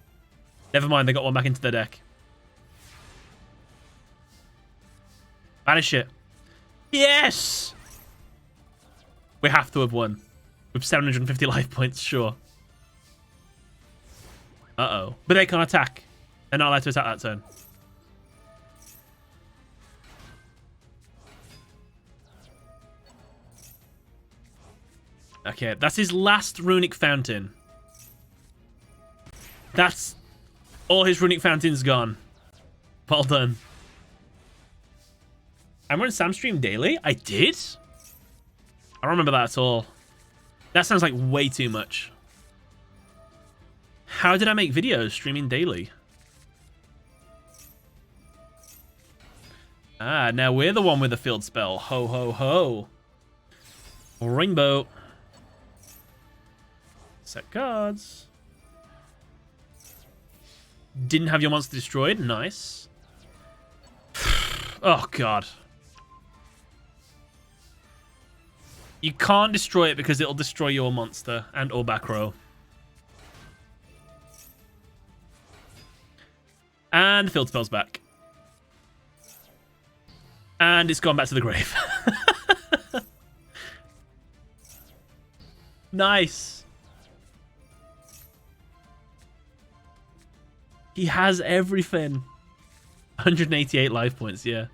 Never mind, they got one back into their deck. Banish it. Yes! We have to have won. With 750 life points, sure. Uh-oh. But they can't attack. They're not allowed to attack that turn. Okay, that's his last Runic Fountain. That's... all his Runic Fountain's gone. Well done. I'm on Sam stream daily? I did? I don't remember that at all. That sounds like way too much. How did I make videos streaming daily? Ah, now we're the one with the field spell. Ho, ho, ho. Rainbow. Set cards. Didn't have your monster destroyed. Nice. Oh, God. You can't destroy it because it'll destroy your monster and or back row. And the field spell's back. And it's gone back to the grave. Nice. He has everything. 188 life points, yeah.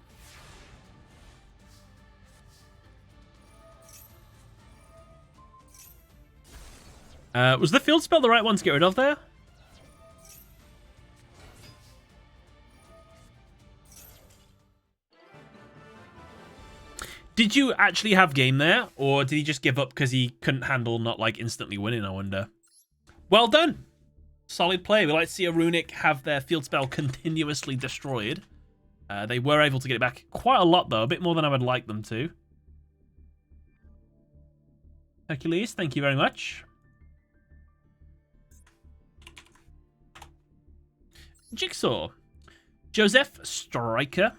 Was the field spell the right one to get rid of there? Did you actually have game there? Or did he just give up because he couldn't handle not like instantly winning, I wonder? Well done. Solid play. We like to see a Runic have their field spell continuously destroyed. They were able to get it back quite a lot though. A bit more than I would like them to. Hercules, thank you very much. Jigsaw. Joseph Striker.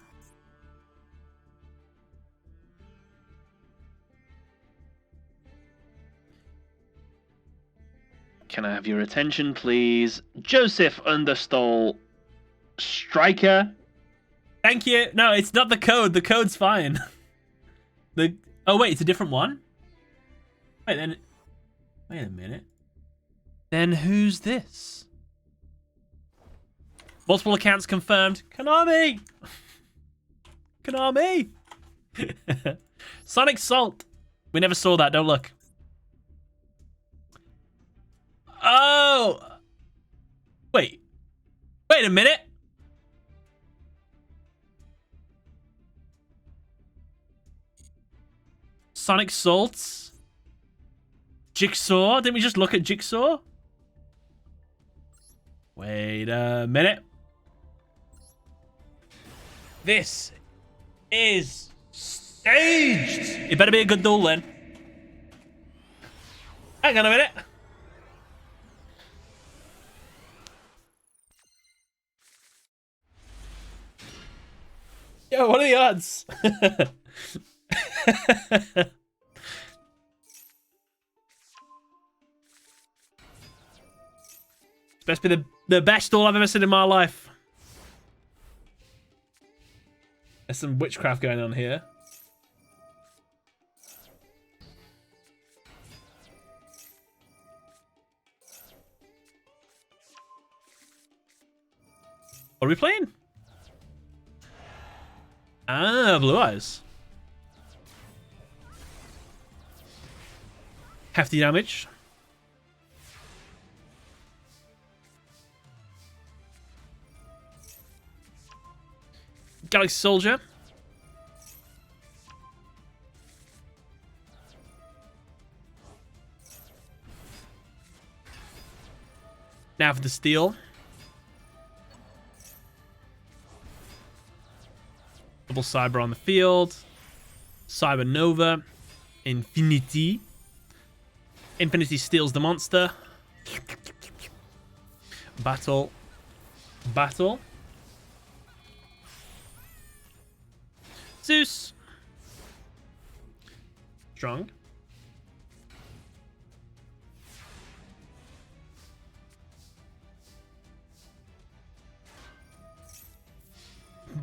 Can I have your attention, please? Joseph Understall Striker. Thank you. No, it's not the code. The code's fine. Oh, wait, it's a different one? Wait a minute. Then who's this? Multiple accounts confirmed. Konami! Konami! Sonic Salt. We never saw that. Don't look. Oh! Wait a minute. Sonic Salts? Jigsaw? Didn't we just look at Jigsaw? Wait a minute. This is staged. It better be a good duel then. Hang on a minute. Yo, what are the odds? It's best be the best duel I've ever seen in my life. There's some witchcraft going on here. What are we playing? Ah, Blue Eyes. Hefty damage. Galaxy Soldier. Now for the steel. Double Cyber on the field. Cyber Nova. Infinity. Infinity steals the monster. Battle. Battle. Zeus. Strong.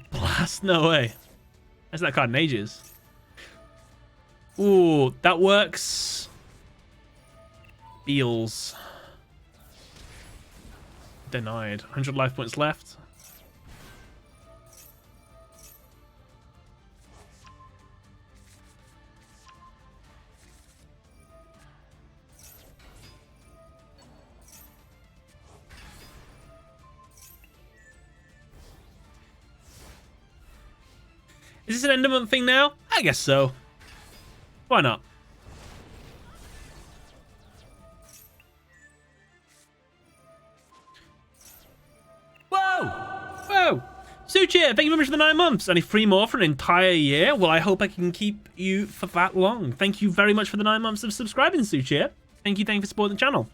Blast? No way. That's that card in ages. Ooh, that works. Eels. Denied. 100 life points left. Is this an end of month thing now? I guess so. Why not? Whoa! Whoa! Suchir, thank you very much for the 9 months. Only 3 more for an entire year. Well, I hope I can keep you for that long. Thank you very much for the 9 months of subscribing, Suchir. Thank you for supporting the channel.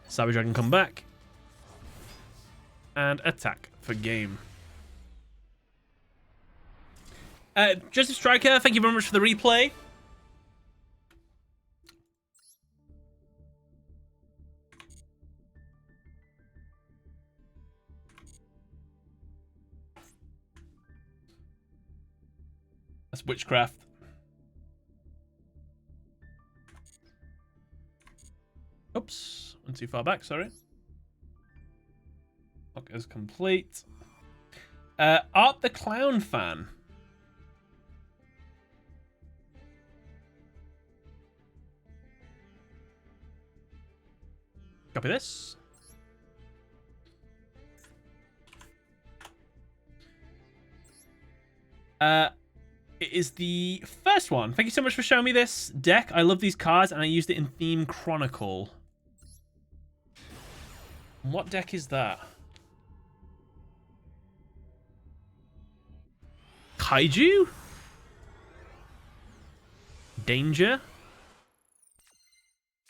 Savage Dragon come back. And attack for game. Joseph Striker, thank you very much for the replay. That's Witchcraft. Oops, went too far back, sorry. Lock is complete. Art the Clown fan. Copy this. It is the first one. Thank you so much for showing me this deck. I love these cards, and I used it in Theme Chronicle. What deck is that? Kaiju? Danger?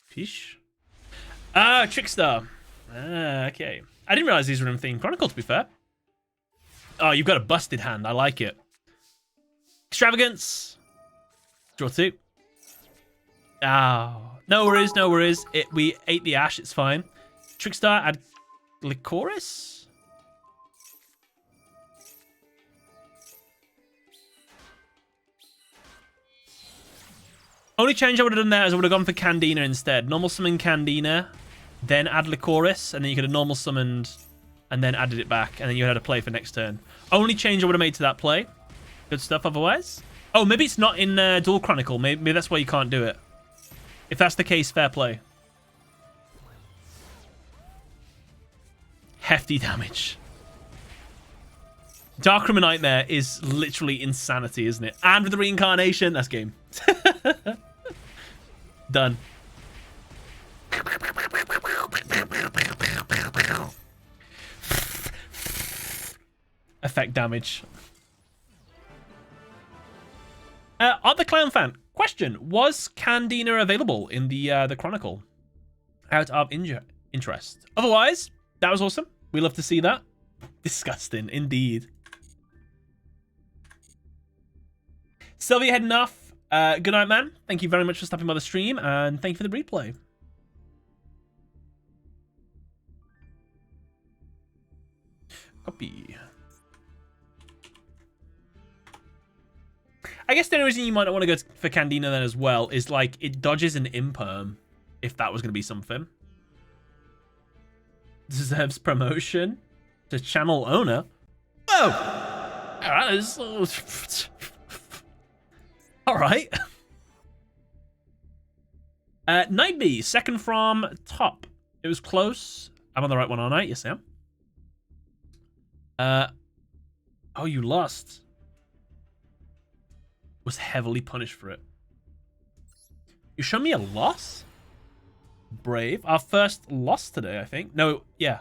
Fish? Ah, Trickstar. Ah, okay. I didn't realize these were in Theme Chronicle, to be fair. Oh, you've got a busted hand. I like it. Extravagance. Draw 2. Oh, no worries, no worries. We ate the ash. It's fine. Trickstar, add Licorice? Only change I would have done there is I would have gone for Candina instead. Normal summon Candina, then add Licorice, and then you could have normal summoned and then added it back, and then you had a play for next turn. Only change I would have made to that play. Good stuff otherwise. Oh, maybe it's not in Duel Chronicle. Maybe that's why you can't do it. If that's the case, fair play. Hefty damage. Darkroom Nightmare is literally insanity, isn't it? And with the reincarnation, that's game. Done. Effect damage. Are the Clown fan? Question: was Candina available in the Chronicle? Out of interest. Otherwise, that was awesome. We love to see that. Disgusting, indeed. Sylvia heading off. Good night, man. Thank you very much for stopping by the stream, and thank you for the replay. Copy. I guess the only reason you might not want to go for Candina then as well is like it dodges an imperm, if that was going to be something. Deserves promotion to channel owner. Oh, all right. Nightbee, second from top. It was close. I'm on the right one, aren't I? Yes, I am. Oh, you lost. Was heavily punished for it. You show me a loss? Brave. Our first loss today, I think. No, yeah.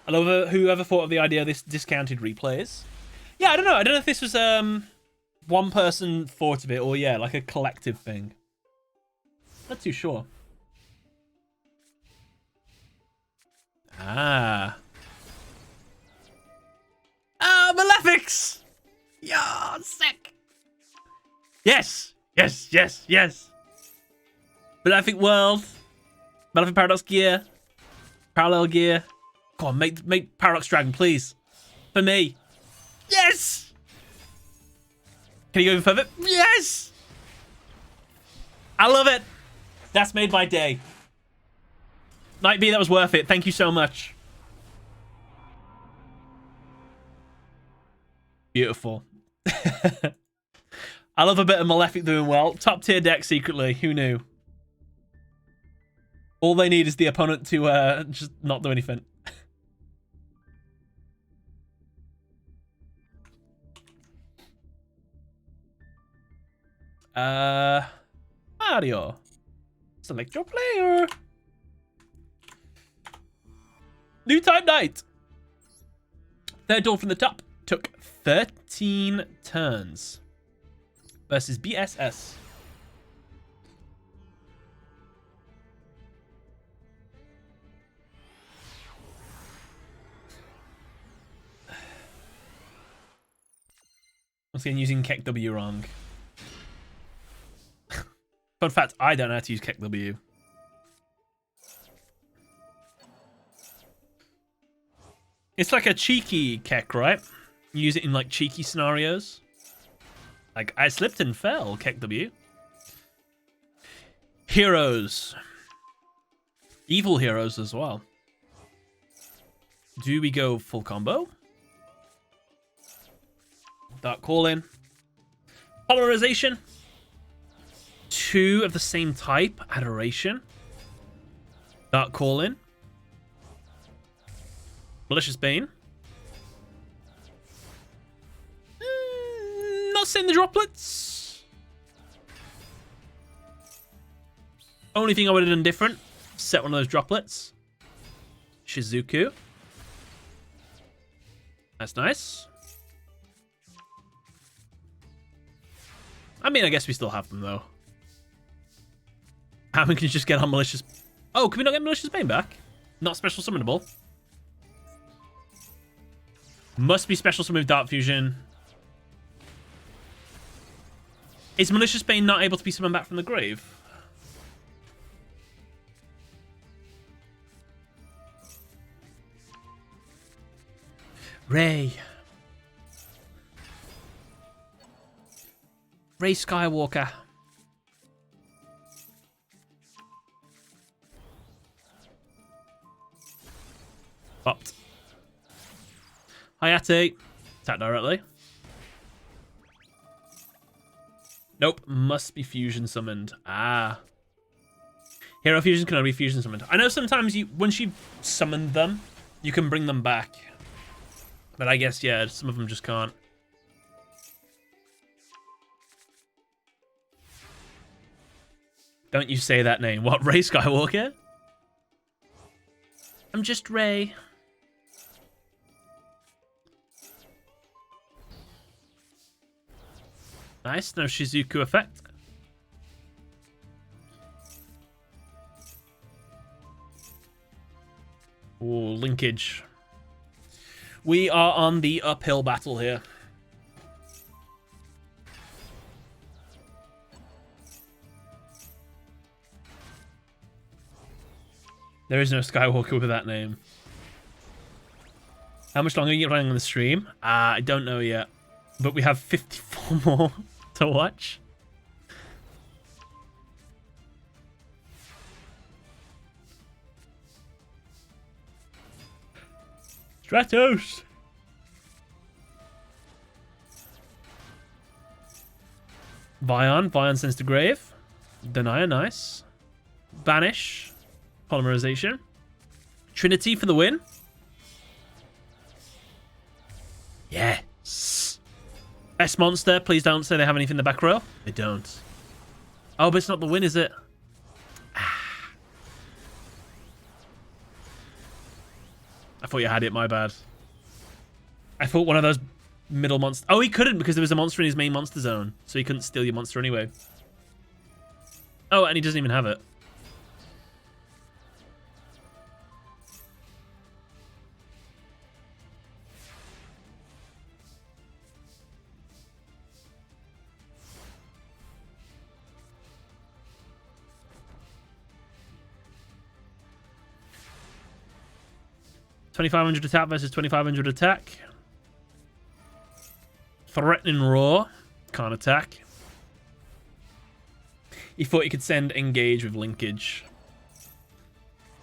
I love whoever thought of the idea of this discounted replays. Yeah, I don't know. I don't know if this was one person thought of it or, yeah, like a collective thing. Not too sure. Ah. Ah, Malefics! Yeah, sick. Yes, yes, yes, yes. Malefic World. Malefic Paradox Gear. Parallel Gear. Come on, make Paradox Dragon, please. For me. Yes! Can you go even further? Yes! I love it. That's made my day. Night B, that was worth it. Thank you so much. Beautiful. I love a bit of Malefic doing well. Top tier deck secretly. Who knew? All they need is the opponent to just not do anything. Mario. Select your player. New Time Knight. Third duel from the top. Took 13 turns. Versus BSS. Once again, using Keck W wrong. Fun fact, I don't know how to use Keck W. It's like a cheeky Keck, right? You use it in like cheeky scenarios. Like, I slipped and fell, Keck W. Heroes. Evil heroes as well. Do we go full combo? Dark Calling. Polarization. 2 of the same type. Adoration. Dark Calling. Malicious Bane. Not saying the droplets. Only thing I would have done different. Set one of those droplets. Shizuku. That's nice. I mean, I guess we still have them, though. How we can just get on Malicious... Oh, can we not get Malicious Bane back? Not special summonable. Must be special summon with Dark Fusion. Is Malicious Bane not able to be summoned back from the grave? Ray Skywalker. Popped. Hayate. Attack directly. Nope. Must be fusion summoned. Ah. Hero fusion can only be fusion summoned. I know sometimes once you summon them, you can bring them back. But I guess, yeah, some of them just can't. Don't you say that name. What, Ray Skywalker? I'm just Ray. Nice, no Shizuku effect. Ooh, linkage. We are on the uphill battle here. There is no Skywalker with that name. How much longer are you running on the stream? I don't know yet. But we have 54 more to watch. Stratos! Vion sends to grave. Denier, nice. Banish. Polymerization. Trinity for the win. Yes. Best monster. Please don't say they have anything in the back row. They don't. Oh, but it's not the win, is it? I thought you had it, my bad. I thought one of those middle monsters... Oh, he couldn't because there was a monster in his main monster zone. So he couldn't steal your monster anyway. Oh, and he doesn't even have it. 2500 attack versus 2500 attack. Threatening Roar. Can't attack. He thought he could send engage with linkage.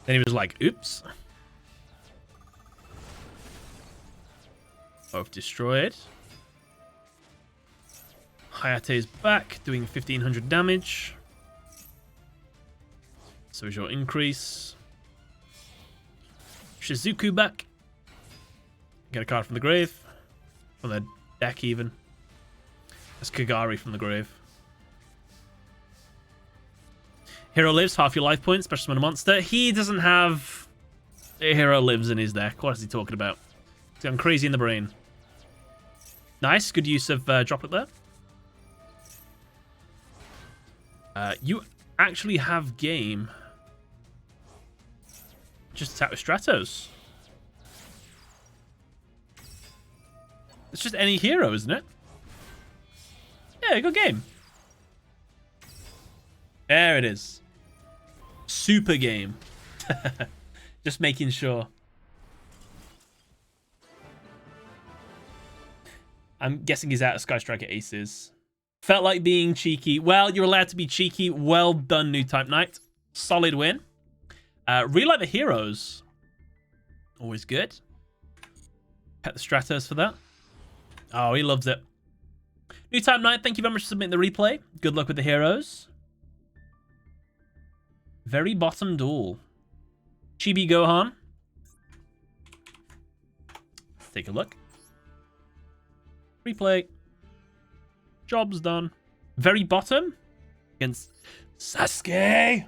Then he was like, oops. Both destroyed. Hayate is back, doing 1500 damage. So is your increase. Shizuku back. Get a card from the grave. From the deck, even. That's Kagari from the grave. Hero lives, half your life points, special summon a monster. He doesn't have a hero lives in his deck. What is he talking about? He's gone crazy in the brain. Nice, good use of droplet there. You actually have game. Just attack with Stratos. It's just any hero, isn't it? Yeah, good game. There it is. Super game. Just making sure. I'm guessing he's out of Sky Striker Aces. Felt like being cheeky. Well, you're allowed to be cheeky. Well done, New Type Knight. Solid win. Really like the heroes. Always good. Pet the Stratos for that. Oh, he loves it. New Type Knight, thank you very much for submitting the replay. Good luck with the heroes. Very bottom duel. Chibi Gohan. Let's take a look. Replay. Job's done. Very bottom against Sasuke.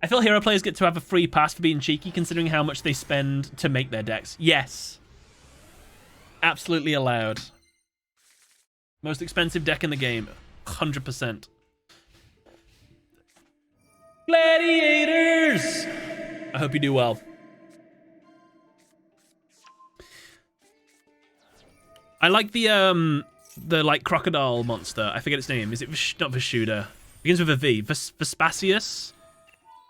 I feel hero players get to have a free pass for being cheeky considering how much they spend to make their decks. Yes. Absolutely allowed. Most expensive deck in the game. 100%. Gladiators! I hope you do well. I like the like crocodile monster. I forget its name. Is it not Vishuda? Begins with a V. Vespasius?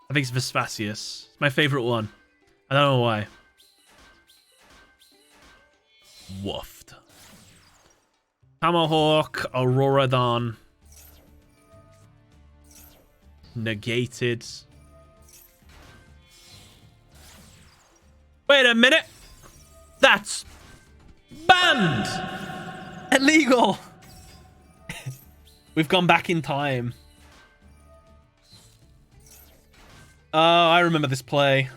I think it's Vespasius. It's my favorite one. I don't know why. Woofed. Tomahawk, Auroradon. Negated. Wait a minute. That's banned. Illegal. We've gone back in time. Oh, I remember this play.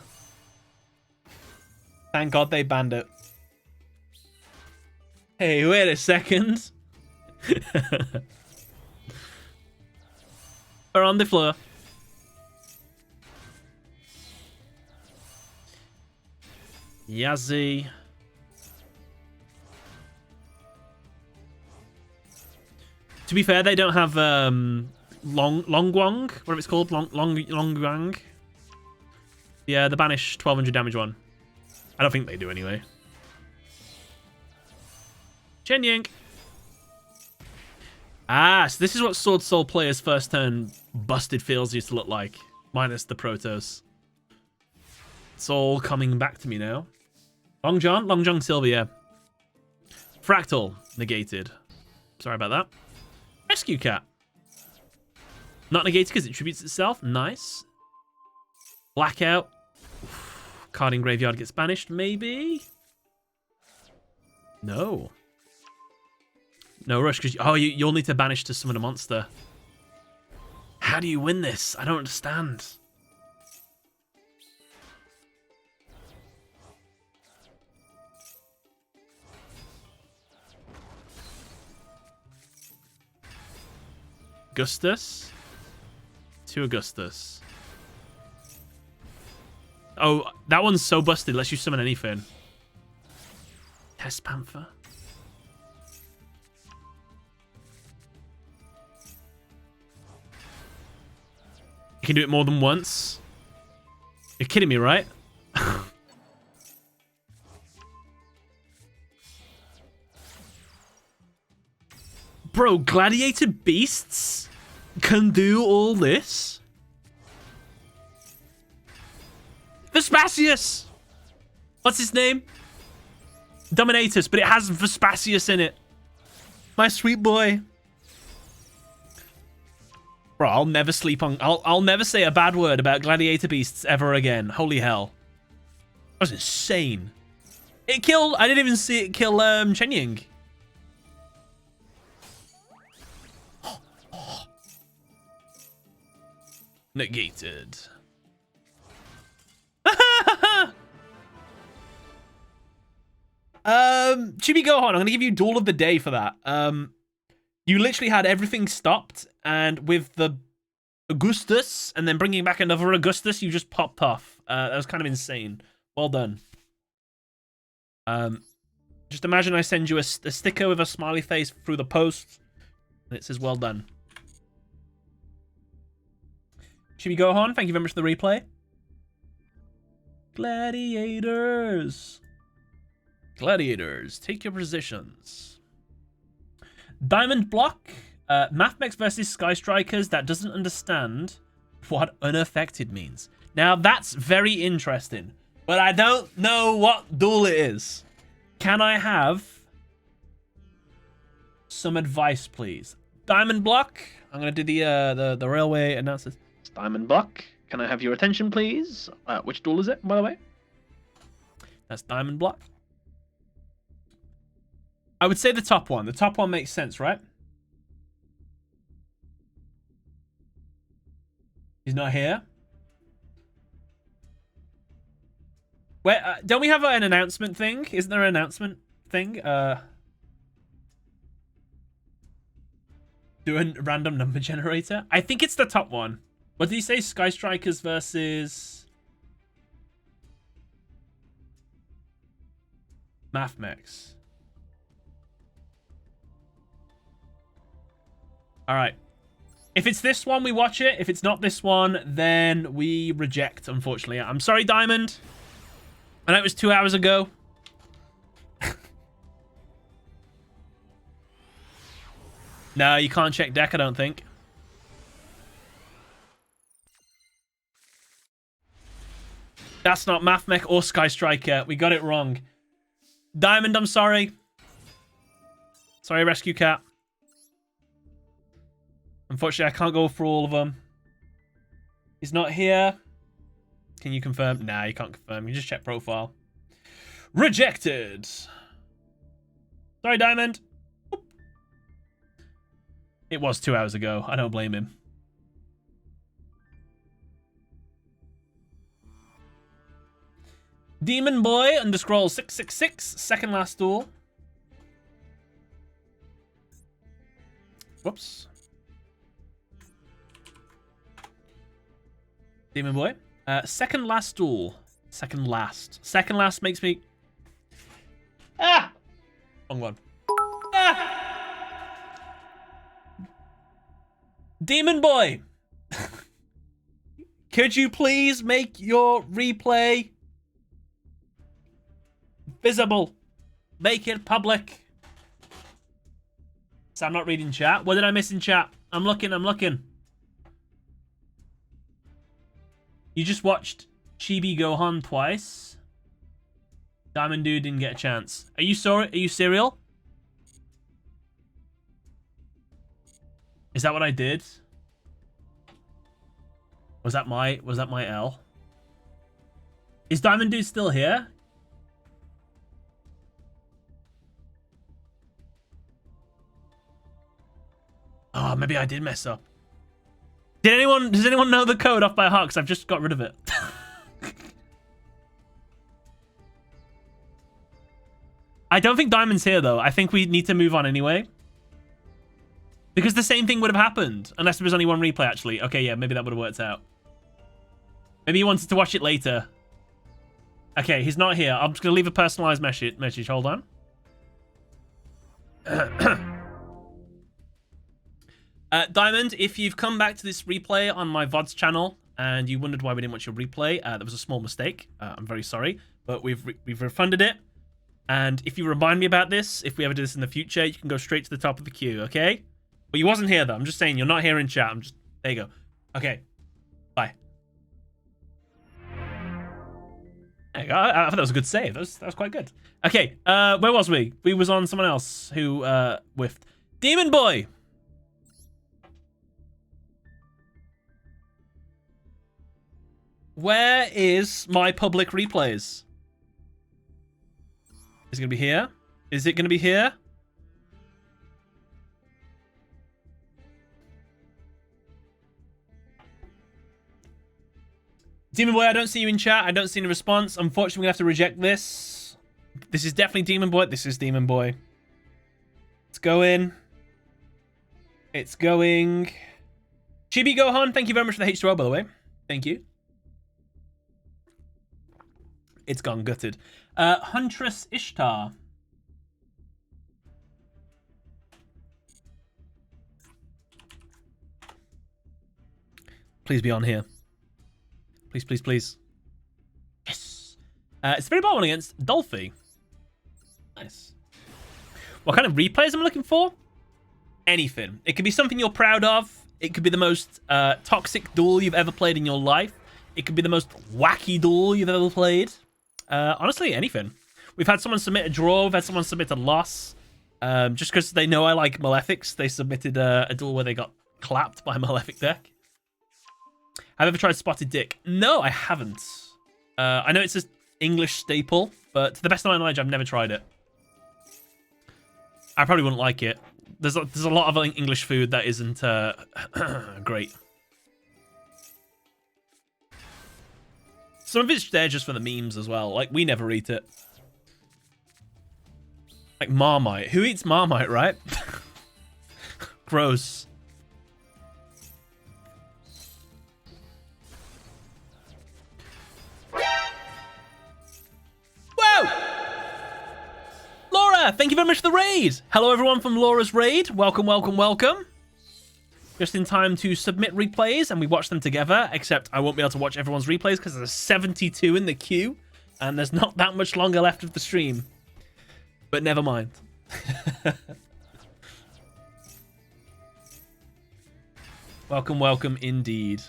Thank God they banned it. Hey, wait a second. We're on the floor. Yazzie. To be fair, they don't have Longwang, whatever it's called, Longwang. Yeah, the banish 1200 damage one. I don't think they do anyway. Chen Yink. Ah, so this is what Swordsoul players' first turn busted fields used to look like, minus the Protoss. It's all coming back to me now. Long John Silver, yeah. Fractal, negated. Sorry about that. Rescue Cat. Not negated because it tributes itself. Nice. Blackout. Oof. Card in graveyard gets banished, maybe? No. No rush, because you'll need to banish to summon a monster. How do you win this? I don't understand. Augustus. To Augustus. Oh, that one's so busted. Lets you summon anything. Test Panther. You can do it more than once. You're kidding me, right? Bro, Gladiator Beasts can do all this? Vespasius! What's his name? Dominatus, but it has Vespasius in it. My sweet boy. Bro, I'll never sleep on... I'll never say a bad word about Gladiator Beasts ever again. Holy hell. That was insane. It killed... I didn't even see it kill Chen Ying. Negated. Chibi Gohan, I'm gonna give you Duel of the Day for that. You literally had everything stopped, and with the Augustus, and then bringing back another Augustus, you just popped off. That was kind of insane. Well done. Just imagine I send you a sticker with a smiley face through the post, and it says well done. Chibi Gohan, thank you very much for the replay. Gladiators. Gladiators, take your positions. Diamond Block. Mathmech versus Sky Strikers that doesn't understand what unaffected means. Now, that's very interesting. But I don't know what duel it is. Can I have some advice, please? Diamond Block. I'm going to do the railway analysis. Diamond Block. Can I have your attention, please? Which duel is it, by the way? That's Diamond Block. I would say the top one. The top one makes sense, right? He's not here. Wait, don't we have an announcement thing? Isn't there an announcement thing? Do a random number generator? I think it's the top one. What did he say? Sky Strikers versus Mathmech. All right. If it's this one, we watch it. If it's not this one, then we reject, unfortunately. I'm sorry, Diamond. I know it was 2 hours ago. No, you can't check deck, I don't think. That's not Mathmech or Sky Striker. We got it wrong. Diamond, I'm sorry. Sorry, Rescue Cat. Unfortunately, I can't go through all of them. He's not here. Can you confirm? Nah, you can't confirm. You just check profile. Rejected. Sorry, Diamond. Oop. It was 2 hours ago. I don't blame him. Demon Boy _ 666. Second last duel. Whoops. Demon Boy. Second last duel. Second last. Second last makes me... Ah! Wrong one. Ah! Demon Boy! Could you please make your replay visible? Make it public. So I'm not reading chat. What did I miss in chat? I'm looking. You just watched Chibi Gohan twice. Diamond Dude didn't get a chance. Are you sorry? Are you serial? Is that what I did? Was that my L? Is Diamond Dude still here? Oh, maybe I did mess up. Does anyone know the code off by heart? Because I've just got rid of it. I don't think Diamond's here, though. I think we need to move on anyway. Because the same thing would have happened. Unless there was only one replay, actually. Okay, yeah, maybe that would have worked out. Maybe he wanted to watch it later. Okay, he's not here. I'm just going to leave a personalized message. Hold on. Diamond, if you've come back to this replay on my VODs channel and you wondered why we didn't watch your replay, that was a small mistake. I'm very sorry, but we've refunded it. And if you remind me about this, if we ever do this in the future, you can go straight to the top of the queue, okay? But you wasn't here, though. I'm just saying you're not here in chat. There you go. Okay. Bye. There you go. I thought that was a good save. That was quite good. Okay, where was we? We was on someone else who whiffed. Demon Boy. Where is my public replays? Is it going to be here? Is it going to be here? Demon Boy, I don't see you in chat. I don't see any response. Unfortunately, we're going to have to reject this. This is definitely Demon Boy. This is Demon Boy. It's going. It's going. Chibi Gohan, thank you very much for the H2O, by the way. Thank you. It's gone gutted. Huntress Ishtar. Please be on here. Please, please, please. Yes. It's very bad one against Dolphy. Nice. What kind of replays am I looking for? Anything. It could be something you're proud of. It could be the most toxic duel you've ever played in your life. It could be the most wacky duel you've ever played. Honestly, anything. We've had someone submit a draw. We've had someone submit a loss. Just because they know I like Malefics, they submitted a duel where they got clapped by a Malefic deck. Have you ever tried Spotted Dick? No, I haven't. I know it's an English staple, but to the best of my knowledge, I've never tried it. I probably wouldn't like it. There's a lot of English food that isn't great. Some of it's there just for the memes as well. Like, we never eat it. Like Marmite. Who eats Marmite, right? Gross. Whoa! Laura, thank you very much for the raid. Hello, everyone from Laura's raid. Welcome, welcome, welcome. Just in time to submit replays, and we watch them together, except I won't be able to watch everyone's replays because there's 72 in the queue, and there's not that much longer left of the stream. But never mind. Welcome, welcome indeed.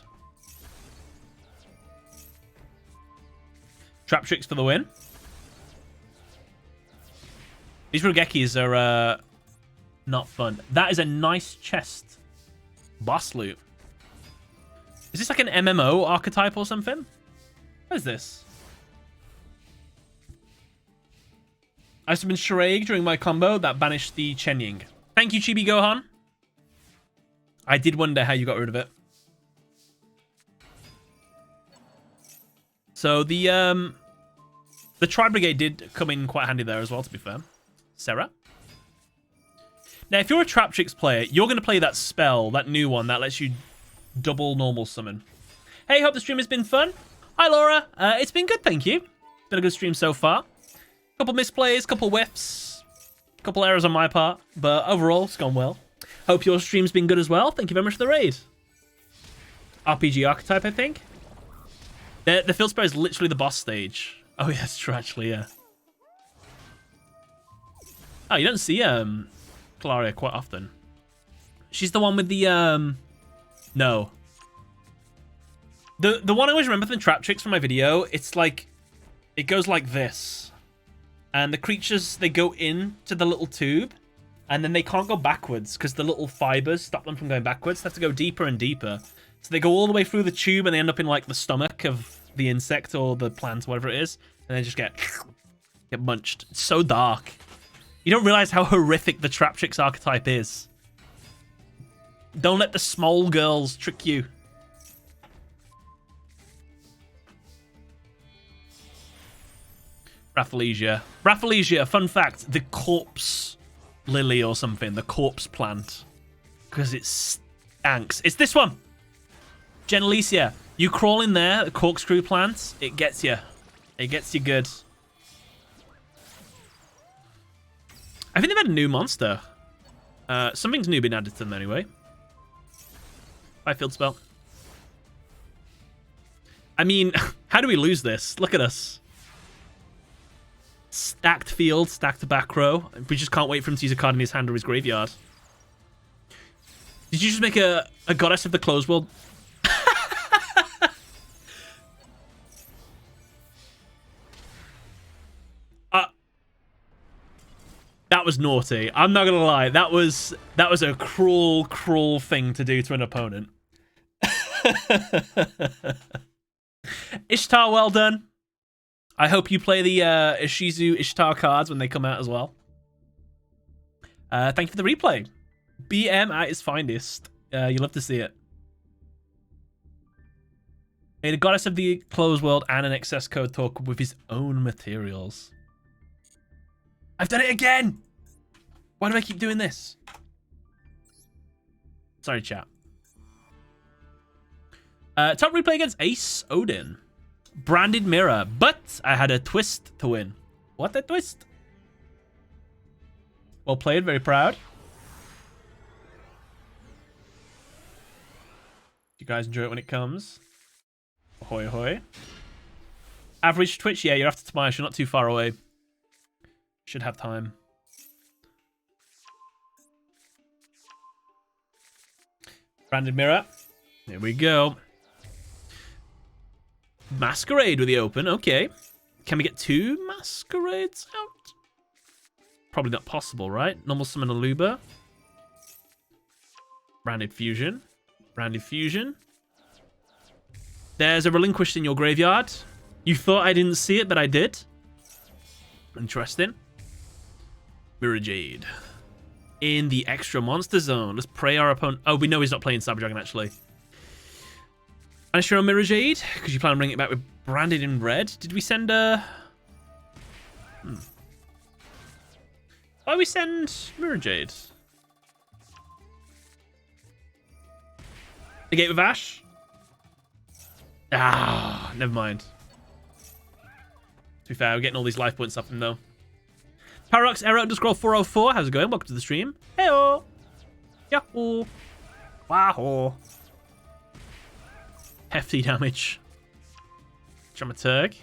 Trap Tricks for the win. These Rogekis are not fun. That is a nice chest. Boss loot. Is this like an MMO archetype or something? What is this? I summoned Shrag during my combo that banished the Chenying. Thank you, Chibi Gohan. I did wonder how you got rid of it. So the Tri Brigade did come in quite handy there as well, to be fair. Sarah? Now, if you're a Trap Tricks player, you're going to play that spell, that new one, that lets you double normal summon. Hey, hope the stream has been fun. Hi, Laura. It's been good, thank you. It's been a good stream so far. Couple misplays, couple whiffs, couple errors on my part, but overall, it's gone well. Hope your stream's been good as well. Thank you very much for the raid. RPG archetype, I think. The field spray is literally the boss stage. Oh, yeah, that's true, actually, yeah. Oh, you don't see Claria quite often. She's the one with the no. The one I always remember from Trap Tricks from my video, it's like it goes like this. And the creatures, they go into the little tube and then they can't go backwards because the little fibers stop them from going backwards. They have to go deeper and deeper. So they go all the way through the tube and they end up in like the stomach of the insect or the plant, whatever it is, and they just get munched. It's so dark. You don't realize how horrific the Trap Tricks archetype is. Don't let the small girls trick you. Rafflesia. Rafflesia, fun fact, the corpse lily or something, the corpse plant. Because it stanks. It's this one. Genelesia. You crawl in there, the corkscrew plant, it gets you. It gets you good. I think they've had a new monster. Something's new been added to them anyway. Bye, field spell. I mean, how do we lose this? Look at us. Stacked field, stacked back row. We just can't wait for him to use a card in his hand or his graveyard. Did you just make a goddess of the closed world? was naughty. I'm not gonna lie. That was a cruel, cruel thing to do to an opponent. Ishtar, well done. I hope you play the Ishizu Ishtar cards when they come out as well. Thank you for the replay. BM at its finest. You love to see it. Made a goddess of the closed world and an excess code talk with his own materials. I've done it again! Why do I keep doing this? Sorry, chat. Top replay against Ace Odin. Branded mirror, but I had a twist to win. What a twist? Well played, very proud. You guys enjoy it when it comes. Ahoy, ahoy. Average Twitch, yeah, you're after Tomias, you're not too far away. Should have time. Branded mirror. Here we go. Masquerade with the open, okay. Can we get 2 masquerades out? Probably not possible, right? Normal summon a Luba. Branded fusion. Branded fusion. There's a relinquished in your graveyard. You thought I didn't see it, but I did. Interesting. Mirror Jade. In the extra monster zone. Let's pray our opponent. Oh, we know he's not playing Cyber Dragon, actually. Banish your own Mirror Jade, because you plan on bringing it back with branded in red. Did we send a... Why we send Mirror Jade? The Gate with Ash? Ah, never mind. To be fair, we're getting all these life points off him, though. Paradox Error underscore 404. How's it going? Welcome to the stream. Heyo. Yahoo. Wahoo. Hefty damage. Dramaturg.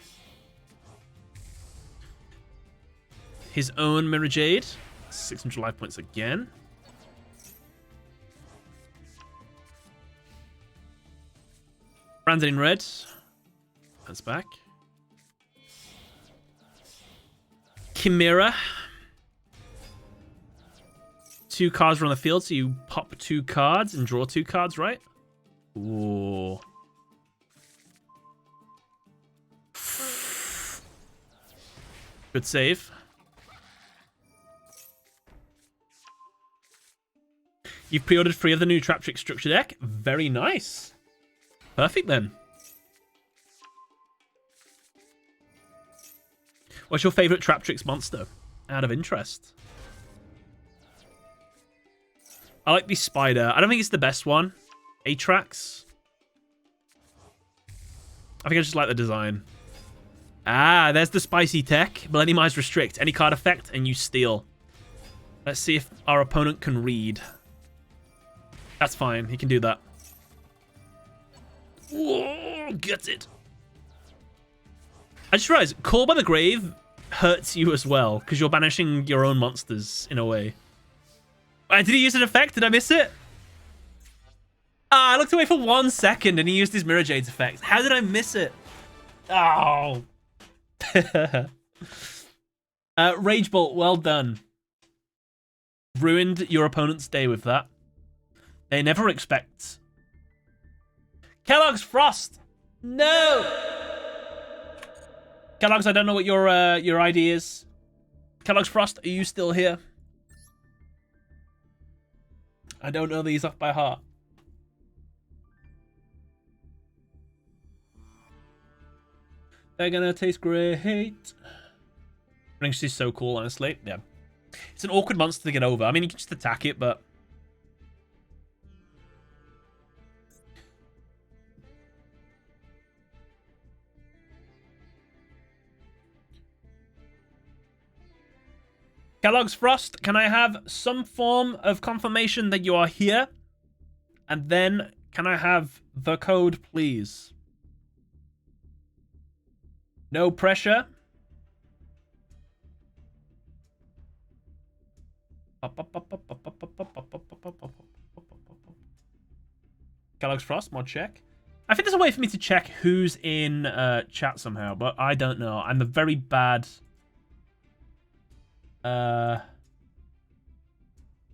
His own Mirror Jade. 600 life points again. Branded in red. That's back. Chimera. 2 cards are on the field, so you pop 2 cards and draw 2 cards, right? Ooh. Good save. You've pre-ordered 3 of the new Trap Trick structure deck. Very nice. Perfect then. What's your favorite Trap Tricks monster? Out of interest. I like the spider. I don't think it's the best one. Atrax. I think I just like the design. Ah, there's the spicy tech. Millennium Eyes restrict. Any card effect and you steal. Let's see if our opponent can read. That's fine. He can do that. Whoa, gets it. I just realized Call by the Grave hurts you as well because you're banishing your own monsters in a way. Did he use an effect? Did I miss it? Ah, I looked away for 1 second and he used his Mirror Jade's effect. How did I miss it? Oh. Rage Bolt, well done. Ruined your opponent's day with that. They never expect. Kellogg's Frost. No. Kellogg's, I don't know what your ID is. Kellogg's Frost, are you still here? I don't know these off by heart. They're gonna taste great. Rinx is so cool, honestly. Yeah. It's an awkward monster to get over. I mean, you can just attack it, but... Kellogg's Frost, can I have some form of confirmation that you are here? And then, can I have the code, please? No pressure. Kellogg's Frost, mod check. I think there's a way for me to check who's in chat somehow, but I don't know. I'm a very bad...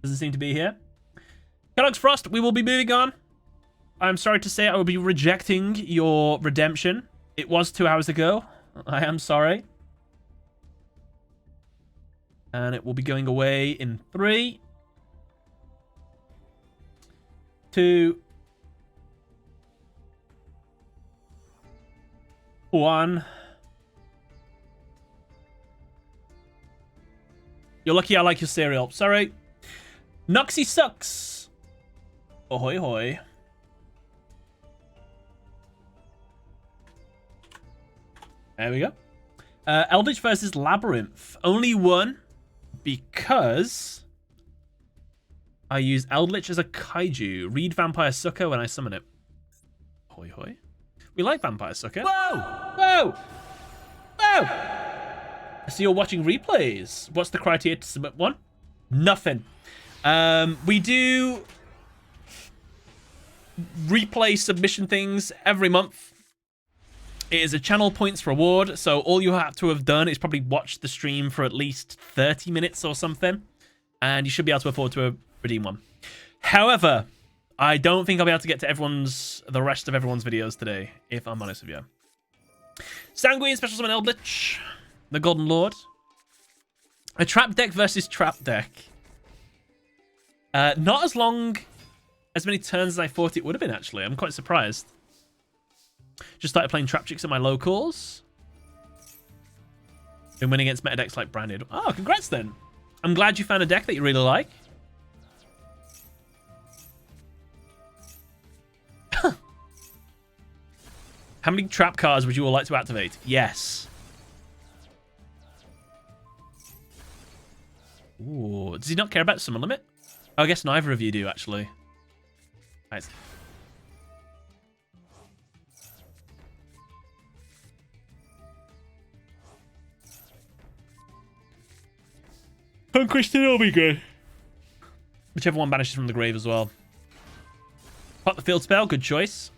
Doesn't seem to be here. Kellogg's Frost, we will be moving on. I'm sorry to say I will be rejecting your redemption. It was 2 hours ago. I am sorry. And it will be going away in 3, 2, 1. You're lucky I like your cereal. Sorry. Noxy sucks. Ahoy hoy. There we go. Eldlich versus Labyrinth. Only one because I use Eldlich as a kaiju. Read Vampire Sucker when I summon it. Hoy hoy. We like Vampire Sucker. Whoa! Whoa! Whoa! So you're watching replays. What's the criteria to submit one? Nothing. We do replay submission things every month. It is a channel points reward, so all you have to have done is probably watch the stream for at least 30 minutes or something, and you should be able to afford to redeem one. However, I don't think I'll be able to get to the rest of everyone's videos today, if I'm honest with you. Sanguine, Special Summon Eldlich, the Golden Lord. A trap deck versus trap deck. Not as many turns as I thought it would have been, actually. I'm quite surprised. Just started playing Trap Chicks at my locals. Been winning against meta decks like Branded. Oh, congrats then. I'm glad you found a deck that you really like. How many trap cards would you all like to activate? Yes. Ooh, does he not care about summon limit? Oh, I guess neither of you do, actually. Nice. Conquest will be good. Whichever one banishes from the grave as well. Pop the field spell, good choice.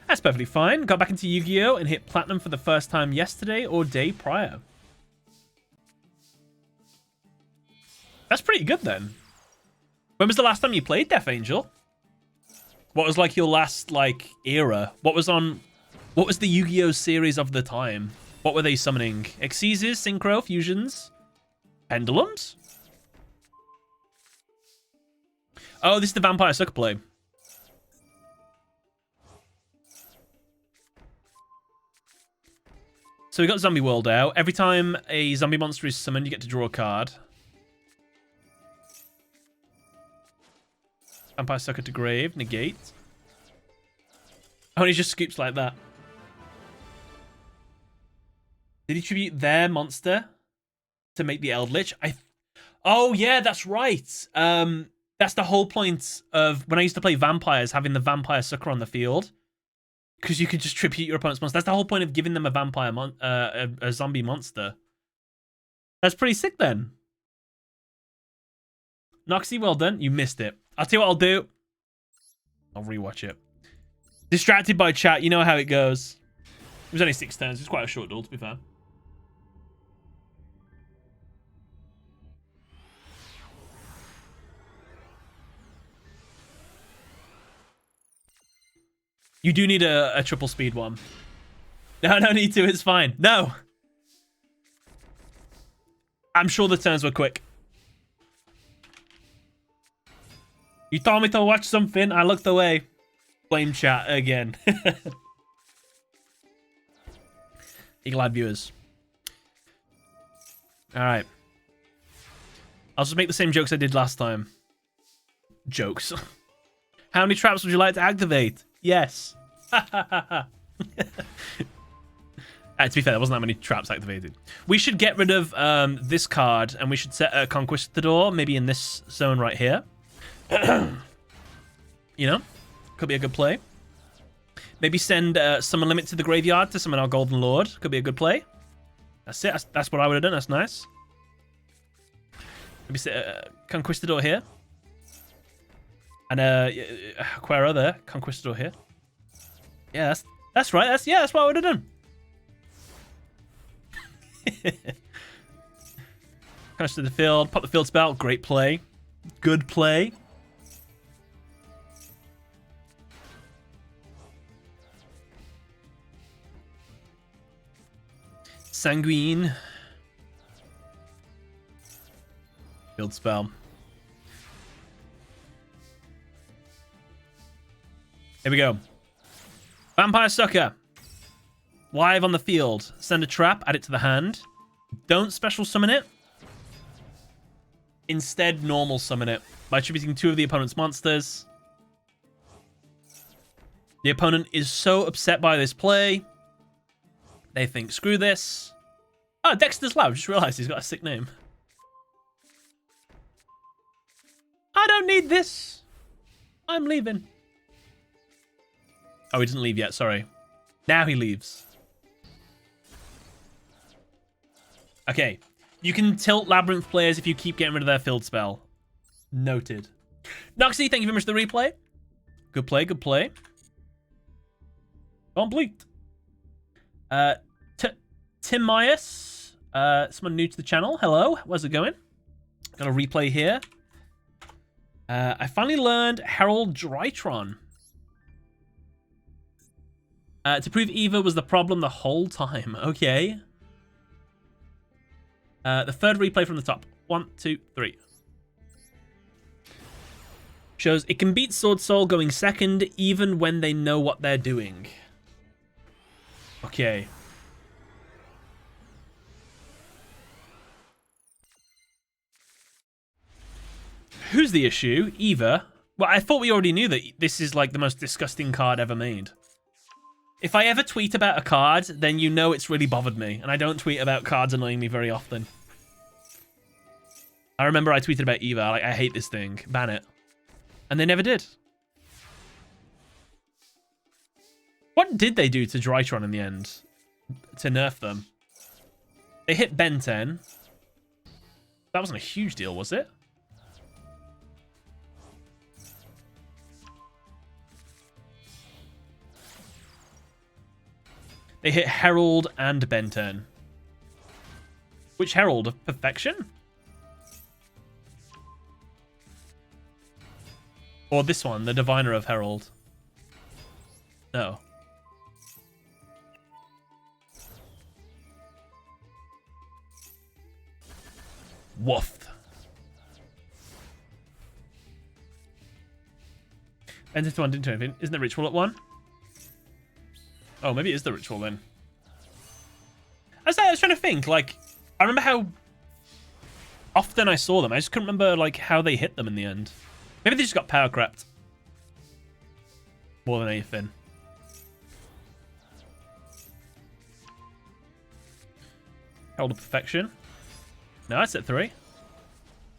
That's perfectly fine. Got back into Yu-Gi-Oh! And hit Platinum for the first time yesterday or day prior. That's pretty good then. When was the last time you played Death Angel? What was like your last like era? What was the Yu-Gi-Oh! Series of the time? What were they summoning? Exceses, Synchro, Fusions? Pendulums? Oh, this is the Vampire Sucker play. So we got Zombie World out. Every time a zombie monster is summoned, you get to draw a card. Vampire Sucker to grave, negate. Oh, and he just scoops like that. Did he tribute their monster to make the Eldlich? Oh, yeah, that's right. That's the whole point of when I used to play vampires, having the Vampire Sucker on the field. Because you could just tribute your opponent's monster. That's the whole point of giving them a vampire a zombie monster. That's pretty sick then. Noxy, well done. You missed it. I'll tell you what I'll do. I'll rewatch it. Distracted by chat. You know how it goes. It was only 6 turns. It's quite a short duel, to be fair. You do need a triple speed one. No need to. It's fine. No. I'm sure the turns were quick. You told me to watch something. I looked away. Blame chat again. Eagle Eyed viewers. Alright. I'll just make the same jokes I did last time. Jokes. How many traps would you like to activate? Yes. To be fair, there wasn't that many traps activated. We should get rid of this card, and we should set a Conquistador, maybe in this zone right here. You know? Could be a good play. Maybe send Summon Limit to the graveyard to summon our Golden Lord. Could be a good play. That's it. That's what I would have done. That's nice. Maybe set a Conquistador here. And Aquera there, Conquistador here. Yeah, that's right. That's what I would have done. Crash to the field, pop the field spell. Great play, good play. Sanguine. Field spell. Here we go. Vampire Sucker. Live on the field. Send a trap, add it to the hand. Don't special summon it. Instead, normal summon it by attributing 2 of the opponent's monsters. The opponent is so upset by this play. They think, screw this. Oh, Dexter's Lab. Just realized he's got a sick name. I don't need this. I'm leaving. Oh, he didn't leave yet. Sorry. Now he leaves. Okay. You can tilt Labyrinth players if you keep getting rid of their field spell. Noted. Noxy, thank you very much for the replay. Good play, good play. Complete. Timias, someone new to the channel. Hello, how's it going? Got a replay here. I finally learned Herald Drytron. To prove Eva was the problem the whole time. Okay. The third replay from the top. 1, 2, 3. Shows it can beat Swordsoul going second even when they know what they're doing. Okay. Who's the issue? Eva? Well, I thought we already knew that this is like the most disgusting card ever made. If I ever tweet about a card, then you know it's really bothered me. And I don't tweet about cards annoying me very often. I remember I tweeted about Eva, like, I hate this thing. Ban it. And they never did. What did they do to Drytron in the end? To nerf them? They hit Ben 10. That wasn't a huge deal, was it? They hit Herald and Ben 10. Which Herald? Of Perfection? Or this one, the Diviner of Herald? No. Woof. Ben 1 didn't do anything. Isn't the ritual at 1? Oh, maybe it is the ritual then. I was trying to think, like, I remember how often I saw them. I just couldn't remember, like, how they hit them in the end. Maybe they just got power crept. More than anything. Herald of Perfection. No, it's at 3.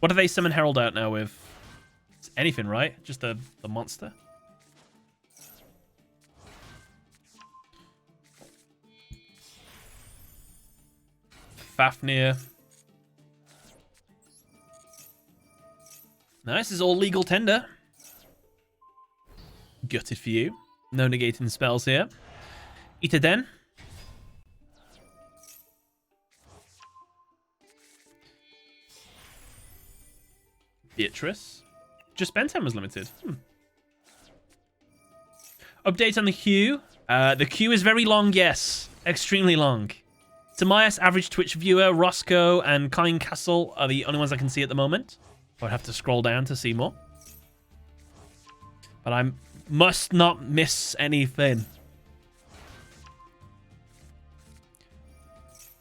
What do they summon Herald out now with? It's anything, right? Just the monster? Fafnir. Nice, is all legal tender. Gutted for you. No negating spells here. Itaden. Beatrice. Just Ben 10 was limited. Update on the queue. The queue is very long, yes. Extremely long. Tamias, average Twitch viewer, Roscoe, and Kine Castle are the only ones I can see at the moment. I'd have to scroll down to see more. But I must not miss anything.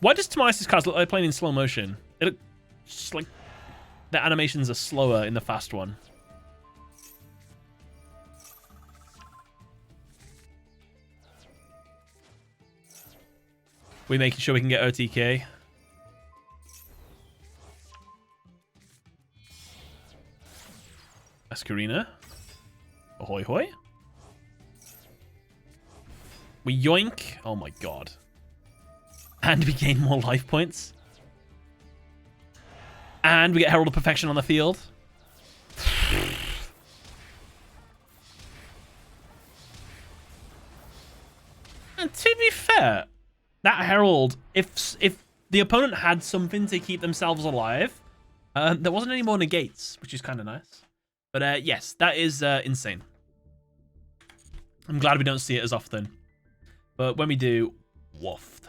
Why does Tamias' cards look like they're playing in slow motion? It looks just like the animations are slower in the fast one. We're making sure we can get OTK. Ascarina. Ahoy hoy. We yoink. Oh my god. And we gain more life points. And we get Herald of Perfection on the field. fair, that Herald, if the opponent had something to keep themselves alive, there wasn't any more negates, which is kind of nice. But yes, that is insane. I'm glad we don't see it as often. But when we do, woofed.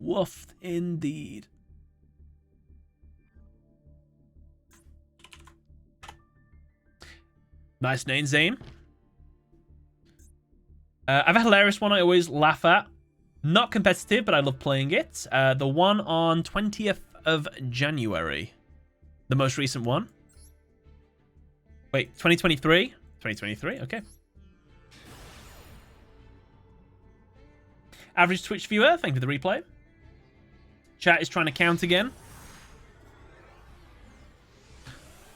Woofed indeed. Nice name, Zane. I have a hilarious one I always laugh at. Not competitive, but I love playing it. The one on 20th of January. The most recent one. Wait, 2023? 2023, okay. Average Twitch viewer, thank you for the replay. Chat is trying to count again.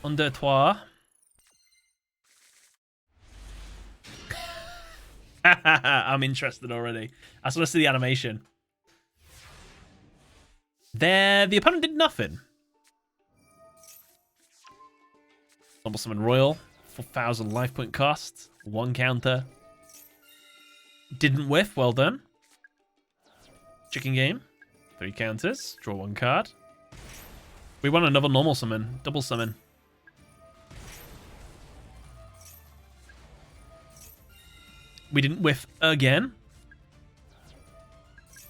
Under trois. I'm interested already. I just want to see the animation. There, the opponent did nothing. Double Summon Royal, 4,000 life point cost, 1 counter. Didn't whiff, well done. Chicken game, 3 counters, draw 1 card. We want another normal summon, double summon. We didn't whiff again.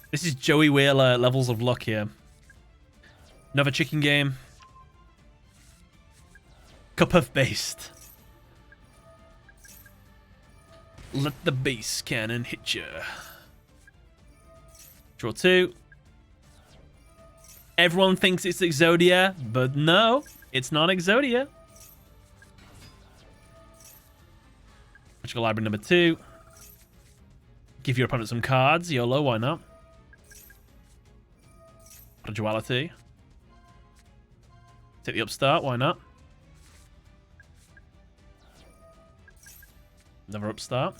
This is Joey Wheeler levels of luck here. Another chicken game. Cup of Based. Let the base cannon hit you. Draw 2. Everyone thinks it's Exodia, but no, it's not Exodia. Magical Library number 2. Give your opponent some cards. YOLO, why not? What a duality. Take the upstart, why not? Another upstart.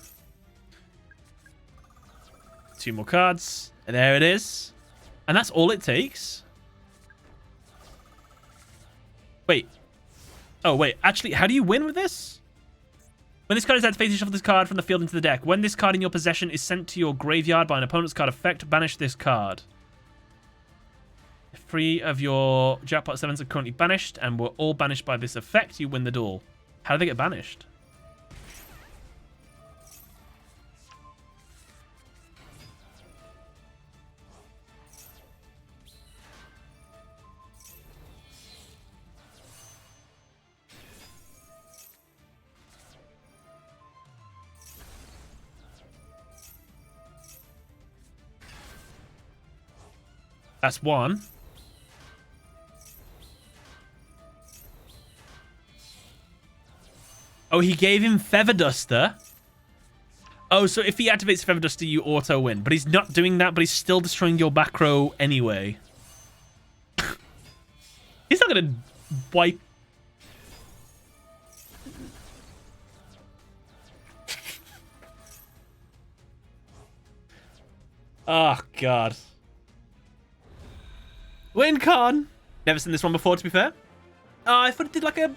2 more cards. And there it is. And that's all it takes. Wait. Oh, wait. Actually, how do you win with this? When this card is activated, shuffle this card from the field into the deck. When this card in your possession is sent to your graveyard by an opponent's card effect, banish this card. 3 of your Jackpot 7s are currently banished, and were all banished by this effect. You win the duel. How do they get banished? That's 1. Oh, he gave him Feather Duster. Oh, so if he activates Feather Duster, you auto win. But he's not doing that, but he's still destroying your back row anyway. He's not going to wipe. Oh, God. Win con. Never seen this one before, to be fair. I thought it did like a...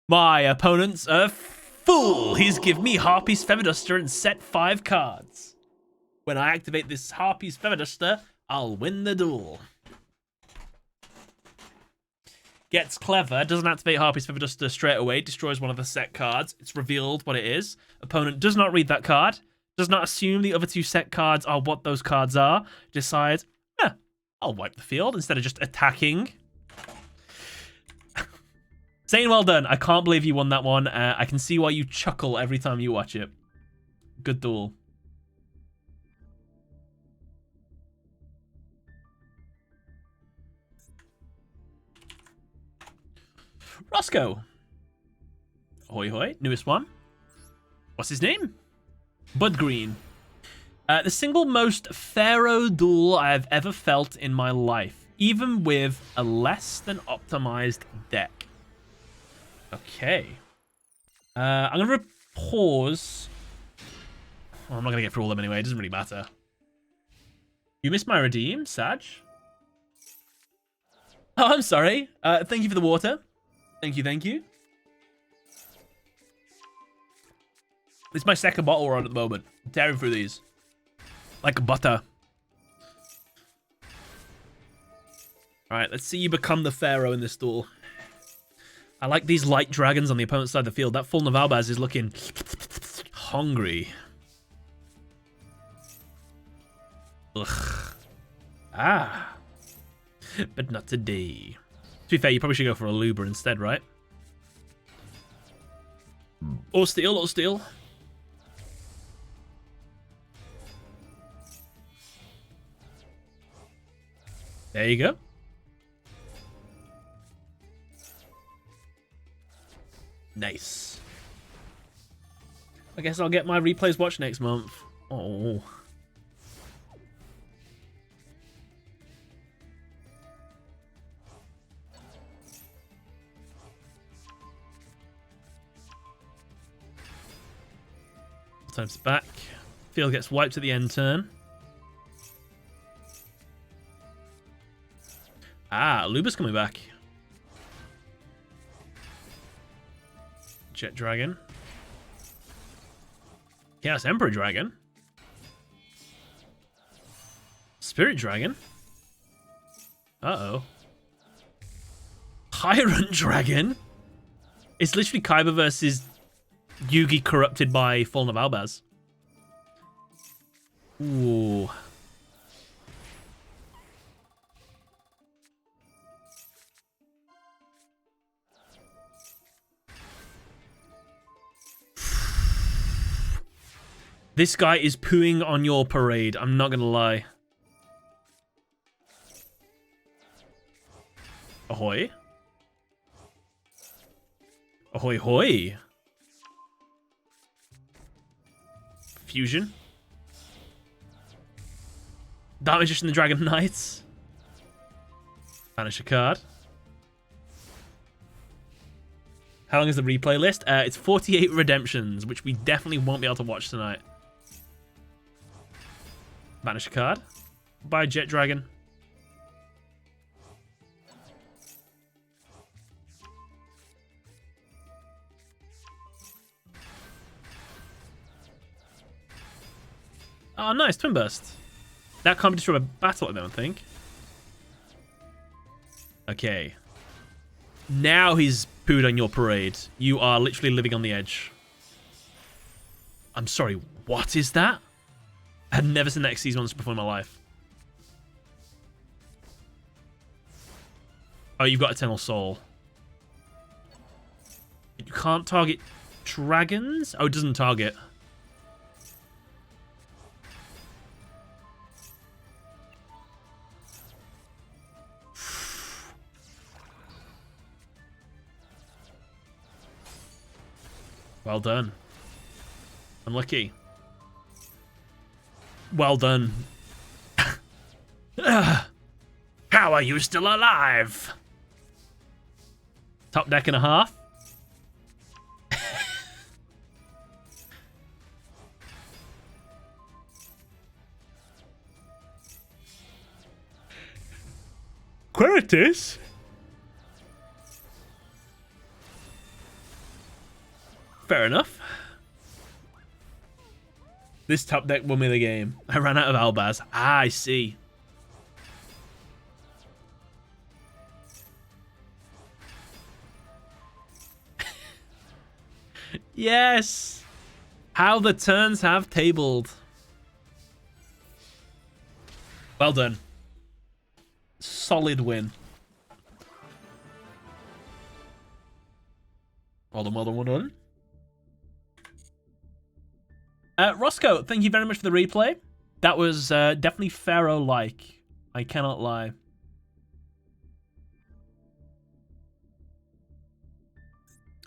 My opponent's a fool. He's give me Harpy's Feather Duster and set 5 cards. When I activate this Harpy's Feather Duster, I'll win the duel. Gets clever. Doesn't activate Harpy's Feather Duster straight away. Destroys one of the set cards. It's revealed what it is. Opponent does not read that card. Does not assume the other 2 set cards are what those cards are. Decides, I'll wipe the field instead of just attacking. Saying well done. I can't believe you won that one. I can see why you chuckle every time you watch it. Good duel. Roscoe. Hoi hoi. Newest one. What's his name? Bud Green. The single most Pharaoh duel I have ever felt in my life, even with a less than optimized deck. Okay. I'm going to pause. Oh, I'm not going to get through all of them anyway. It doesn't really matter. You missed my redeem, Sag? Oh, I'm sorry. Thank you for the water. Thank you, thank you. This is my second bottle run at the moment. I'm tearing through these. Like butter. Alright, let's see you become the Pharaoh in this duel. I like these light dragons on the opponent's side of the field. That full Navalbaz is looking hungry. Ugh. Ah. But not today. To be fair, you probably should go for a Luber instead, right? Or steal, or steal. There you go. Nice. I guess I'll get my replays watched next month. Oh. Times back. Field gets wiped at the end turn. Ah, Luba's coming back. Jet Dragon. Chaos Emperor Dragon. Spirit Dragon. Uh-oh. Tyrant Dragon? It's literally Kaiba versus Yugi corrupted by Fallen of Albaz. Ooh. This guy is pooing on your parade. I'm not gonna lie. Ahoy. Ahoy hoy. Fusion. Dark Magician the Dragon Knights. Banish a card. How long is the replay list? It's 48 redemptions, which we definitely won't be able to watch tonight. Banish a card. Buy Jet Dragon. Oh, nice. Twin Burst. That can't be destroyed by battle, I don't think. Okay. Now he's pooed on your parade. You are literally living on the edge. I'm sorry, what is that? I've never seen that Xyz monster before in my life. Oh, you've got Eternal Soul. You can't target dragons? Oh, it doesn't target. Well done. Unlucky. Well done. How are you still alive? Top deck and a half. Quiritus? Fair enough. This top deck won me the game. I ran out of Albaz. Ah, I see. Yes! How the turns have tabled. Well done. Solid win. Well done, well done, well done. Roscoe, thank you very much for the replay. That was definitely Pharaoh-like. I cannot lie.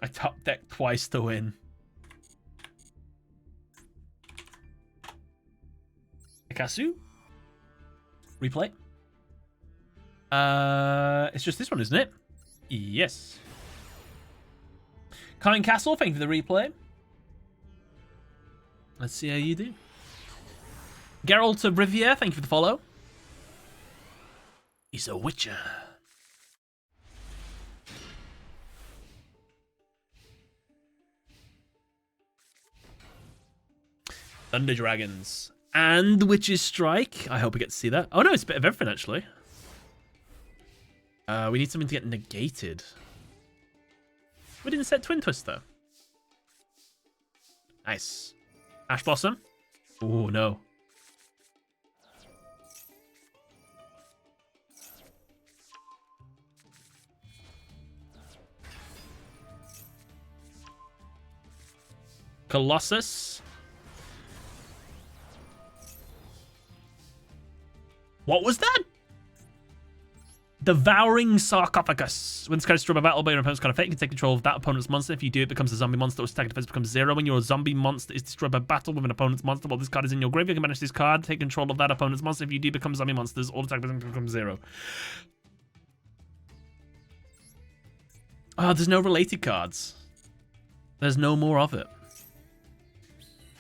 I top decked twice to win. Ikasu? Replay? It's just this one, isn't it? Yes. Kine Castle, thank you for the replay. Let's see how you do. Geralt of Rivia, thank you for the follow. He's a witcher. Thunder Dragons. And Witch's Strike. I hope we get to see that. Oh no, it's a bit of everything actually. We need something to get negated. We didn't set Twin Twist though. Nice. Ash Blossom. Oh no. Colossus. What was that? Devouring Sarcophagus. When this card is destroyed by battle by your opponent's card effect, you can take control of that opponent's monster. If you do, it becomes a zombie monster, which attack defense becomes 0. When your zombie monster is destroyed by battle with an opponent's monster while this card is in your graveyard, you can banish this card, take control of that opponent's monster. If you do, become zombie monsters, all attack defense becomes 0. Oh, there's no related cards. There's no more of it.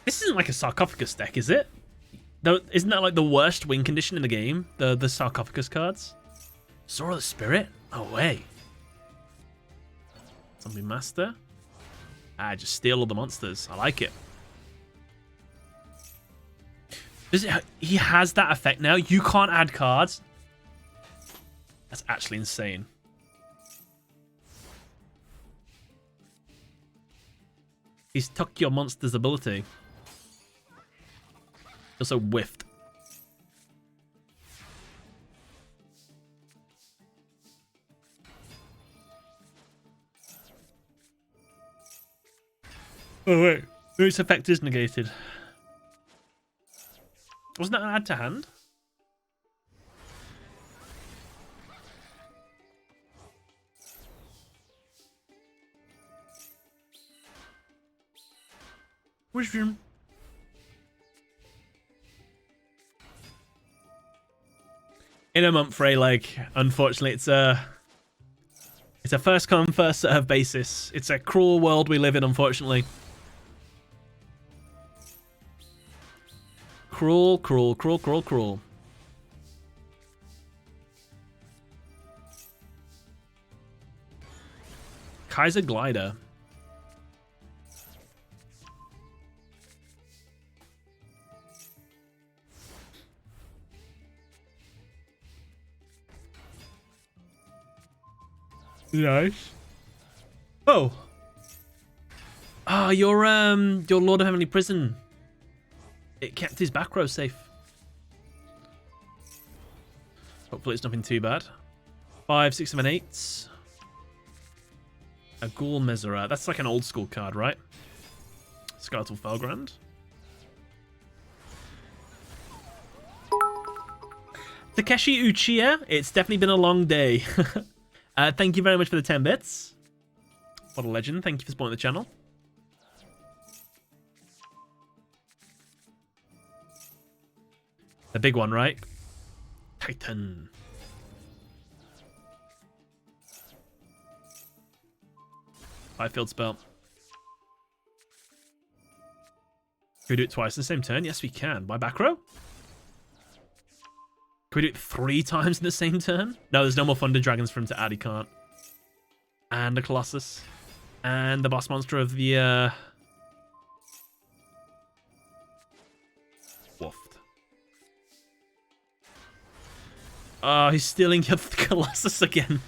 This isn't like a Sarcophagus deck, is it? No, isn't that like the worst win condition in the game? The Sarcophagus cards? Sword of the Spirit? No way. Zombie Master? Just steal all the monsters. I like it. He has that effect now. You can't add cards. That's actually insane. He's took your monster's ability. Also whiffed. Oh wait, its effect is negated. Wasn't that an add to hand? Which room? In a month, Ray, like, unfortunately, it's a first come, first serve basis. It's a cruel world we live in, unfortunately. Cruel, cruel, cruel, cruel, cruel. Kaiser Glider. Nice. Oh. Ah, your Lord of Heavenly Prison. It kept his back row safe. Hopefully it's nothing too bad. 5, 6, 7, 8. A Ghoul Mesera. That's like an old school card, right? Skeletal Felgrand. Takeshi Uchiha. It's definitely been a long day. Thank you very much for the 10 bits. What a legend. Thank you for supporting the channel. The big one, right? Titan. Field spell. Can we do it twice in the same turn? Yes, we can. By back row? Can we do it 3 times in the same turn? No, there's no more Thunder Dragons for him to add. He can't. And a Colossus. And the boss monster of the... Woofed. Oh, he's stealing your Colossus again.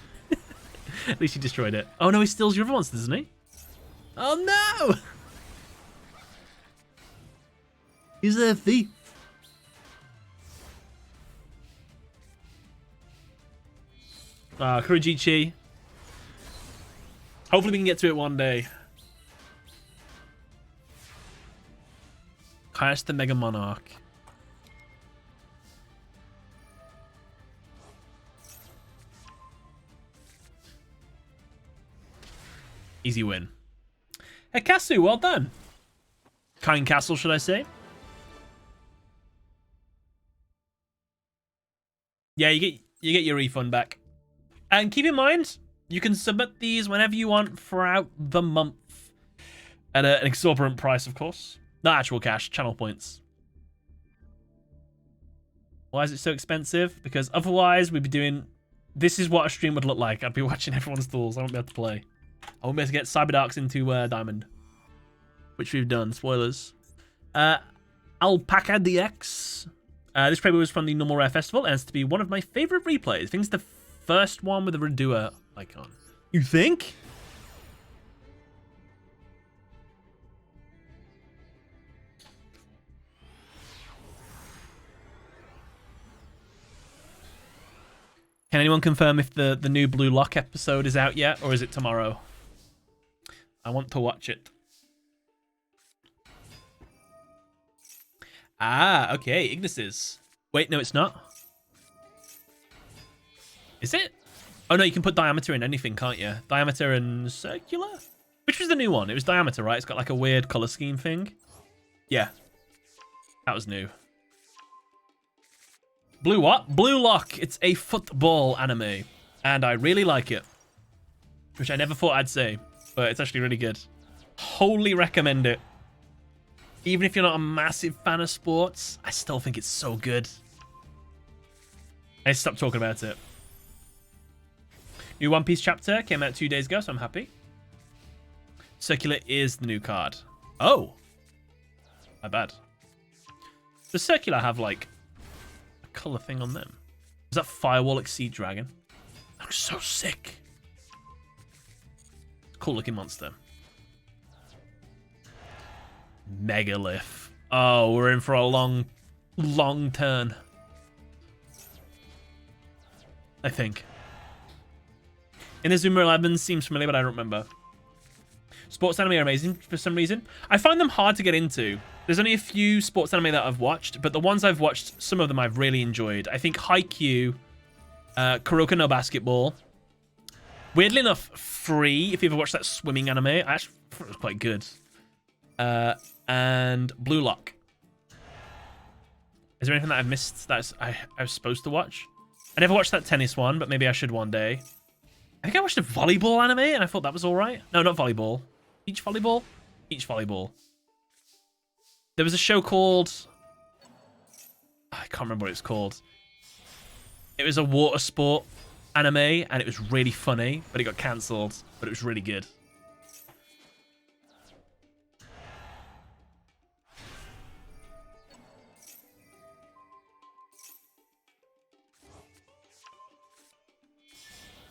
At least he destroyed it. Oh no, he steals your other monsters, doesn't he? Oh no! He's a thief. Kurojichi. Hopefully we can get to it one day. Kairos the Mega Monarch. Easy win. Hekasu, well done. Kind Castle, should I say? Yeah, you get your refund back. And keep in mind, you can submit these whenever you want throughout the month. At an exorbitant price, of course. Not actual cash, channel points. Why is it so expensive? Because otherwise we'd be doing... This is what a stream would look like. I'd be watching everyone's duels. I won't be able to play. I won't be able to get Cyberdarks into Diamond. Which we've done. Spoilers. Alpaca DX. This preview was from the Normal Rare Festival and it's to be one of my favorite replays. I think it's the first one with a Redua icon. You think? Can anyone confirm if the new Blue Lock episode is out yet, or is it tomorrow? I want to watch it. Ah, okay, Ignis's. Wait, no, it's not. Is it? Oh no, you can put diameter in anything, can't you? Diameter and circular? Which was the new one? It was diameter, right? It's got like a weird color scheme thing. Yeah. That was new. Blue what? Blue Lock. It's a football anime. And I really like it. Which I never thought I'd say. But it's actually really good. Wholly recommend it. Even if you're not a massive fan of sports, I still think it's so good. I stopped talking about it. New One Piece chapter came out 2 days ago, so I'm happy. Circular is the new card. Oh. My bad. Does Circular have, like, a colour thing on them? Is that Firewall Exceed Dragon? That looks so sick. Cool looking monster. Megalith. Oh, we're in for a long turn. I think. Inazuma 11 seems familiar, but I don't remember. Sports anime are amazing for some reason. I find them hard to get into. There's only a few sports anime that I've watched, but the ones I've watched, some of them I've really enjoyed. I think Haikyuu, Kuroko no Basketball. Weirdly enough, Free, if you ever watched that swimming anime, I actually thought it was quite good. And Blue Lock. Is there anything that I've missed that I was supposed to watch? I never watched that tennis one, but maybe I should one day. I think I watched a volleyball anime and I thought that was alright. No, not volleyball. Beach volleyball? Beach volleyball. There was a show called... I can't remember what it's called. It was a water sport anime and it was really funny, but it got cancelled. But it was really good.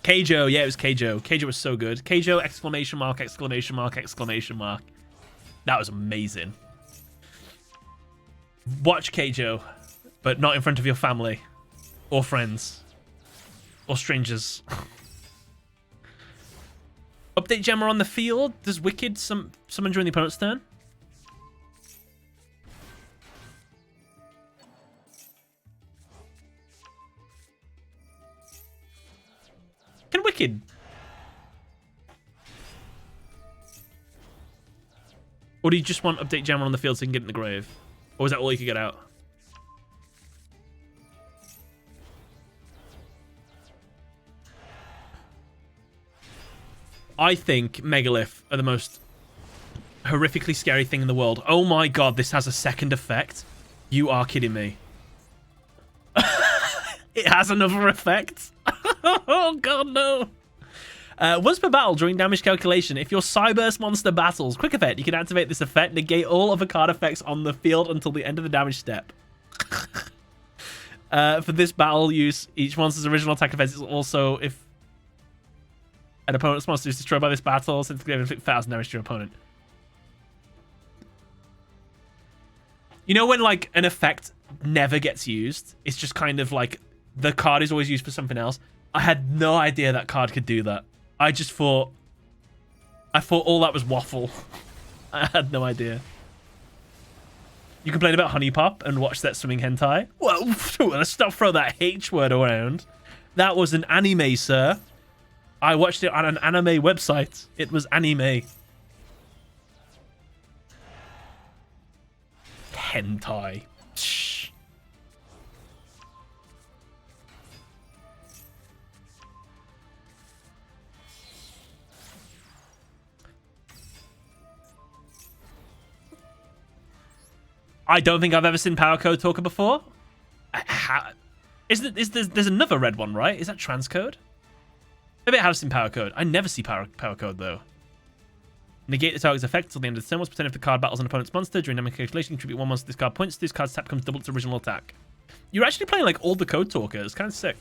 Keijo, yeah, it was Keijo. Keijo was so good. Keijo, exclamation mark, exclamation mark, exclamation mark. That was amazing. Watch Keijo, but not in front of your family or friends or strangers. Update Gemma on the field. Does Wicked summon during the opponent's turn? Can Wicked? Or do you just want Update Jammer on the field so you can get in the grave? Or is that all you could get out? I think Megalith are the most horrifically scary thing in the world. Oh my god, this has a second effect. You are kidding me. It has another effect. Oh god, no. Once per battle during damage calculation, if your Cyburst monster battles, quick effect, you can activate this effect, negate all other card effects on the field until the end of the damage step. For this battle use, each monster's original attack effect is also if an opponent's monster is destroyed by this battle, since they inflict 1,000 damage to your opponent. You know when like an effect never gets used? It's just kind of like the card is always used for something else. I had no idea that card could do that. I thought all that was waffle. I had no idea. You complain about Honey Pop and watch that swimming hentai? Well, let's not throw that H word around. That was an anime, sir. I watched it on an anime website. It was anime. Hentai. Shh. I don't think I've ever seen Power Code Talker before. There's another red one, right? Is that Transcode? Maybe I have seen Power Code. I never see Power Code, though. Negate the target's effect until the end of the turn. What's percent if the card battles an opponent's monster? During dynamic calculation, contribute 1 monster to this card points. This card's tap becomes double its original attack. You're actually playing like all the Code Talkers. It's kind of sick.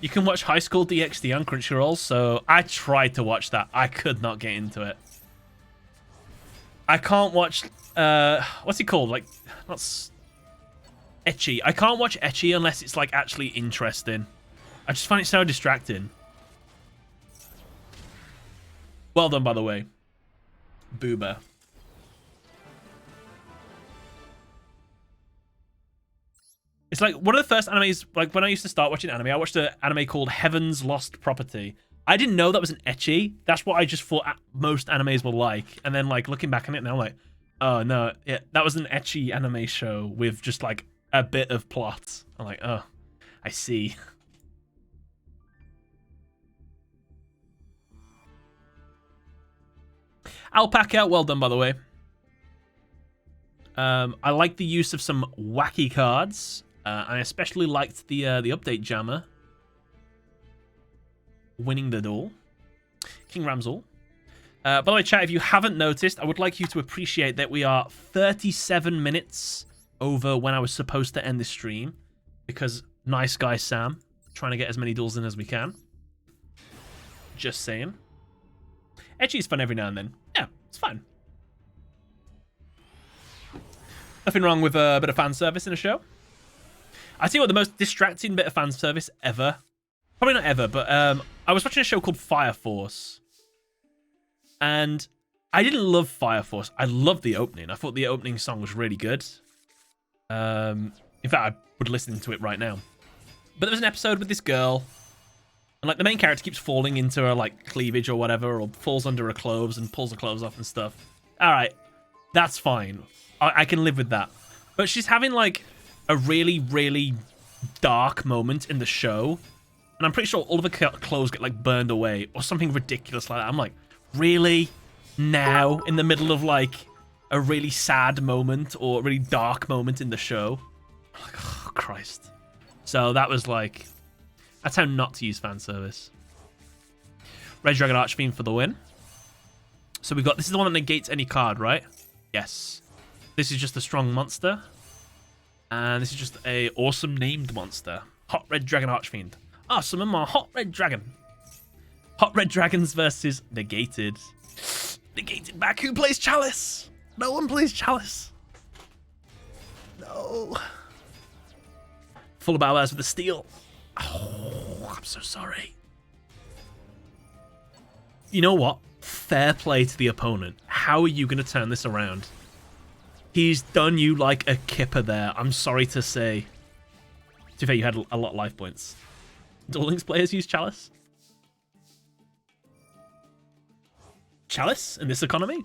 You can watch High School DxD on Crunchyroll, so I tried to watch that. I could not get into it. I can't watch, what's it called? Like, not ecchi. I can't watch ecchi unless it's like actually interesting. I just find it so distracting. Well done, by the way. Booba. It's like one of the first animes, like when I used to start watching anime, I watched an anime called Heaven's Lost Property. I didn't know that was an ecchi. That's what I just thought most animes were like. And then like looking back on it now, I'm like, oh no, yeah, that was an ecchi anime show with just like a bit of plot. I'm like, oh, I see. Alpaca, well done, by the way. I like the use of some wacky cards. I especially liked the update jammer. Winning the duel. King Ramsel. By the way, chat, if you haven't noticed, I would like you to appreciate that we are 37 minutes over when I was supposed to end the stream. Because nice guy Sam, trying to get as many duels in as we can. Just saying. Ecchi is fun every now and then. Yeah, it's fun. Nothing wrong with a bit of fan service in a show. I tell you what, the most distracting bit of fan service ever. Probably not ever, but I was watching a show called Fire Force. And I didn't love Fire Force. I loved the opening. I thought the opening song was really good. In fact, I would listen to it right now. But there was an episode with this girl. And like the main character keeps falling into her like cleavage or whatever, or falls under her clothes and pulls her clothes off and stuff. All right, that's fine. I can live with that. But she's having like a really, really dark moment in the show. And I'm pretty sure all of her clothes get like burned away or something ridiculous like that. I'm like, really? Now? In the middle of like a really sad moment or a really dark moment in the show? I'm like, oh, Christ. So that was like, that's how not to use fan service. Red Dragon Archfiend for the win. So we've got, this is the one that negates any card, right? Yes. This is just a strong monster. And this is just a awesome named monster. Hot Red Dragon Archfiend. Ah, summon my Hot Red Dragon. Hot Red Dragons versus Negated. Negated back. Who plays Chalice? No one plays Chalice. No. Full of Bowers with the steel. Oh, I'm so sorry. You know what? Fair play to the opponent. How are you going to turn this around? He's done you like a kipper there. I'm sorry to say. To be fair, you had a lot of life points. Duel Links players use Chalice? Chalice in this economy?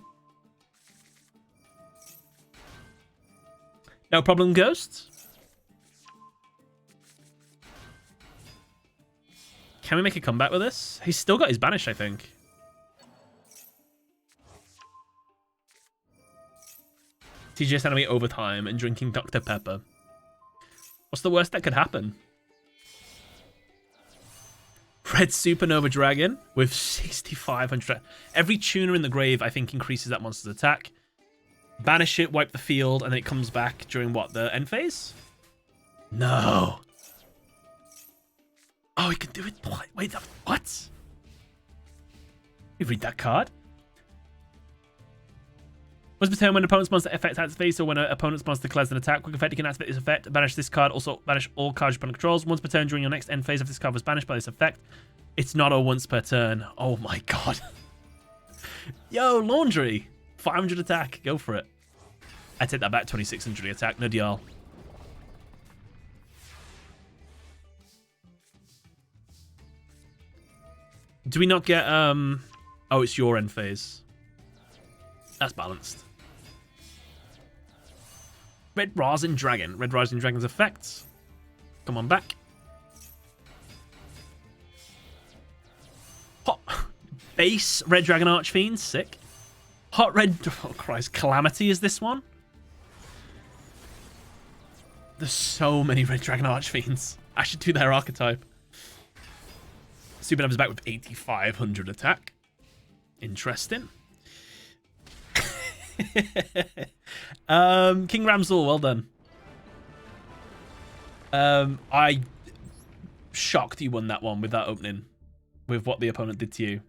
No problem, Ghost. Can we make a comeback with this? He's still got his banish, I think. TGS enemy overtime and drinking Dr. Pepper. What's the worst that could happen? Red Supernova Dragon with 6,500. Every tuner in the grave, I think, increases that monster's attack. Banish it, wipe the field, and then it comes back during what, the end phase? No. Oh, he can do it. Wait, what? You read that card? Once per turn, when an opponent's monster effect activates, or when an opponent's monster declares an attack, quick effect, you can activate this effect. Banish this card. Also, banish all cards your opponent controls. Once per turn during your next end phase, if this card was banished by this effect, it's not a once per turn. Oh my god. Yo, Laundry. 500 attack. Go for it. I take that back. 2600 attack. No deal. Do we not get, oh, it's your end phase. That's balanced. Red Rising Dragon. Red Rising Dragon's effects. Come on back. Hot base Red Dragon Archfiend. Sick. Hot Red... Oh, Christ. Calamity is this one? There's so many Red Dragon Archfiends. I should do their archetype. Supernova is back with 8,500 attack. Interesting. King Ramsel, well done. I shocked you won that one with that opening, with what the opponent did to you.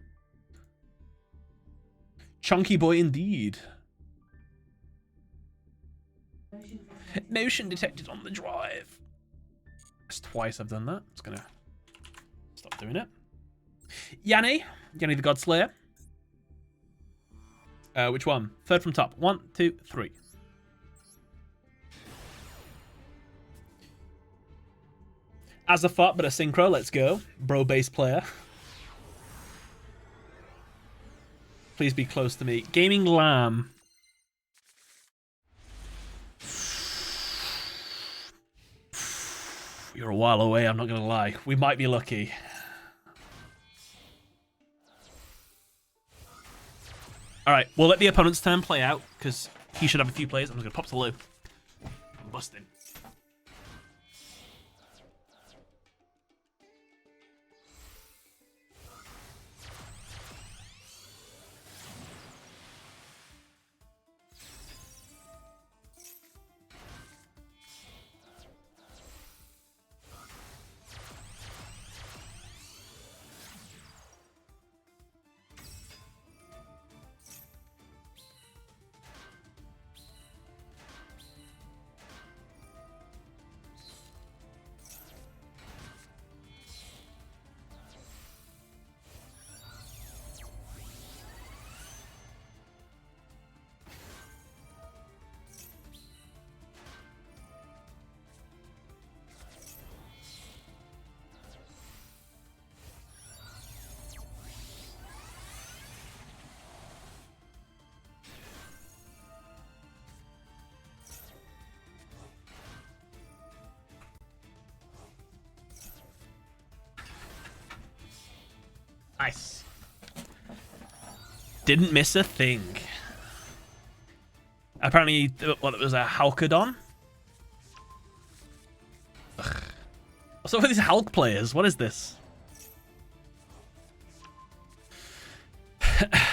Chunky boy indeed. Motion detected on the drive. That's twice I've done that. It's gonna stop doing it. Yanni the Godslayer. Which one? Third from top. 1, 2, 3. As a thought, but a synchro. Let's go. Bro base player. Please be close to me. Gaming Lamb. You're a while away, I'm not going to lie. We might be lucky. Alright, we'll let the opponent's turn play out, because he should have a few plays. I'm just going to pop to loop. I'm busting. Nice. Didn't miss a thing. Apparently, what, it was a Halcodon? Ugh. What's up with these Hulk players? What is this?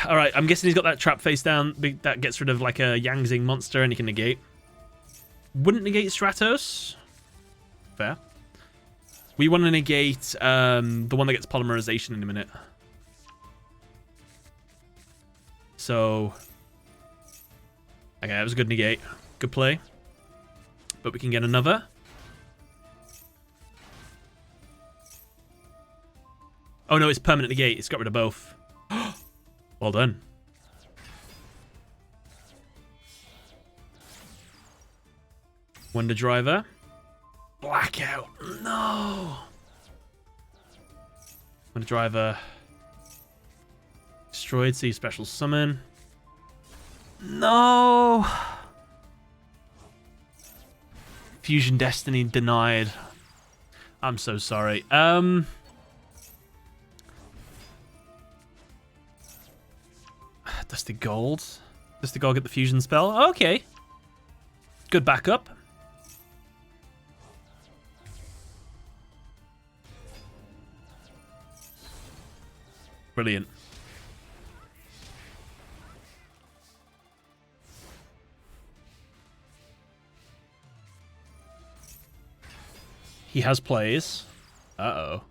Alright, I'm guessing he's got that trap face down. That gets rid of like a Yangzing monster and he can negate. Wouldn't negate Stratos. Fair. We want to negate the one that gets polymerization in a minute. So, okay, that was a good negate. Good play. But we can get another. Oh no, it's permanent negate. It's got rid of both. Well done. Wonder Driver. Blackout. No. Wonder Driver. Destroyed, see special summon. No. Fusion Destiny denied. I'm so sorry. Dusty Gold. Dusty Gold get the fusion spell. Okay. Good backup. Brilliant. He has plays. Uh-oh.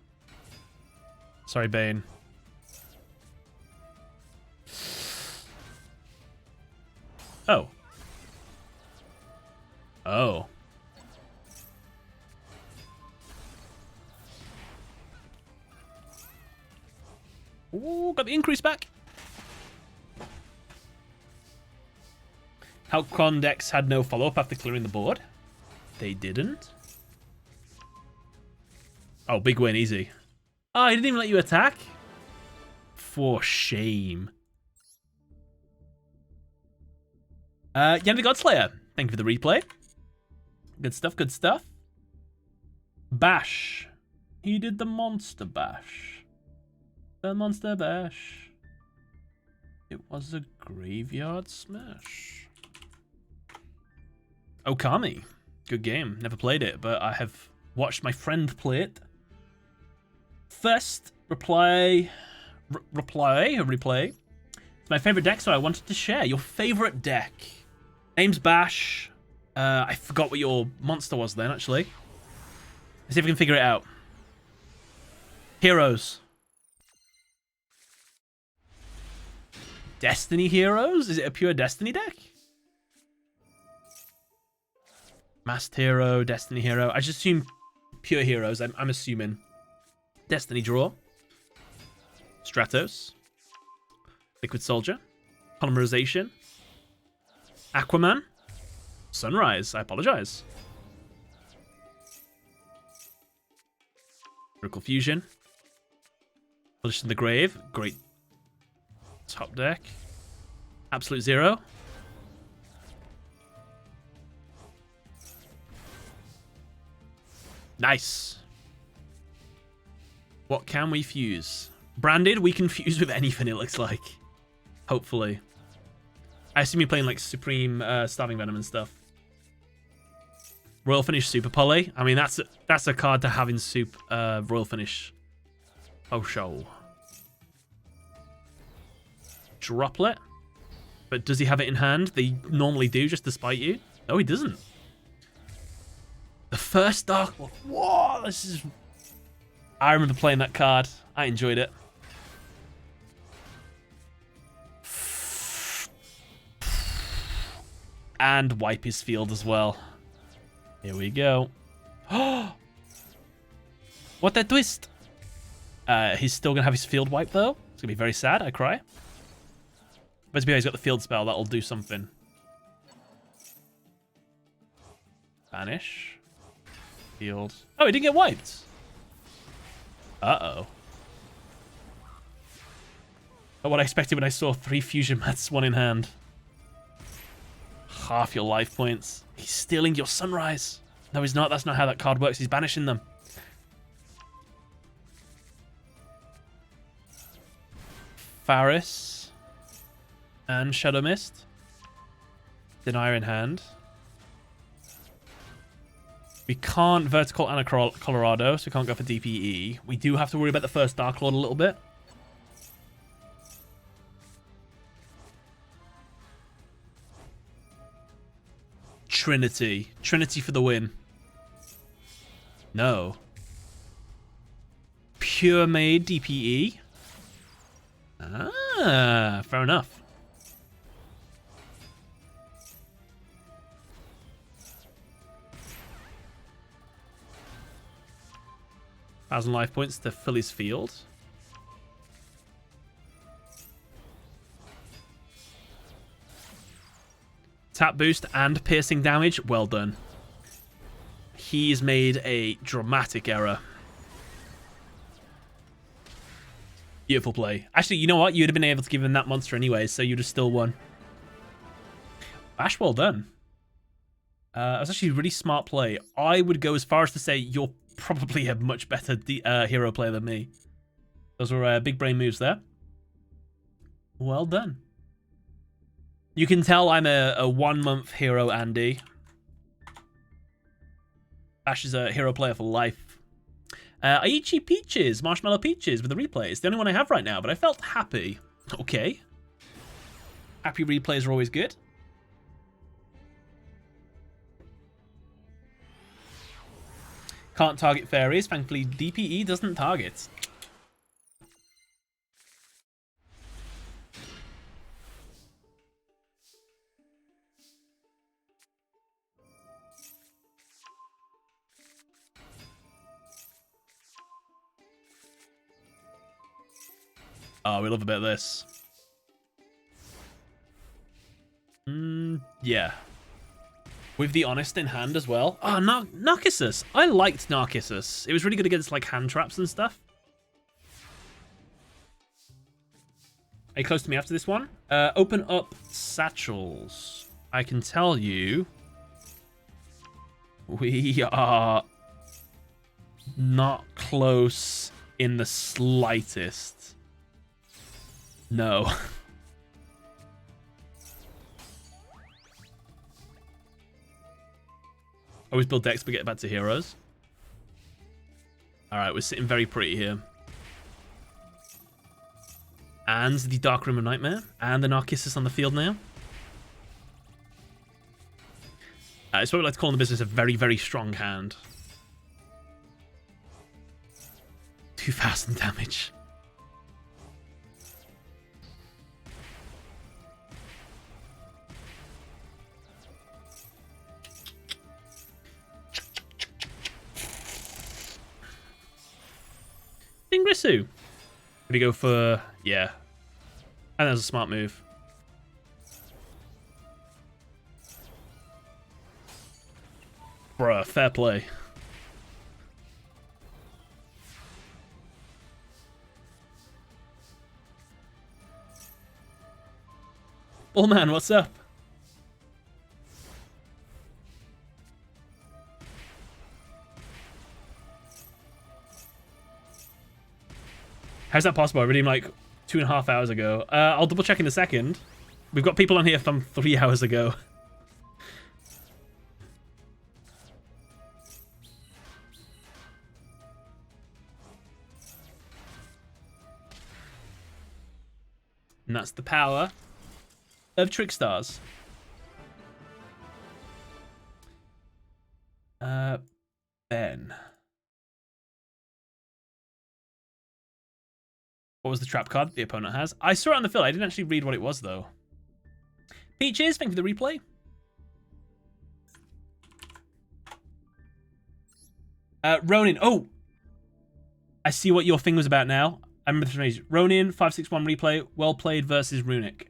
Sorry, Bane. Oh. Oh. Ooh, got the increase back. Halcon decks had no follow-up after clearing the board. They didn't. Oh, big win, easy. Oh, he didn't even let you attack? For shame. Yanni the Godslayer, thank you for the replay. Good stuff, good stuff. Bash. He did the Monster Bash. The Monster Bash. It was a graveyard smash. Okami. Good game. Never played it, but I have watched my friend play it. First replay. It's my favorite deck, so I wanted to share. Your favorite deck. Name's Bash. I forgot what your monster was then, actually. Let's see if we can figure it out. Heroes. Destiny Heroes? Is it a pure Destiny deck? Masked Hero, Destiny Hero. I just assume pure heroes. I'm assuming. Destiny Draw. Stratos. Liquid Soldier. Polymerization. Aquaman. Sunrise. I apologize. Miracle Fusion. Published in the Grave. Great top deck. Absolute Zero. Nice. What can we fuse? Branded, we can fuse with anything, it looks like. Hopefully. I assume you're playing like Supreme Starving Venom and stuff. Royal Finish Super Poly. I mean, that's a card to have in Soup. Royal Finish. Oh, show. Droplet. But does he have it in hand? They normally do, just to spite you. No, he doesn't. The first Dark Wolf. Whoa, this is... I remember playing that card. I enjoyed it. And wipe his field as well. Here we go. What a twist. He's still going to have his field wipe, though. It's going to be very sad. I cry. But he's got the field spell. That'll do something. Banish. Field. Oh, he didn't get wiped. Uh-oh. Not what I expected when I saw 3 fusion mats, 1 in hand. Half your life points. He's stealing your sunrise. No, he's not. That's not how that card works. He's banishing them. Faris. And Shadow Mist. Denier in hand. We can't Vertical Anna Colorado, so we can't go for DPE. We do have to worry about the first Dark Lord a little bit. Trinity. Trinity for the win. No. Pure Made DPE. Ah, fair enough. Thousand life points to fill his field. Tap boost and piercing damage. Well done. He's made a dramatic error. Beautiful play. Actually, you know what? You'd have been able to give him that monster anyway, so you'd have still won. Bash, well done. That was actually a really smart play. I would go as far as to say you're probably a much better hero player than me. Those were big brain moves there. Well done. You can tell I'm a 1 month hero Andy. Ash is a hero player for life. Aichi Peaches, Marshmallow Peaches with the replays. The only one I have right now, but I felt happy. Okay. Happy replays are always good. Can't target fairies. Thankfully, DPE doesn't target. Oh, we love a bit of this. Yeah. With the Honest in hand as well. Oh, Narcissus. I liked Narcissus. It was really good against like hand traps and stuff. Are you close to me after this one? Open up satchels. I can tell you we are not close in the slightest. No. Always build decks, but get back to heroes. Alright, we're sitting very pretty here. And the Dark Room of Nightmare. And the Narcissus on the field now. It's what we like to call in the business a very, very strong hand. 2,000 damage. Ingrisu. Could he go for... Yeah. And that was a smart move. Bruh, fair play. Bullman, what's up? How's that possible? I redeemed like 2.5 hours ago. I'll double check in a second. We've got people on here from 3 hours ago. And that's the power of Trickstars. Ben. What was the trap card that the opponent has? I saw it on the field. I didn't actually read what it was, though. Peaches, thank you for the replay. Ronin. Oh! I see what your thing was about now. I remember the phrase. Ronin, 561 replay. Well played versus Runic.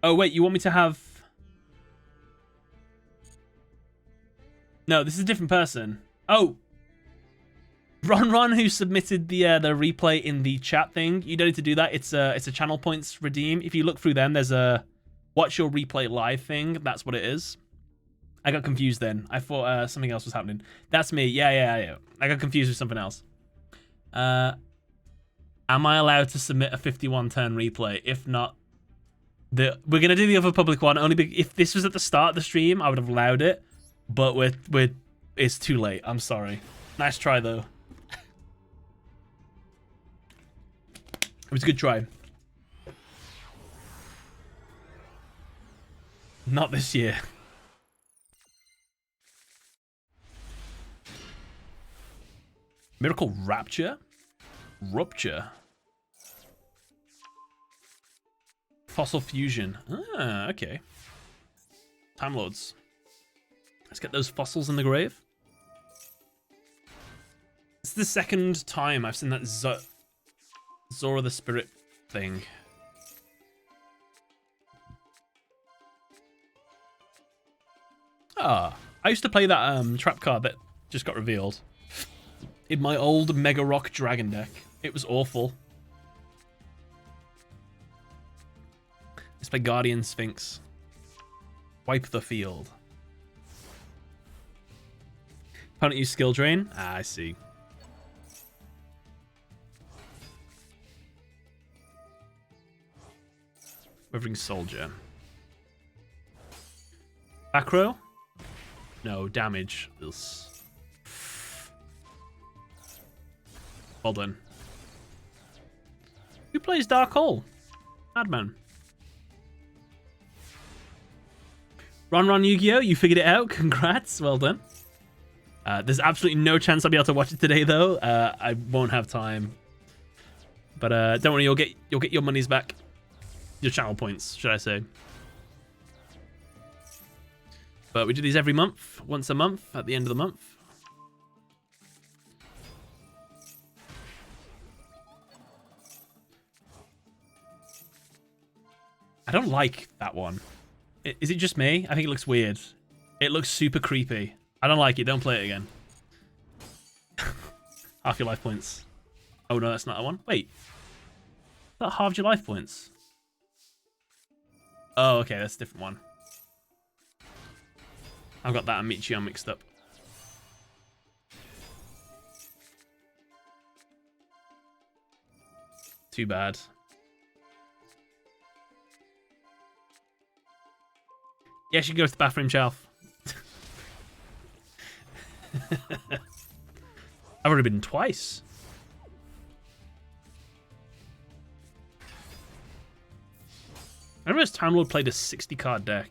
Oh, wait, you want me to have... No, this is a different person. Oh! Ron, who submitted the replay in the chat thing. You don't need to do that. It's a channel points redeem. If you look through them, there's a watch your replay live thing. That's what it is. I got confused then. I thought something else was happening. That's me. Yeah. I got confused with something else. Am I allowed to submit a 51-turn replay? If not, we're gonna do the other public one. If this was at the start of the stream, I would have allowed it. But it's too late. I'm sorry. Nice try though. It was a good try. Not this year. Miracle Rapture? Rupture? Fossil Fusion. Ah, okay. Time Lords. Let's get those fossils in the grave. It's the second time I've seen that Zora the Spirit thing. Ah, I used to play that trap card that just got revealed in my old Mega Rock Dragon deck. It was awful. Let's play Guardian Sphinx. Wipe the field. Opponent use skill drain. Ah, I see. Quivering Soldier. Back row? No, damage. Ugh. Well done. Who plays Dark Hole? Madman. Ron Yu-Gi-Oh! You figured it out. Congrats. Well done. There's absolutely no chance I'll be able to watch it today, though. I won't have time. But don't worry, you'll get your monies back. Your channel points, should I say. But we do these every month, once a month, at the end of the month. I don't like that one. Is it just me? I think it looks weird. It looks super creepy. I don't like it. Don't play it again. Half your life points. Oh no, that's not that one. Wait. That halved your life points. Oh, okay, that's a different one. I've got that and Michion mixed up. Too bad. Yeah, she can go to the bathroom shelf. I've already been twice. I remember Time Lord played a 60-card deck.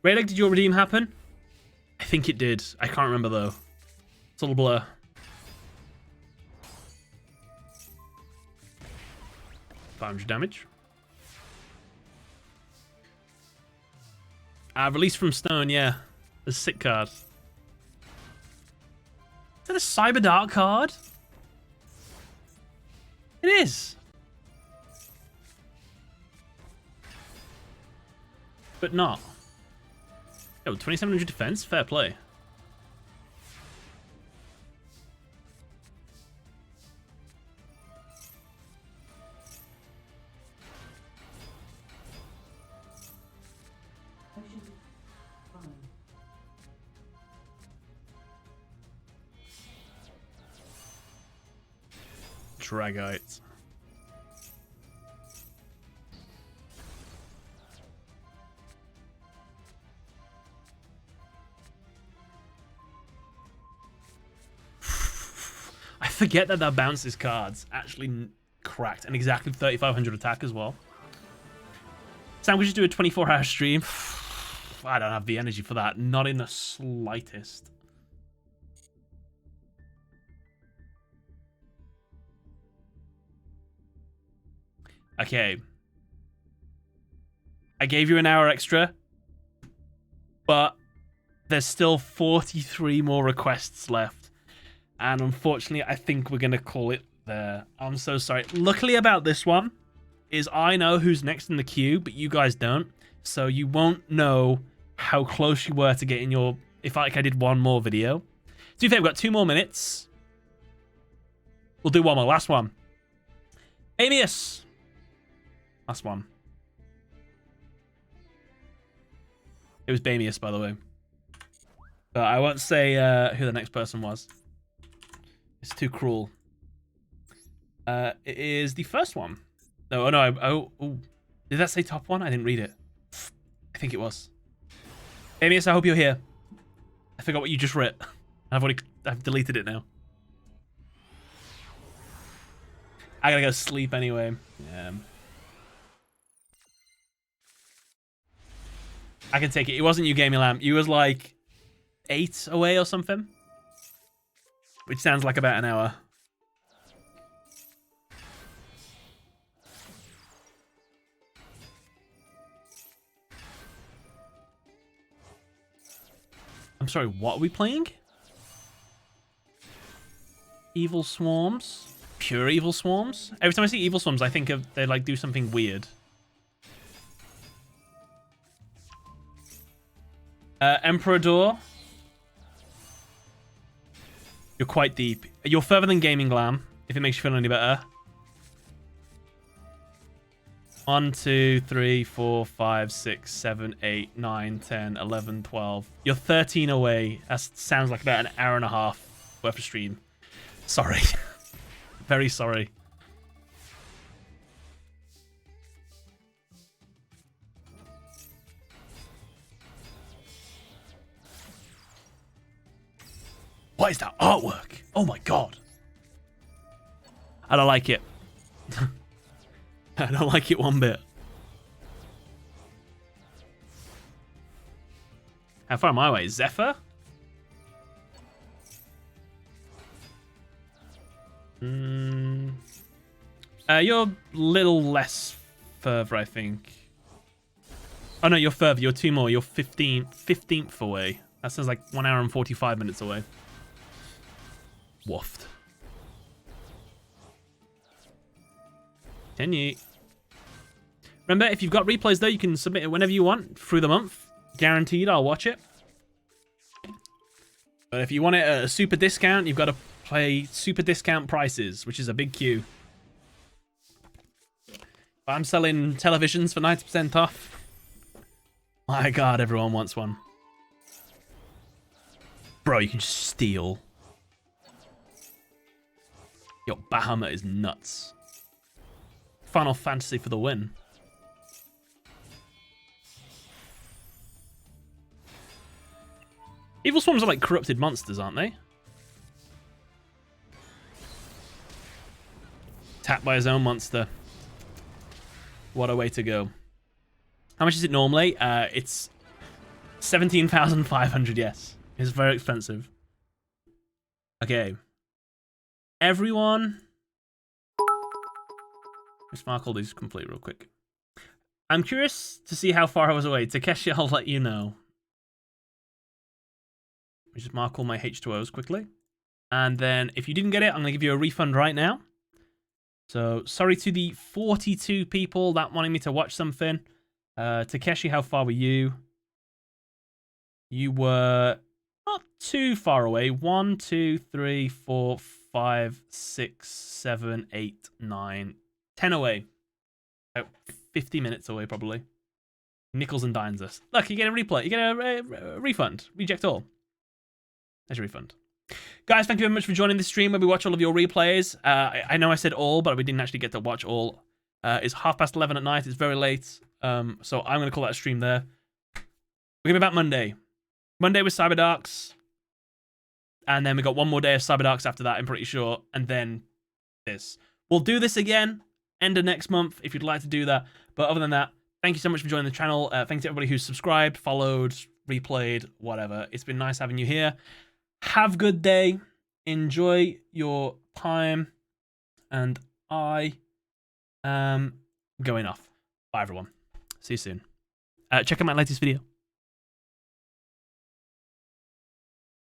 Rayleigh, did your redeem happen? I think it did. I can't remember though. It's a little blur. $500 damage. Release from Stone, yeah. A sick card. Is that a Cyber Dark card? It is. But not. Oh, 2700 defense? Fair play. Dragite. I forget that bounces cards actually cracked and exactly 3500 attack as well. Sam, we just do a 24-hour stream. I don't have the energy for that. Not in the slightest. Okay. I gave you an hour extra, but there's still 43 more requests left. And unfortunately, I think we're going to call it there. I'm so sorry. Luckily about this one is I know who's next in the queue, but you guys don't. So you won't know how close you were to getting your... If I did one more video. To be fair, we've got 2 more minutes. We'll do one more. Last one. Amius. Last one. It was Bamius, by the way. But I won't say who the next person was. It's too cruel. It is the first one. No, oh no. Oh, did that say top one? I didn't read it. I think it was. Bamius, I hope you're here. I forgot what you just wrote. I've deleted it now. I gotta go sleep anyway. Yeah. I can take it. It wasn't you, Gaming Lamp. You was like 8 away or something. Which sounds like about an hour. I'm sorry, what are we playing? Evil Swarms? Pure Evil Swarms? Every time I see Evil Swarms, I think of they like do something weird. Emperador. You're quite deep. You're further than Gaming Glam, if it makes you feel any better. 1, 2, 3, 4, 5, 6, 7, 8, 9, 10, 11, 12. You're 13 away. That sounds like about an hour and a half worth of stream. Sorry. Very sorry. What is that artwork? Oh my god. I don't like it. I don't like it one bit. How far am I away? Zephyr? You're a little less further, I think. Oh no, you're further. You're 2 more. You're 15th away. That sounds like 1 hour and 45 minutes away. Woofed. Continue. Remember, if you've got replays though, you can submit it whenever you want through the month. Guaranteed, I'll watch it. But if you want it at a super discount, you've got to play super discount prices, which is a big queue. I'm selling televisions for 90% off. My God, everyone wants one. Bro, you can just steal. Yo, Bahamut is nuts. Final Fantasy for the win. Evil Swarms are like corrupted monsters, aren't they? Tapped by his own monster. What a way to go. How much is it normally? It's 17,500, yes. It's very expensive. Okay. Everyone. Let's mark all these complete real quick. I'm curious to see how far I was away. Takeshi, I'll let you know. Let me just mark all my H2Os quickly. And then if you didn't get it, I'm going to give you a refund right now. So sorry to the 42 people that wanted me to watch something. Takeshi, how far were you? You were not too far away. 1, 2, 3, 4, 5, 6, 7, 8, 9, 10 away. About 50 minutes away, probably. Nickels and dines us. Look, you get a replay. You get a refund. Reject all. There's your refund. Guys, thank you very much for joining the stream where we watch all of your replays. I know I said all, but we didn't actually get to watch all. It's 11:30 at night. It's very late. So I'm going to call that a stream there. We're going to be back Monday. Monday with Cyberdarks. And then we got one more day of Cyberdarks after that, I'm pretty sure. And then this. We'll do this again end of next month if you'd like to do that. But other than that, thank you so much for joining the channel. Thanks to everybody who's subscribed, followed, replayed, whatever. It's been nice having you here. Have a good day. Enjoy your time. And I am going off. Bye, everyone. See you soon. Check out my latest video.